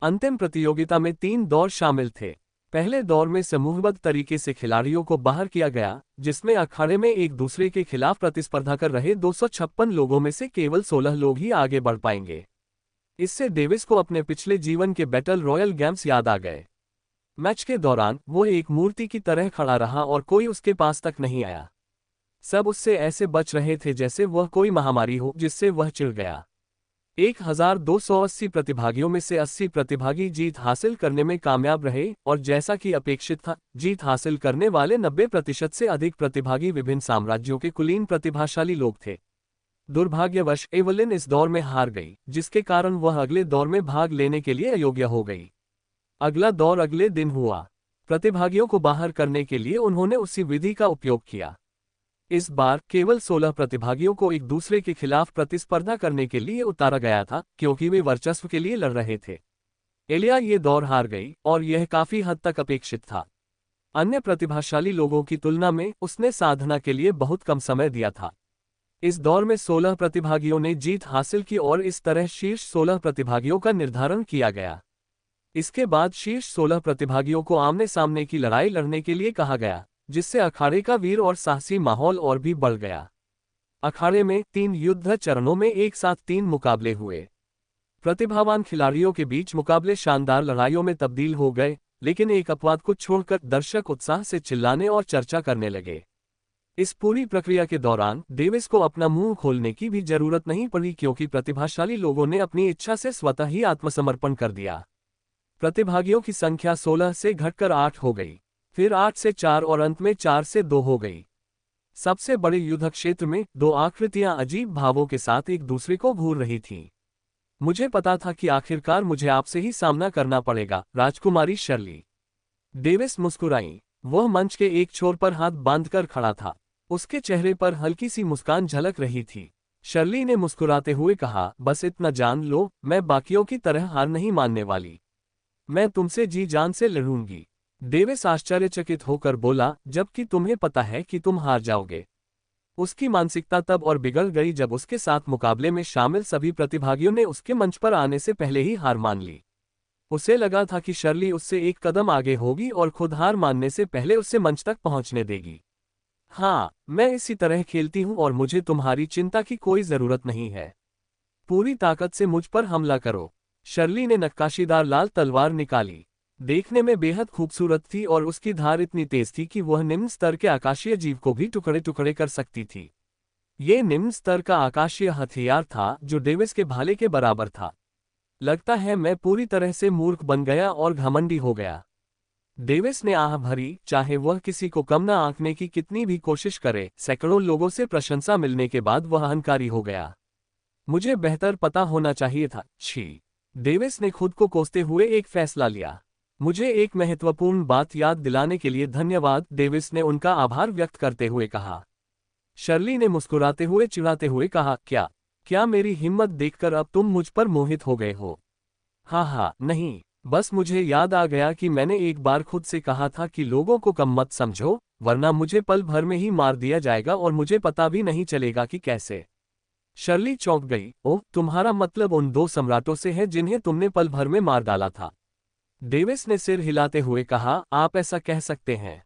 अंतिम प्रतियोगिता में 3 दौर शामिल थे। पहले दौर में समूहबद्ध तरीके से खिलाड़ियों को बाहर किया गया, जिसमें अखाड़े में एक दूसरे के खिलाफ प्रतिस्पर्धा कर रहे 256 लोगों में से केवल 16 लोग ही आगे बढ़ पाएंगे। इससे डेविस को अपने पिछले जीवन के बैटल रॉयल गेम्स याद आ गए। मैच के दौरान वो एक मूर्ति की तरह खड़ा रहा और कोई उसके पास तक नहीं आया। सब उससे ऐसे बच रहे थे जैसे वह कोई महामारी हो जिससे वह चिढ़ गया। 1280 प्रतिभागियों में से 80 प्रतिभागी जीत हासिल करने में कामयाब रहे और जैसा कि अपेक्षित था, जीत हासिल करने वाले 90% से अधिक प्रतिभागी विभिन्न साम्राज्यों के कुलीन प्रतिभाशाली लोग थे। दुर्भाग्यवश एवलिन इस दौर में हार गई, जिसके कारण वह अगले दौर में भाग लेने के लिए अयोग्य हो गई। अगला दौर अगले दिन हुआ। प्रतिभागियों को बाहर करने के लिए उन्होंने उसी विधि का उपयोग किया। इस बार केवल 16 प्रतिभागियों को एक दूसरे के खिलाफ प्रतिस्पर्धा करने के लिए उतारा गया था, क्योंकि वे वर्चस्व के लिए लड़ रहे थे। एलिया ये दौर हार गई और यह काफी हद तक अपेक्षित था। अन्य प्रतिभाशाली लोगों की तुलना में उसने साधना के लिए बहुत कम समय दिया था। इस दौर में 16 प्रतिभागियों ने जीत हासिल की और इस तरह शीर्ष 16 प्रतिभागियों का निर्धारण किया गया। इसके बाद शीर्ष 16 प्रतिभागियों को आमने सामने की लड़ाई लड़ने के लिए कहा गया, जिससे अखाड़े का वीर और साहसी माहौल और भी बढ़ गया। अखाड़े में 3 युद्ध चरणों में एक साथ 3 मुकाबले हुए। प्रतिभावान खिलाड़ियों के बीच मुकाबले शानदार लड़ाइयों में तब्दील हो गए, लेकिन एक अपवाद को छोड़कर दर्शक उत्साह से चिल्लाने और चर्चा करने लगे। इस पूरी प्रक्रिया के दौरान डेविस को अपना मुंह खोलने की भी जरूरत नहीं पड़ी, क्योंकि प्रतिभाशाली लोगों ने अपनी इच्छा से स्वतः ही आत्मसमर्पण कर दिया। प्रतिभागियों की संख्या 16 से घटकर 8 हो गई, फिर 8 से 4 और अंत में 4 से 2 हो गई। सबसे बड़े युद्ध क्षेत्र में 2 आकृतियां अजीब भावों के साथ एक दूसरे को घूर रही थीं। मुझे पता था कि आखिरकार मुझे आपसे ही सामना करना पड़ेगा, राजकुमारी शर्ली। डेविस मुस्कुराई। वह मंच के एक छोर पर हाथ बांधकर खड़ा था। उसके चेहरे पर हल्की सी मुस्कान झलक रही थी। शर्ली ने मुस्कुराते हुए कहा, बस इतना जान लो, मैं बाकियों की तरह हार नहीं मानने वाली। मैं तुमसे जी जान से लड़ूंगी। डेविस आश्चर्यचकित होकर बोला, जबकि तुम्हें पता है कि तुम हार जाओगे। उसकी मानसिकता तब और बिगड़ गई जब उसके साथ मुकाबले में शामिल सभी प्रतिभागियों ने उसके मंच पर आने से पहले ही हार मान ली। उसे लगा था कि शर्ली उससे एक कदम आगे होगी और खुद हार मानने से पहले उससे मंच तक पहुंचने देगी। हाँ, मैं इसी तरह खेलती हूं और मुझे तुम्हारी चिंता की कोई जरूरत नहीं है। पूरी ताकत से मुझ पर हमला करो। शर्ली ने नक्काशीदार लाल तलवार निकाली। देखने में बेहद खूबसूरत थी और उसकी धार इतनी तेज थी कि वह निम्न स्तर के आकाशीय जीव को भी टुकड़े टुकड़े कर सकती थी। ये निम्न स्तर का आकाशीय हथियार था जो डेविस के भाले के बराबर था। लगता है मैं पूरी तरह से मूर्ख बन गया और घमंडी हो गया। डेविस ने आह भरी, चाहे वह किसी को कम न आंकने की कितनी भी कोशिश करे। सैकड़ों लोगों से प्रशंसा मिलने के बाद वह अहंकारी हो गया। मुझे बेहतर पता होना चाहिए था। छी। डेविस ने खुद को कोसते हुए एक फैसला लिया। मुझे एक महत्वपूर्ण बात याद दिलाने के लिए धन्यवाद, डेविस ने उनका आभार व्यक्त करते हुए कहा। शर्ली ने मुस्कुराते हुए चिढ़ाते हुए कहा, क्या मेरी हिम्मत देखकर अब तुम मुझ पर मोहित हो गए हो? हाँ, नहीं, बस मुझे याद आ गया कि मैंने एक बार खुद से कहा था कि लोगों को कम मत समझो, वरना मुझे पल भर में ही मार दिया जाएगा और मुझे पता भी नहीं चलेगा कि कैसे। शर्ली चौंक गई। ओह, तुम्हारा मतलब उन 2 सम्राटों से है जिन्हें तुमने पल भर में मार डाला था? डेविस ने सिर हिलाते हुए कहा, आप ऐसा कह सकते हैं।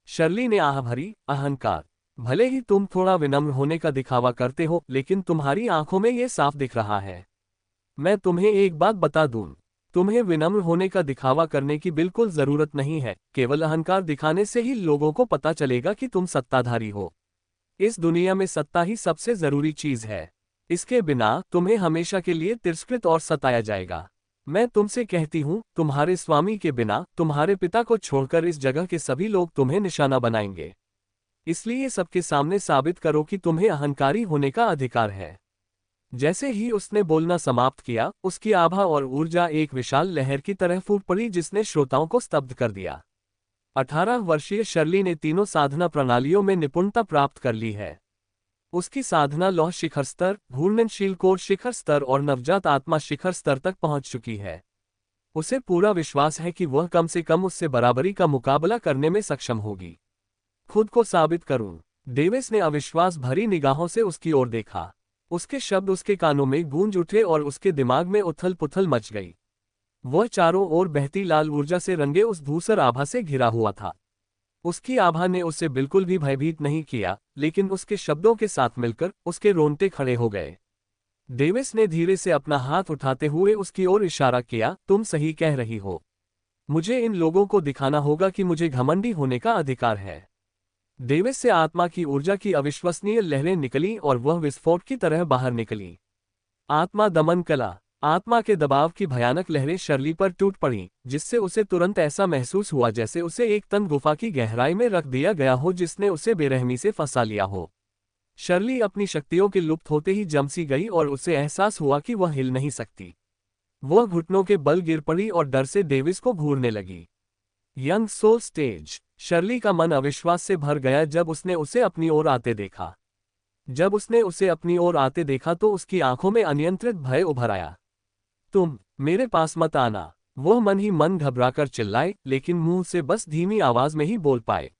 शर्ली ने आह भरी, अहंकार। भले ही तुम थोड़ा विनम्र होने का दिखावा करते हो, लेकिन तुम्हारी आंखों में ये साफ दिख रहा है। मैं तुम्हें एक बात बता दूं, तुम्हें विनम्र होने का दिखावा करने की बिल्कुल जरूरत नहीं है। केवल अहंकार दिखाने से ही लोगों को पता चलेगा कि तुम सत्ताधारी हो। इस दुनिया में सत्ता ही सबसे जरूरी चीज है। इसके बिना तुम्हें हमेशा के लिए तिरस्कृत और सताया जाएगा। मैं तुमसे कहती हूँ, तुम्हारे स्वामी के बिना, तुम्हारे पिता को छोड़कर इस जगह के सभी लोग तुम्हें निशाना बनाएंगे। इसलिए सबके सामने साबित करो कि तुम्हें अहंकारी होने का अधिकार है। जैसे ही उसने बोलना समाप्त किया, उसकी आभा और ऊर्जा एक विशाल लहर की तरह फूट पड़ी जिसने श्रोताओं को स्तब्ध कर दिया। 18 वर्षीय शर्ली ने तीनों साधना प्रणालियों में निपुणता प्राप्त कर ली है। उसकी साधना लौह शिखर स्तर, घूर्णनशील कोर शिखर स्तर और नवजात आत्मा शिखर स्तर तक पहुंच चुकी है। उसे पूरा विश्वास है कि वह कम से कम उससे बराबरी का मुकाबला करने में सक्षम होगी। खुद को साबित करूं। डेविस ने अविश्वास भरी निगाहों से उसकी ओर देखा। उसके शब्द उसके कानों में गूंज उठे और उसके दिमाग में उथल पुथल मच गई। वह चारों ओर बहती लाल ऊर्जा से रंगे उस धूसर आभा से घिरा हुआ था। उसकी आभा ने उसे बिल्कुल भी भयभीत नहीं किया, लेकिन उसके शब्दों के साथ मिलकर उसके रोंगटे खड़े हो गए। डेविस ने धीरे से अपना हाथ उठाते हुए उसकी ओर इशारा किया, तुम सही कह रही हो। मुझे इन लोगों को दिखाना होगा कि मुझे घमंडी होने का अधिकार है। डेविस से आत्मा की ऊर्जा की अविश्वसनीय लहरें निकली और वह विस्फोट की तरह बाहर निकली। आत्मा दमन कला। आत्मा के दबाव की भयानक लहरें शर्ली पर टूट पड़ीं, जिससे उसे तुरंत ऐसा महसूस हुआ जैसे उसे एक तंग गुफा की गहराई में रख दिया गया हो जिसने उसे बेरहमी से फंसा लिया हो। शर्ली अपनी शक्तियों के लुप्त होते ही जमसी गई और उसे एहसास हुआ कि वह हिल नहीं सकती। वह घुटनों के बल गिर पड़ी और डर से डेविस को घूरने लगी। Young soul stage. शर्ली का मन अविश्वास से भर गया जब उसने उसे अपनी ओर आते देखा। जब उसने उसे अपनी ओर आते देखा तो उसकी आंखों में अनियंत्रित भय उभर आया। तुम मेरे पास मत आना। वह मन ही मन घबराकर चिल्लाए, लेकिन मुंह से बस धीमी आवाज में ही बोल पाए।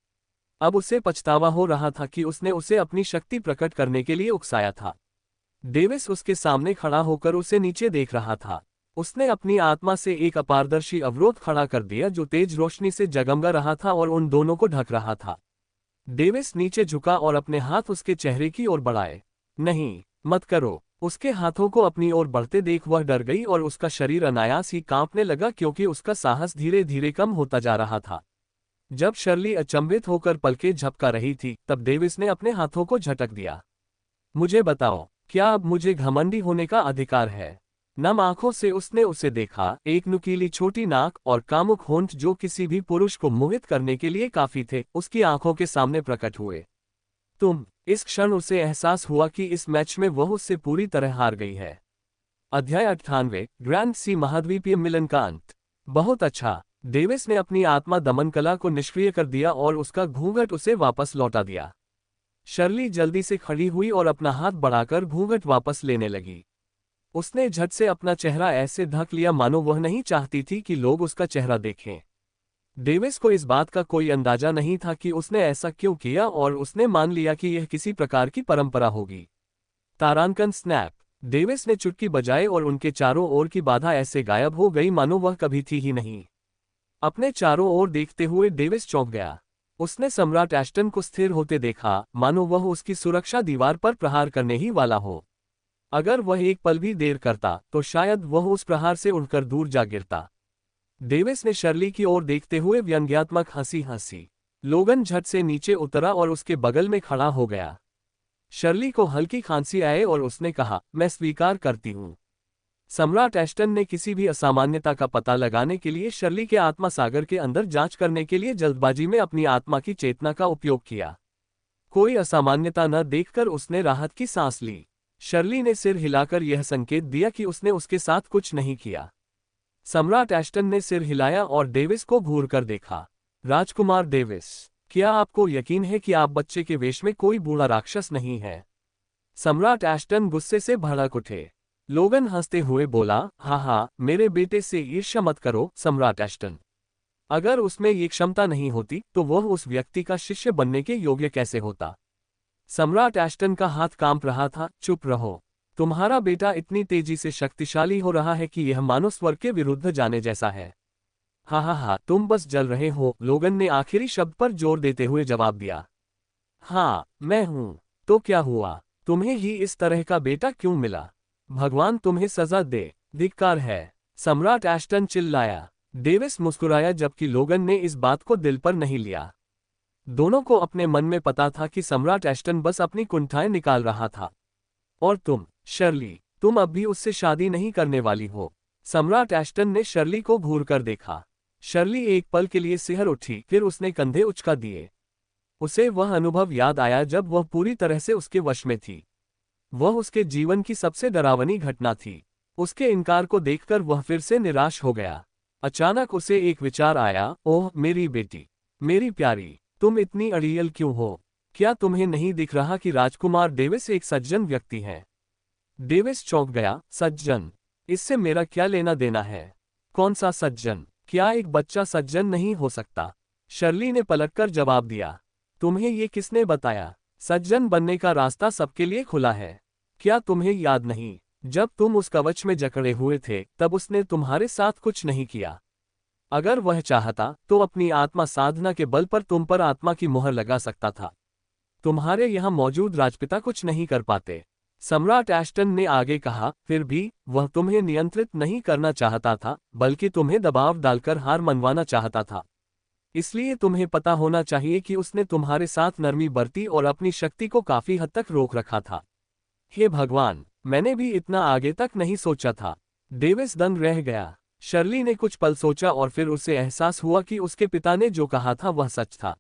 अब उसे पछतावा हो रहा था कि उसने उसे अपनी शक्ति प्रकट करने के लिए उकसाया था। डेविस उसके सामने खड़ा होकर उसे नीचे देख रहा था। उसने अपनी आत्मा से एक अपारदर्शी अवरोध खड़ा कर दिया जो तेज रोशनी से जगमगा रहा था और उन दोनों को ढक रहा था। डेविस नीचे झुका और अपने हाथ उसके चेहरे की ओर बढ़ाए। नहीं, मत करो। उसके हाथों को अपनी ओर बढ़ते देख वह डर गई और उसका शरीर अनायास ही कांपने लगा क्योंकि उसका साहस धीरे धीरे कम होता जा रहा था। जब शर्ली अचंभित होकर पलकें झपका रही थी, तब डेविस ने अपने हाथों को झटक दिया। मुझे बताओ, क्या अब मुझे घमंडी होने का अधिकार है? नम आंखों से उसने उसे देखा, एक नुकीली छोटी नाक और कामुक होंठ जो किसी भी पुरुष को मोहित करने के लिए काफी थे, उसकी आंखों के सामने प्रकट हुए। इस क्षण उसे एहसास हुआ कि इस मैच में वह उससे पूरी तरह हार गई है। अध्याय 98 ग्रैंड सी महाद्वीपीय मिलन का अंत। बहुत अच्छा। डेविस ने अपनी आत्मा दमन कला को निष्क्रिय कर दिया और उसका घूंघट उसे वापस लौटा दिया। शर्ली जल्दी से खड़ी हुई और अपना हाथ बढ़ाकर घूंघट वापस लेने लगी। उसने झट से अपना चेहरा ऐसे ढक लिया मानो वह नहीं चाहती थी कि लोग उसका चेहरा देखें। डेविस को इस बात का कोई अंदाजा नहीं था कि उसने ऐसा क्यों किया और उसने मान लिया कि यह किसी प्रकार की परंपरा होगी। तारांकन स्नैप। डेविस ने चुटकी बजाई और उनके चारों ओर की बाधा ऐसे गायब हो गई मानो वह कभी थी ही नहीं। अपने चारों ओर देखते हुए डेविस चौंक गया। उसने सम्राट एस्टन को स्थिर होते देखा, मानो वह उसकी सुरक्षा दीवार पर प्रहार करने ही वाला हो। अगर वह एक पल भी देर करता तो शायद वह उस प्रहार से उड़कर दूर जा गिरता। डेविस ने शर्ली की ओर देखते हुए व्यंग्यात्मक हंसी हंसी। लोगन झट से नीचे उतरा और उसके बगल में खड़ा हो गया। शर्ली को हल्की खांसी आए और उसने कहा, मैं स्वीकार करती हूं। सम्राट एस्टन ने किसी भी असामान्यता का पता लगाने के लिए शर्ली के आत्मा सागर के अंदर जांच करने के लिए जल्दबाजी में अपनी आत्मा की चेतना का उपयोग किया। कोई असामान्यता न देखकर उसने राहत की सांस ली। शर्ली ने सिर हिलाकर यह संकेत दिया कि उसने उसके साथ कुछ नहीं किया। सम्राट एस्टन ने सिर हिलाया और डेविस को घूर कर देखा। राजकुमार डेविस, क्या आपको यकीन है कि आप बच्चे के वेश में कोई बूढ़ा राक्षस नहीं है? सम्राट एस्टन गुस्से से भड़क उठे। लोगन हंसते हुए बोला, हाँ हाँ, मेरे बेटे से ईर्ष्या मत करो सम्राट एस्टन। अगर उसमें ये क्षमता नहीं होती तो वह उस व्यक्ति का शिष्य बनने के योग्य कैसे होता? सम्राट एस्टन का हाथ कांप रहा था। चुप रहो। तुम्हारा बेटा इतनी तेजी से शक्तिशाली हो रहा है कि यह मानो स्वर्ग के विरुद्ध जाने जैसा है। हाँ हाँ हाँ, तुम बस जल रहे हो, लोगन ने आखिरी शब्द पर जोर देते हुए जवाब दिया। हाँ, मैं हूं। तो क्या हुआ? तुम्हें ही इस तरह का बेटा क्यों मिला? भगवान तुम्हें सजा दे। धिक्कार है। सम्राट एस्टन चिल्लाया। डेविस मुस्कुराया जबकि लोगन ने इस बात को दिल पर नहीं लिया। दोनों को अपने मन में पता था कि सम्राट एस्टन बस अपनी कुंठाएं निकाल रहा था। और तुम, शर्ली, तुम अब भी उससे शादी नहीं करने वाली हो। सम्राट एस्टन ने शर्ली को घूर कर देखा। शर्ली एक पल के लिए सिहर उठी, फिर उसने कंधे उचका दिए। उसे वह अनुभव याद आया जब वह पूरी तरह से उसके वश में थी। वह उसके जीवन की सबसे डरावनी घटना थी। उसके इनकार को देखकर वह फिर से निराश हो गया। अचानक उसे एक विचार आया, ओह मेरी बेटी, मेरी प्यारी, तुम इतनी अड़ियल क्यों हो? क्या तुम्हें नहीं दिख रहा कि राजकुमार डेविस एक सज्जन व्यक्ति है? डेविस चौंक गया। सज्जन? इससे मेरा क्या लेना देना है? कौन सा सज्जन? क्या एक बच्चा सज्जन नहीं हो सकता? शर्ली ने पलटकर जवाब दिया। तुम्हें ये किसने बताया? सज्जन बनने का रास्ता सबके लिए खुला है। क्या तुम्हें याद नहीं, जब तुम उस कवच में जकड़े हुए थे तब उसने तुम्हारे साथ कुछ नहीं किया। अगर वह चाहता तो अपनी आत्मा साधना के बल पर तुम पर आत्मा की मोहर लगा सकता था। तुम्हारे यहाँ मौजूद राजपिता कुछ नहीं कर पाते। सम्राट एस्टन ने आगे कहा, फिर भी वह तुम्हें नियंत्रित नहीं करना चाहता था, बल्कि तुम्हें दबाव डालकर हार मनवाना चाहता था। इसलिए तुम्हें पता होना चाहिए कि उसने तुम्हारे साथ नरमी बरती और अपनी शक्ति को काफी हद तक रोक रखा था। हे भगवान, मैंने भी इतना आगे तक नहीं सोचा था। डेविस दंग रह गया। शर्ली ने कुछ पल सोचा और फिर उसे एहसास हुआ कि उसके पिता ने जो कहा था वह सच था।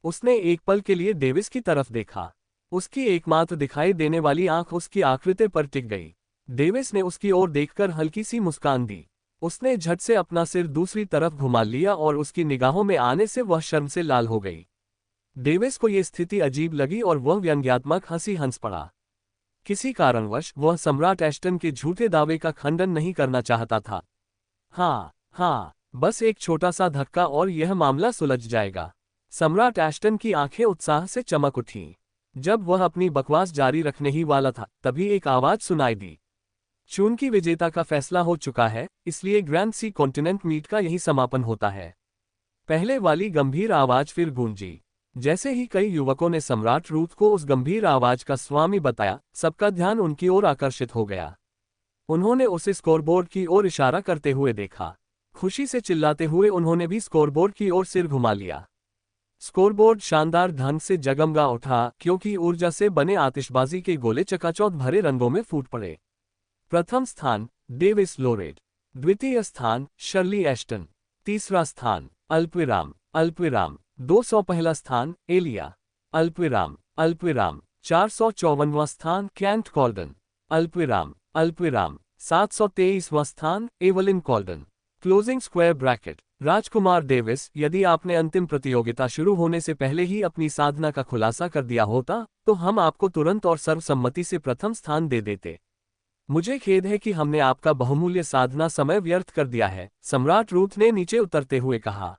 उसने एक पल के लिए डेविस की तरफ देखा। उसकी एकमात्र दिखाई देने वाली आंख उसकी आकृति पर टिक गई। डेविस ने उसकी ओर देखकर हल्की सी मुस्कान दी। उसने झट से अपना सिर दूसरी तरफ घुमा लिया और उसकी निगाहों में आने से वह शर्म से लाल हो गई। डेविस को यह स्थिति अजीब लगी और वह व्यंग्यात्मक हंसी हंस पड़ा। किसी कारणवश वह सम्राट एस्टन के झूठे दावे का खंडन नहीं करना चाहता था। हाँ, हाँ, बस एक छोटा सा धक्का और यह मामला सुलझ जाएगा। सम्राट एस्टन की आंखें उत्साह से चमक उठीं। जब वह अपनी बकवास जारी रखने ही वाला था, तभी एक आवाज सुनाई दी। चून की विजेता का फैसला हो चुका है, इसलिए ग्रैंड सी कॉन्टिनेंट मीट का यही समापन होता है। पहले वाली गंभीर आवाज फिर गूंजी। जैसे ही कई युवकों ने सम्राट रूथ को उस गंभीर आवाज का स्वामी बताया, सबका ध्यान उनकी ओर आकर्षित हो गया। उन्होंने उसे स्कोरबोर्ड की ओर इशारा करते हुए देखा। खुशी से चिल्लाते हुए उन्होंने भी स्कोरबोर्ड की ओर सिर घुमा लिया। स्कोरबोर्ड शानदार ढंग से जगमगा उठा, क्योंकि ऊर्जा से बने आतिशबाजी के गोले चकाचौंध भरे रंगों में फूट पड़े। प्रथम स्थान डेविस लोरेट, द्वितीय स्थान शर्ली एस्टन, तीसरा स्थान अल्पविराम अल्पविराम 200, पहला स्थान एलिया अल्पविराम अल्पविराम 454वां स्थान कैंट कॉल्डन अल्पविराम अल्पविराम 723वां स्थान Evelyn Coldon. Closing square bracket. Rajkumar Davis, यदि आपने अंतिम प्रतियोगिता शुरू होने से पहले ही अपनी साधना का खुलासा कर दिया होता, तो हम आपको तुरंत और सर्वसम्मति से प्रथम स्थान दे देते। मुझे खेद है कि हमने आपका बहुमूल्य साधना समय व्यर्थ कर दिया है, सम्राट रूथ ने नीचे उतरते हुए कहा।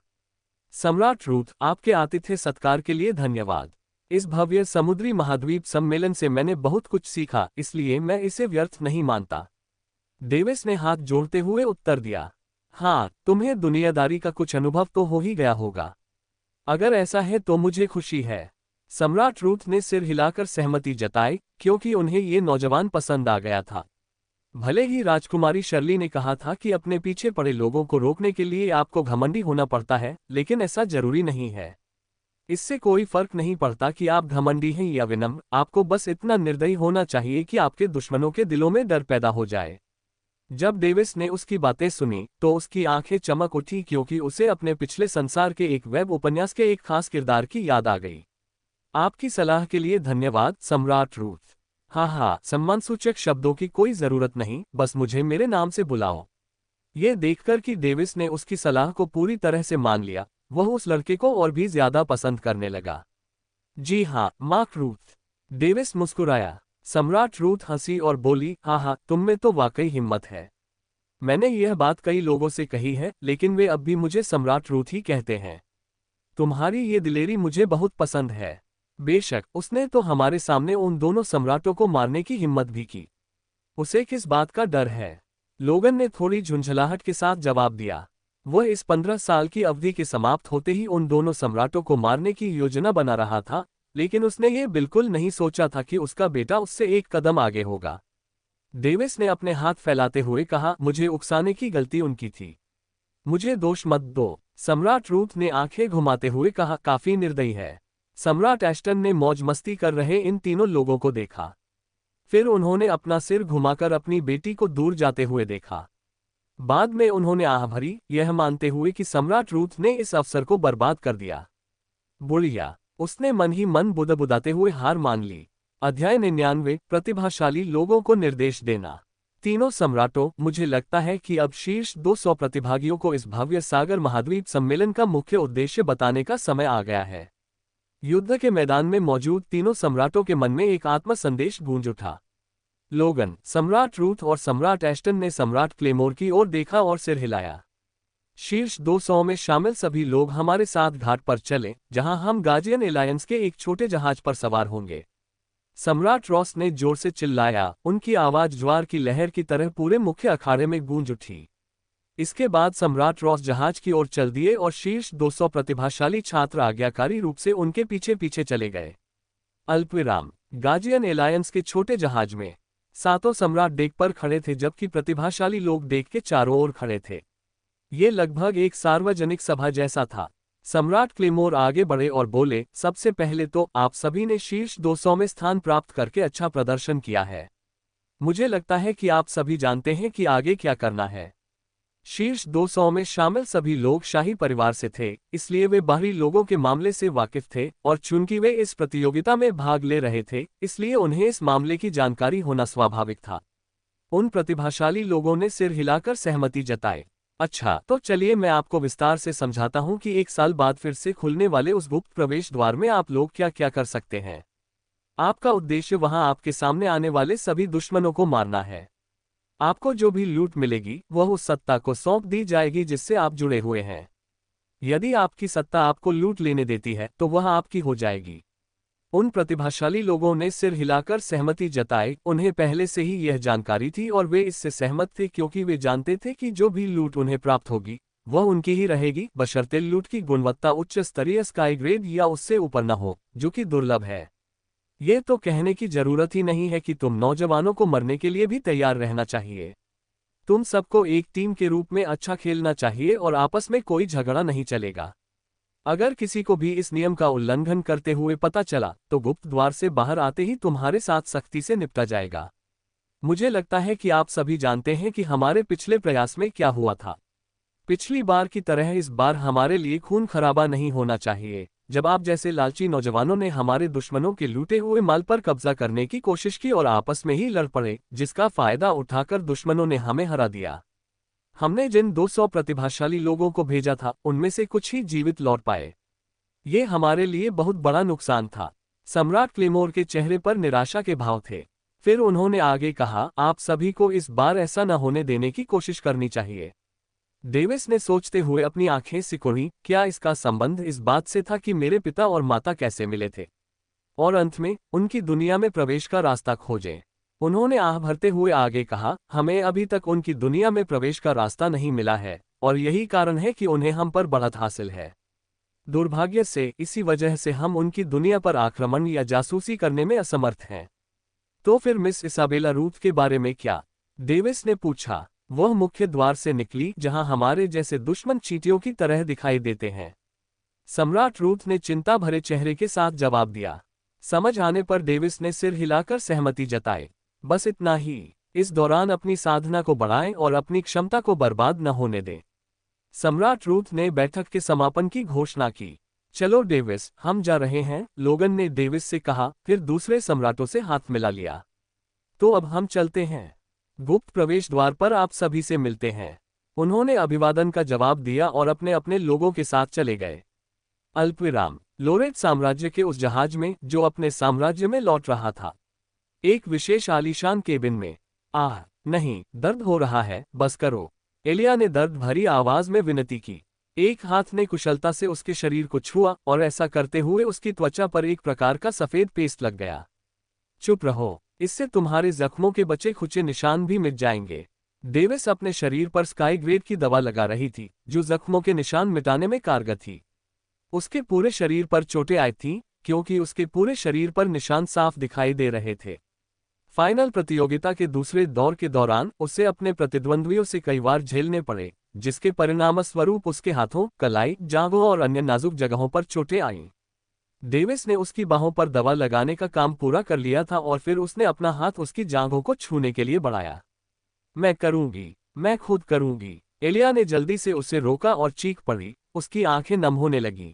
सम्राट रूथ, आपके आतिथ्य सत्कार के लिए धन्यवाद। इस भव्य समुद्री महाद्वीप सम्मेलन से मैंने बहुत कुछ सीखा, इसलिए मैं इसे व्यर्थ नहीं मानता। डेविस ने हाथ जोड़ते हुए उत्तर दिया। हाँ, तुम्हें दुनियादारी का कुछ अनुभव तो हो ही गया होगा। अगर ऐसा है तो मुझे खुशी है। सम्राट रूथ ने सिर हिलाकर सहमति जताई, क्योंकि उन्हें ये नौजवान पसंद आ गया था। भले ही राजकुमारी शर्ली ने कहा था कि अपने पीछे पड़े लोगों को रोकने के लिए आपको घमंडी होना पड़ता है, लेकिन ऐसा जरूरी नहीं है। इससे कोई फर्क नहीं पड़ता कि आप घमंडी हैं या विनम्र, आपको बस इतना निर्दयी होना चाहिए कि आपके दुश्मनों के दिलों में डर पैदा हो जाए। जब डेविस ने उसकी बातें सुनी, तो उसकी आंखें चमक उठी, क्योंकि उसे अपने पिछले संसार के एक वेब उपन्यास के एक खास किरदार की याद आ गई। आपकी सलाह के लिए धन्यवाद सम्राट रूथ। हाँ, सम्मानसूचक शब्दों की कोई जरूरत नहीं, बस मुझे मेरे नाम से बुलाओ। ये देखकर कि डेविस ने उसकी सलाह को पूरी तरह से मान लिया, वह उस लड़के को और भी ज्यादा पसंद करने लगा। जी हाँ, मार्क रूथ। डेविस मुस्कुराया। सम्राट रूथ हंसी और बोली, हाँ, तुम में तो वाकई हिम्मत है। मैंने यह बात कई लोगों से कही है, लेकिन वे अब भी मुझे सम्राट रूथ ही कहते हैं। तुम्हारी ये दिलेरी मुझे बहुत पसंद है। बेशक, उसने तो हमारे सामने उन दोनों सम्राटों को मारने की हिम्मत भी की। उसे किस बात का डर है? लोगन ने थोड़ी झुंझलाहट के साथ जवाब दिया। वह इस 15 साल की अवधि के समाप्त होते ही उन दोनों सम्राटों को मारने की योजना बना रहा था, लेकिन उसने ये बिल्कुल नहीं सोचा था कि उसका बेटा उससे एक कदम आगे होगा। डेविस ने अपने हाथ फैलाते हुए कहा, मुझे उकसाने की गलती उनकी थी। मुझे दोष मत दो। सम्राट रूथ ने आंखें घुमाते हुए कहा, काफी निर्दयी है। सम्राट एस्टन ने मौज मस्ती कर रहे इन तीनों लोगों को देखा। फिर उन्होंने अपना सिर घुमाकर अपनी बेटी को दूर जाते हुए देखा। बाद में उन्होंने आह भरी, यह मानते हुए कि सम्राट रूथ ने इस अवसर को बर्बाद कर दिया। बुढ़िया, उसने मन ही मन बुदबुदाते हुए हार मान ली। अध्याय 99, प्रतिभाशाली लोगों को निर्देश देना। तीनों सम्राटों, मुझे लगता है कि अब शीर्ष 200 प्रतिभागियों को इस भव्य सागर महाद्वीप सम्मेलन का मुख्य उद्देश्य बताने का समय आ गया है। युद्ध के मैदान में मौजूद तीनों सम्राटों के मन में एक आत्म संदेश गूंज उठा। लोगन, सम्राट रूथ और सम्राट एस्टन ने सम्राट क्लेमोर की ओर देखा और सिर हिलाया। शीर्ष 200 में शामिल सभी लोग हमारे साथ घाट पर चले, जहां हम गार्जियन एलायंस के एक छोटे जहाज पर सवार होंगे। सम्राट रॉस ने जोर से चिल्लाया, उनकी आवाज ज्वार की लहर की तरह पूरे मुख्य अखाड़े में गूंज उठी। इसके बाद सम्राट रॉस जहाज की ओर चल दिए और शीर्ष 200 प्रतिभाशाली छात्र आज्ञाकारी रूप से उनके पीछे पीछे चले गए। अल्पविराम। गार्जियन एलायंस के छोटे जहाज में सातों सम्राट डेक पर खड़े थे, जबकि प्रतिभाशाली लोग डेक के चारों ओर खड़े थे। ये लगभग एक सार्वजनिक सभा जैसा था। सम्राट क्लेमोर आगे बढ़े और बोले, सबसे पहले तो आप सभी ने शीर्ष 200 में स्थान प्राप्त करके अच्छा प्रदर्शन किया है। मुझे लगता है कि आप सभी जानते हैं कि आगे क्या करना है। शीर्ष 200 में शामिल सभी लोग शाही परिवार से थे, इसलिए वे बाहरी लोगों के मामले से वाकिफ थे, और चूंकि वे इस प्रतियोगिता में भाग ले रहे थे, इसलिए उन्हें इस मामले की जानकारी होना स्वाभाविक था। उन प्रतिभाशाली लोगों ने सिर हिलाकर सहमति जताई। अच्छा, तो चलिए मैं आपको विस्तार से समझाता हूं कि 1 साल बाद फिर से खुलने वाले उस गुप्त प्रवेश द्वार में आप लोग क्या क्या कर सकते हैं। आपका उद्देश्य वहां आपके सामने आने वाले सभी दुश्मनों को मारना है। आपको जो भी लूट मिलेगी वह उस सत्ता को सौंप दी जाएगी जिससे आप जुड़े हुए हैं। यदि आपकी सत्ता आपको लूट लेने देती है तो वह आपकी हो जाएगी। उन प्रतिभाशाली लोगों ने सिर हिलाकर सहमति जताई। उन्हें पहले से ही यह जानकारी थी और वे इससे सहमत थे क्योंकि वे जानते थे कि जो भी लूट उन्हें प्राप्त होगी वह उनकी ही रहेगी, बशर्ते लूट की गुणवत्ता उच्च स्तरीय स्काई ग्रेड या उससे ऊपर न हो, जो कि दुर्लभ है। ये तो कहने की जरूरत ही नहीं है कि तुम नौजवानों को मरने के लिए भी तैयार रहना चाहिए। तुम सबको एक टीम के रूप में अच्छा खेलना चाहिए और आपस में कोई झगड़ा नहीं चलेगा। अगर किसी को भी इस नियम का उल्लंघन करते हुए पता चला तो गुप्त द्वार से बाहर आते ही तुम्हारे साथ सख्ती से निपटा जाएगा। मुझे लगता है कि आप सभी जानते हैं कि हमारे पिछले प्रयास में क्या हुआ था। पिछली बार की तरह इस बार हमारे लिए खून खराबा नहीं होना चाहिए, जब आप जैसे लालची नौजवानों ने हमारे दुश्मनों के लूटे हुए माल पर कब्जा करने की कोशिश की और आपस में ही लड़ पड़े, जिसका फायदा उठाकर दुश्मनों ने हमें हरा दिया। हमने जिन 200 प्रतिभाशाली लोगों को भेजा था उनमें से कुछ ही जीवित लौट पाए। ये हमारे लिए बहुत बड़ा नुकसान था। सम्राट क्लेमोर के चेहरे पर निराशा के भाव थे। फिर उन्होंने आगे कहा, आप सभी को इस बार ऐसा न होने देने की कोशिश करनी चाहिए। डेविस ने सोचते हुए अपनी आंखें सिकुड़ी। क्या इसका संबंध इस बात से था कि मेरे पिता और माता कैसे मिले थे और अंत में उनकी दुनिया में प्रवेश का रास्ता खोजें। उन्होंने आह भरते हुए आगे कहा, हमें अभी तक उनकी दुनिया में प्रवेश का रास्ता नहीं मिला है और यही कारण है कि उन्हें हम पर बढ़त हासिल है। दुर्भाग्य से इसी वजह से हम उनकी दुनिया पर आक्रमण या जासूसी करने में असमर्थ हैं। तो फिर मिस इसाबेला रूथ के बारे में क्या? डेविस ने पूछा। वह मुख्य द्वार से निकली जहां हमारे जैसे दुश्मन चींटियों की तरह दिखाई देते हैं। सम्राट रूथ ने चिंता भरे चेहरे के साथ जवाब दिया। समझ आने पर डेविस ने सिर हिलाकर सहमति जताई। बस इतना ही। इस दौरान अपनी साधना को बढ़ाएं और अपनी क्षमता को बर्बाद न होने दें। सम्राट रूथ ने बैठक के समापन की घोषणा की। चलो डेविस, हम जा रहे हैं, लोगन ने डेविस से कहा, फिर दूसरे सम्राटों से हाथ मिला लिया। तो अब हम चलते हैं। गुप्त प्रवेश द्वार पर आप सभी से मिलते हैं। उन्होंने अभिवादन का जवाब दिया और अपने अपने लोगों के साथ चले गए। अल्पविराम। लोरेट साम्राज्य के उस जहाज में जो अपने साम्राज्य में लौट रहा था। एक विशेष आलीशान केबिन में। आह नहीं, दर्द हो रहा है, बस करो, एलिया ने दर्द भरी आवाज में विनती की। एक हाथ ने कुशलता से उसके शरीर को छुआ और ऐसा करते हुए उसकी त्वचा पर एक प्रकार का सफेद पेस्ट लग गया। चुप रहो, इससे तुम्हारे जख्मों के बचे खुचे निशान भी मिट जाएंगे। डेविस अपने शरीर पर स्काई ग्रेड की दवा लगा रही थी जो जख्मों के निशान मिटाने में कारगर थी। उसके पूरे शरीर पर चोटें आई थीं क्योंकि उसके पूरे शरीर पर निशान साफ दिखाई दे रहे थे। फाइनल प्रतियोगिता के दूसरे दौर के दौरान उसे अपने प्रतिद्वंद्वियों से कई बार झेलने पड़े, जिसके परिणामस्वरूप उसके हाथों, कलाई, जांघों और अन्य नाजुक जगहों पर चोटें आईं। डेविस ने उसकी बाहों पर दवा लगाने का काम पूरा कर लिया था और फिर उसने अपना हाथ उसकी जांघों को छूने के लिए बढ़ाया। मैं करूंगी, मैं खुद करूंगी। एलिया ने जल्दी से उसे रोका और चीख पड़ी। उसकी आंखें नम होने लगीं।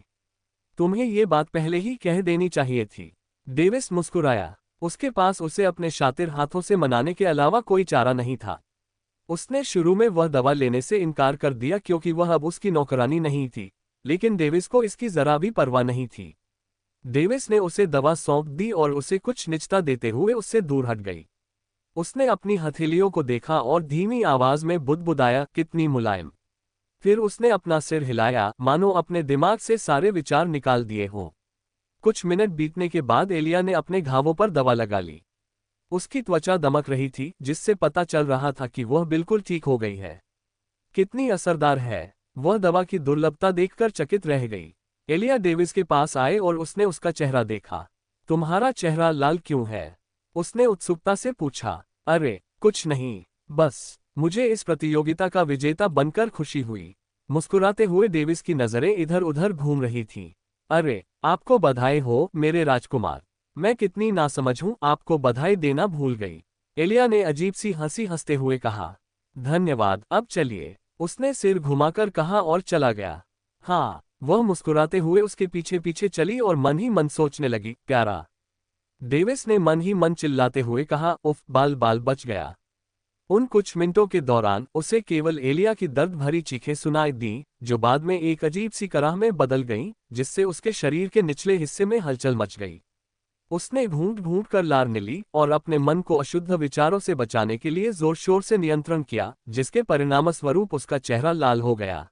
तुम्हें ये बात पहले ही कह देनी चाहिए थी। डेविस मुस्कुराया। उसके पास उसे अपने शातिर हाथों से मनाने के अलावा कोई चारा नहीं था। उसने शुरू में वह दवा लेने से इनकार कर दिया क्योंकि वह अब उसकी नौकरानी नहीं थी, लेकिन डेविस को इसकी जरा भी परवाह नहीं थी। डेविस ने उसे दवा सौंप दी और उसे कुछ निचता देते हुए उससे दूर हट गई। उसने अपनी हथेलियों को देखा और धीमी आवाज में बुदबुदाया, कितनी मुलायम। फिर उसने अपना सिर हिलाया, मानो अपने दिमाग से सारे विचार निकाल दिए हों। कुछ मिनट बीतने के बाद एलिया ने अपने घावों पर दवा लगा ली। उसकी त्वचा दमक रही थी, जिससे पता चल रहा था कि वह बिल्कुल ठीक हो गई है। कितनी असरदार है। वह दवा की दुर्लभता देखकर चकित रह गई। एलिया डेविस के पास आए और उसने उसका चेहरा देखा। तुम्हारा चेहरा लाल क्यों है? उसने उत्सुकता से पूछा। अरे कुछ नहीं, बस मुझे इस प्रतियोगिता का विजेता बनकर खुशी हुई। मुस्कुराते हुए डेविस की नजरें इधर उधर घूम रही थीं। अरे आपको बधाई हो मेरे राजकुमार। मैं कितनी नासमझ हूं, आपको बधाई देना भूल गई। एलिया ने अजीब सी हंसी हंसते हुए कहा। धन्यवाद, अब चलिए, उसने सिर घुमाकर कहा और चला गया। हाँ, वह मुस्कुराते हुए उसके पीछे पीछे चली और मन ही मन सोचने लगी, प्यारा। डेविस ने मन ही मन चिल्लाते हुए कहा, उफ, बाल बाल बच गया। उन कुछ मिनटों के दौरान उसे केवल एलिया की दर्द भरी चीखें सुनाई दीं, जो बाद में एक अजीब सी कराह में बदल गईं, जिससे उसके शरीर के निचले हिस्से में हलचल मच गई। उसने ढूंढ ढूंढ कर लार ली और अपने मन को अशुद्ध विचारों से बचाने के लिए जोर शोर से नियंत्रण किया, जिसके परिणामस्वरूप उसका चेहरा लाल हो गया।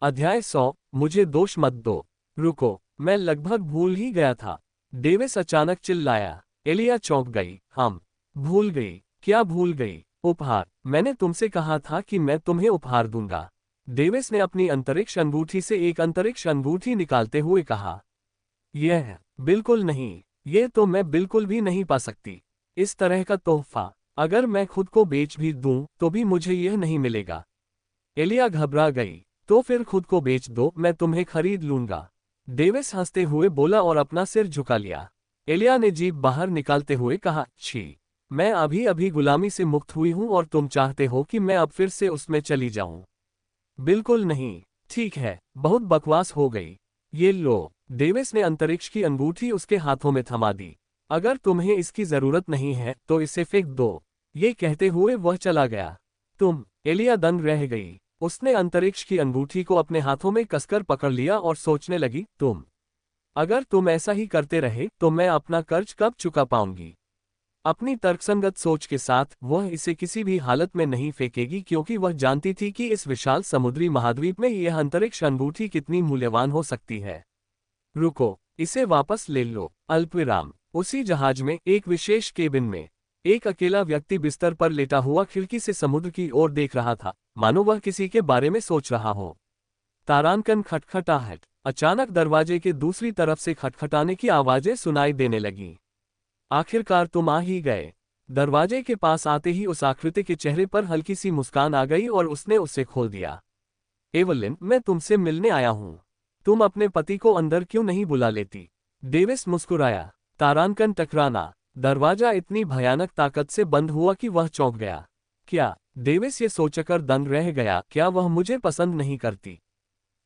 अध्याय 100। मुझे दोष मत दो। रुको, मैं लगभग भूल ही गया था। डेविस अचानक चिल्लाया। एलिया चौंक गई। हम भूल गई? क्या भूल गई? उपहार। मैंने तुमसे कहा था कि मैं तुम्हें उपहार दूंगा। डेविस ने अपनी अंतरिक्ष अंगूठी से एक अंतरिक्ष अंगूठी निकालते हुए कहा। यह बिल्कुल नहीं, ये तो मैं बिल्कुल भी नहीं पा सकती। इस तरह का तोहफा अगर मैं खुद को बेच भी दूं तो भी मुझे यह नहीं मिलेगा। एलिया घबरा गई। तो फिर खुद को बेच दो, मैं तुम्हें खरीद लूंगा। डेविस हंसते हुए बोला और अपना सिर झुका लिया। एलिया ने जीभ बाहर निकालते हुए कहा, छी, मैं अभी अभी गुलामी से मुक्त हुई हूं और तुम चाहते हो कि मैं अब फिर से उसमें चली जाऊं? बिल्कुल नहीं। ठीक है, बहुत बकवास हो गई। ये लो। डेविस ने अंतरिक्ष की अंगूठी उसके हाथों में थमा दी। अगर तुम्हें इसकी जरूरत नहीं है तो इसे फेंक दो। ये कहते हुए वह चला गया। तुम? एलिया दंग रह गई। उसने अंतरिक्ष की अंगूठी को अपने हाथों में कसकर पकड़ लिया और सोचने लगी, अगर तुम ऐसा ही करते रहे तो मैं अपना कर्ज कब चुका पाऊंगी? अपनी तर्कसंगत सोच के साथ वह इसे किसी भी हालत में नहीं फेंकेगी, क्योंकि वह जानती थी कि इस विशाल समुद्री महाद्वीप में यह अंतरिक्ष अंगूठी कितनी मूल्यवान हो सकती है। रुको, इसे वापस ले लो। अल्पविराम। उसी जहाज में एक विशेष केबिन में एक अकेला व्यक्ति बिस्तर पर लेटा हुआ खिड़की से समुद्र की ओर देख रहा था, मानो वह किसी के बारे में सोच रहा हो। तारांकन खटखटाहट। अचानक दरवाजे के दूसरी तरफ से खटखटाने की आवाजें सुनाई देने लगीं। आखिरकार तुम आ ही गए। दरवाजे के पास आते ही उस आकृति के चेहरे पर हल्की सी मुस्कान आ गई और उसने उसे खोल दिया। एवलिन, मैं तुमसे मिलने आया हूं। तुम अपने पति को अंदर क्यों नहीं बुला लेती? डेविस मुस्कुराया। तारांकन टकराना। दरवाजा इतनी भयानक ताकत से बंद हुआ कि वह चौंक गया। क्या? डेविस ये सोचकर दंग रह गया, क्या वह मुझे पसंद नहीं करती?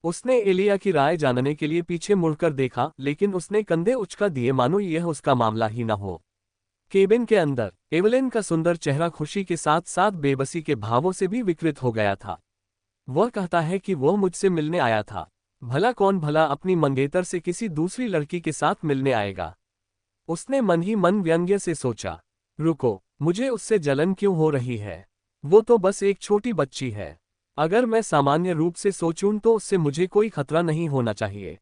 उसने एलिया की राय जानने के लिए पीछे मुड़कर देखा, लेकिन उसने कंधे उचका दिए मानो यह उसका मामला ही न हो। केबिन के अंदर एवलिन का सुंदर चेहरा खुशी के साथ साथ बेबसी के भावों से भी विकृत हो गया था। वह कहता है कि वह मुझसे मिलने आया था। भला कौन भला अपनी मंगेतर से किसी दूसरी लड़की के साथ मिलने आएगा? उसने मन ही मन व्यंग्य से सोचा। रुको, मुझे उससे जलन क्यों हो रही है? वो तो बस एक छोटी बच्ची है। अगर मैं सामान्य रूप से सोचूं तो उससे मुझे कोई खतरा नहीं होना चाहिए।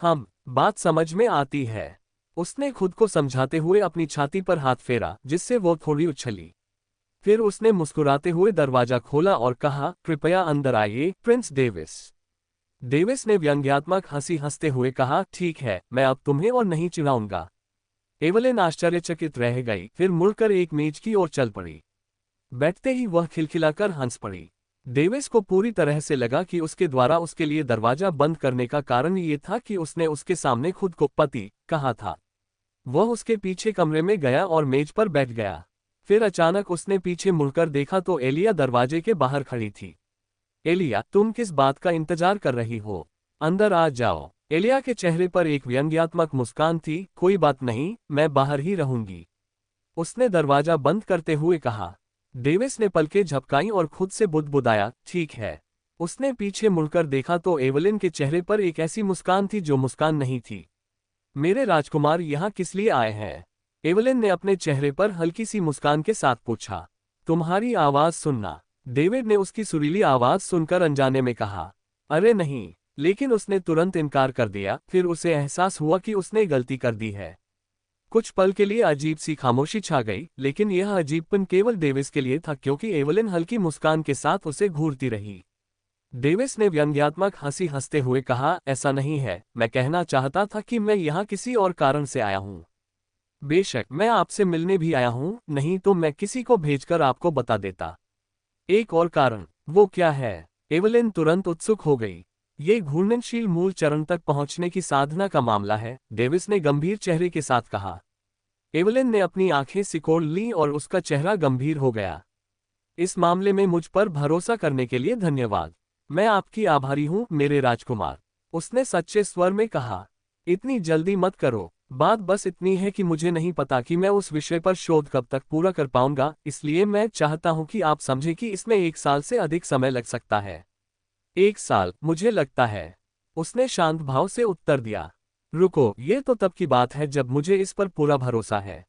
बात समझ में आती है। उसने खुद को समझाते हुए अपनी छाती पर हाथ फेरा, जिससे वो थोड़ी उछली। फिर उसने मुस्कुराते हुए दरवाजा खोला और कहा, कृपया अंदर आइए, प्रिंस डेविस। डेविस ने व्यंग्यात्मक हंसी हंसते हुए कहा, ठीक है, मैं अब तुम्हें और नहीं चिढ़ाऊंगा। एवलिन आश्चर्यचकित रह गई, फिर मुड़कर एक मेज की ओर चल पड़ी। बैठते ही वह खिलखिलाकर हंस पड़ी। डेविस को पूरी तरह से लगा कि उसके द्वारा उसके लिए दरवाजा बंद करने का कारण ये था कि उसने उसके सामने खुद को पति कहा था। वह उसके पीछे कमरे में गया और मेज पर बैठ गया। फिर अचानक उसने पीछे मुड़कर देखा तो एलिया दरवाजे के बाहर खड़ी थी। एलिया, तुम किस बात का इंतजार कर रही हो? अंदर आ जाओ। एलिया के चेहरे पर एक व्यंग्यात्मक मुस्कान थी। कोई बात नहीं, मैं बाहर ही रहूंगी, उसने दरवाजा बंद करते हुए कहा। डेविस ने पलकें झपकाईं और खुद से बुदबुदाया, ठीक है। उसने पीछे मुड़कर देखा तो एवलिन के चेहरे पर एक ऐसी मुस्कान थी जो मुस्कान नहीं थी। मेरे राजकुमार यहाँ किस लिए आए हैं? एवलिन ने अपने चेहरे पर हल्की सी मुस्कान के साथ पूछा। तुम्हारी आवाज सुनना, डेविड ने उसकी सुरीली आवाज सुनकर अनजाने में कहा। अरे नहीं, लेकिन उसने तुरंत इनकार कर दिया। फिर उसे एहसास हुआ कि उसने गलती कर दी है। कुछ पल के लिए अजीब सी खामोशी छा गई, लेकिन यह अजीबपन केवल डेविस के लिए था, क्योंकि एवलिन हल्की मुस्कान के साथ उसे घूरती रही। डेविस ने व्यंग्यात्मक हंसी हंसते हुए कहा, ऐसा नहीं है, मैं कहना चाहता था कि मैं यहाँ किसी और कारण से आया हूँ। बेशक मैं आपसे मिलने भी आया हूँ, नहीं तो मैं किसी को भेजकर आपको बता देता। एक और कारण? वो क्या है? एवलिन तुरंत उत्सुक हो गई। ये घूर्णनशील मूल चरण तक पहुंचने की साधना का मामला है, डेविस ने गंभीर चेहरे के साथ कहा। एवलिन ने अपनी आंखें सिकोड़ लीं और उसका चेहरा गंभीर हो गया। इस मामले में मुझ पर भरोसा करने के लिए धन्यवाद। मैं आपकी आभारी हूं, मेरे राजकुमार, उसने सच्चे स्वर में कहा। इतनी जल्दी मत करो, बात बस इतनी है कि मुझे नहीं पता कि मैं उस विषय पर शोध कब तक पूरा कर पाऊंगा, इसलिए मैं चाहता हूं कि आप समझें कि इसमें 1 साल से अधिक समय लग सकता है। 1 साल, मुझे लगता है, उसने शांत भाव से उत्तर दिया। रुको, ये तो तब की बात है जब मुझे इस पर पूरा भरोसा है।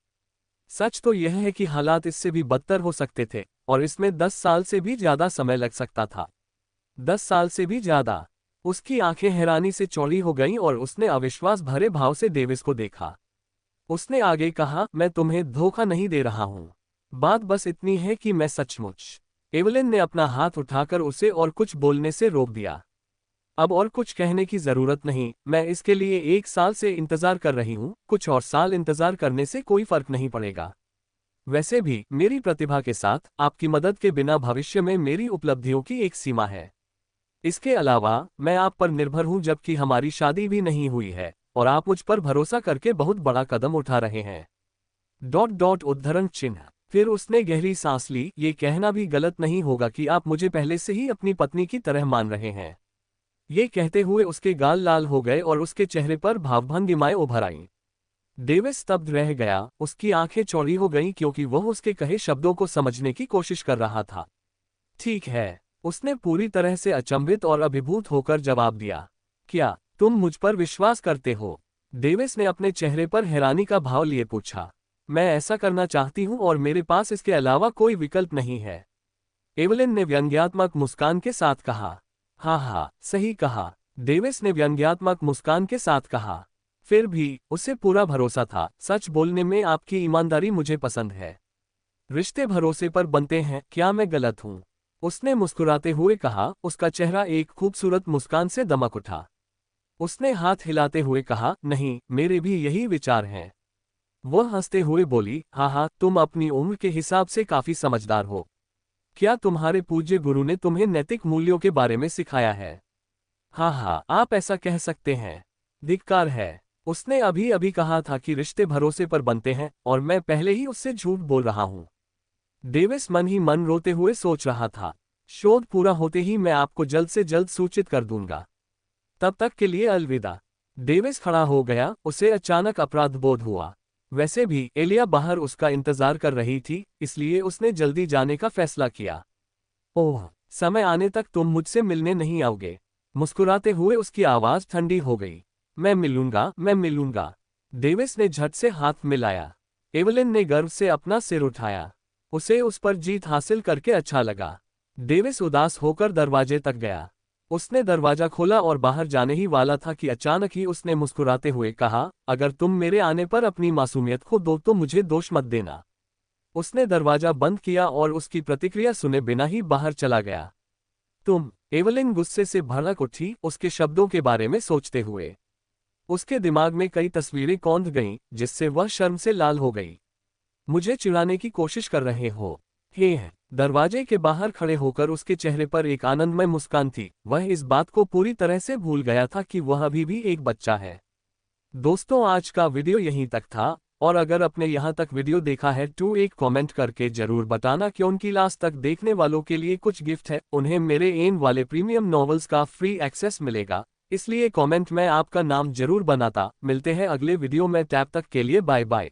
सच तो यह है कि हालात इससे भी बदतर हो सकते थे, और इसमें 10 साल से भी ज्यादा समय लग सकता था। 10 साल से भी ज्यादा। उसकी आंखें हैरानी से चौड़ी हो गईं और उसने अविश्वास भरे भाव से डेविस को देखा। उसने आगे कहा, मैं तुम्हें धोखा नहीं दे रहा हूं। बात बस इतनी है कि मैं सचमुच। एवलिन ने अपना हाथ उठाकर उसे और कुछ बोलने से रोक दिया। अब और कुछ कहने की जरूरत नहीं, मैं इसके लिए 1 साल से इंतजार कर रही हूं, कुछ और साल इंतजार करने से कोई फर्क नहीं पड़ेगा। वैसे भी मेरी प्रतिभा के साथ आपकी मदद के बिना भविष्य में मेरी उपलब्धियों की एक सीमा है। इसके अलावा मैं आप पर निर्भर हूं, जबकि हमारी शादी भी नहीं हुई है, और आप मुझ पर भरोसा करके बहुत बड़ा कदम उठा रहे हैं। उद्धरण चिन्ह। फिर उसने गहरी सांस ली, ये कहना भी गलत नहीं होगा कि आप मुझे पहले से ही अपनी पत्नी की तरह मान रहे हैं। ये कहते हुए उसके गाल लाल हो गए और उसके चेहरे पर भावभंगिमाएं उभर आईं। डेविस स्तब्ध रह गया, उसकी आंखें चौड़ी हो गईं क्योंकि वह उसके कहे शब्दों को समझने की कोशिश कर रहा था। ठीक है, उसने पूरी तरह से अचंभित और अभिभूत होकर जवाब दिया। क्या तुम मुझ पर विश्वास करते हो? डेविस ने अपने चेहरे पर हैरानी का भाव लिए पूछा। मैं ऐसा करना चाहती हूं और मेरे पास इसके अलावा कोई विकल्प नहीं है। एवलिन ने व्यंग्यात्मक मुस्कान के साथ कहा। हाँ, सही कहा, डेविस ने व्यंग्यात्मक मुस्कान के साथ कहा। फिर भी उसे पूरा भरोसा था, सच बोलने में आपकी ईमानदारी मुझे पसंद है। रिश्ते भरोसे पर बनते हैं, क्या मैं गलत हूं? उसने मुस्कुराते हुए कहा, उसका चेहरा एक खूबसूरत मुस्कान से दमक उठा। उसने हाथ हिलाते हुए कहा, नहीं, मेरे भी यही विचार हैं। वह हंसते हुए बोली, हाँ, तुम अपनी उम्र के हिसाब से काफी समझदार हो। क्या तुम्हारे पूज्य गुरु ने तुम्हें नैतिक मूल्यों के बारे में सिखाया है? हाँ, आप ऐसा कह सकते हैं। धिक्कार है। उसने अभी अभी कहा था कि रिश्ते भरोसे पर बनते हैं, और मैं पहले ही उससे झूठ बोल रहा हूं। डेविस मन ही मन रोते हुए सोच रहा था, शोध पूरा होते ही मैं आपको जल्द से जल्द सूचित कर दूंगा। तब तक के लिए अलविदा। डेविस खड़ा हो गया, उसे अचानक अपराध बोध हुआ। वैसे भी एलिया बाहर उसका इंतजार कर रही थी, इसलिए उसने जल्दी जाने का फैसला किया। ओह, समय आने तक तुम मुझसे मिलने नहीं आओगे? मुस्कुराते हुए उसकी आवाज ठंडी हो गई। मैं मिलूंगा। डेविस ने झट से हाथ मिलाया। एवलिन ने गर्व से अपना सिर उठाया। उसे उस पर जीत हासिल करके अच्छा लगा। डेविस उदास होकर दरवाजे तक गया। उसने दरवाजा खोला और बाहर जाने ही वाला था कि अचानक ही उसने मुस्कुराते हुए कहा, अगर तुम मेरे आने पर अपनी मासूमियत खो दो तो मुझे दोष मत देना। उसने दरवाजा बंद किया और उसकी प्रतिक्रिया सुने बिना ही बाहर चला गया। तुम? एवलिन गुस्से से भड़क उठी, उसके शब्दों के बारे में सोचते हुए। उसके दिमाग में कई तस्वीरें कौंध गईं, जिससे वह शर्म से लाल हो गई। मुझे चिढ़ाने की कोशिश कर रहे हो? हे, दरवाजे के बाहर खड़े होकर उसके चेहरे पर एक आनंदमय मुस्कान थी। वह इस बात को पूरी तरह से भूल गया था कि वह अभी भी एक बच्चा है। दोस्तों, आज का वीडियो यहीं तक था, और अगर आपने यहाँ तक वीडियो देखा है तो एक कमेंट करके जरूर बताना कि उनकी लास्ट तक देखने वालों के लिए कुछ गिफ्ट है। उन्हें मेरे एन वाले प्रीमियम नॉवेल्स का फ्री एक्सेस मिलेगा, इसलिए कमेंट में आपका नाम जरूर बनाता। मिलते हैं अगले वीडियो में, तब तक के लिए बाय बाय।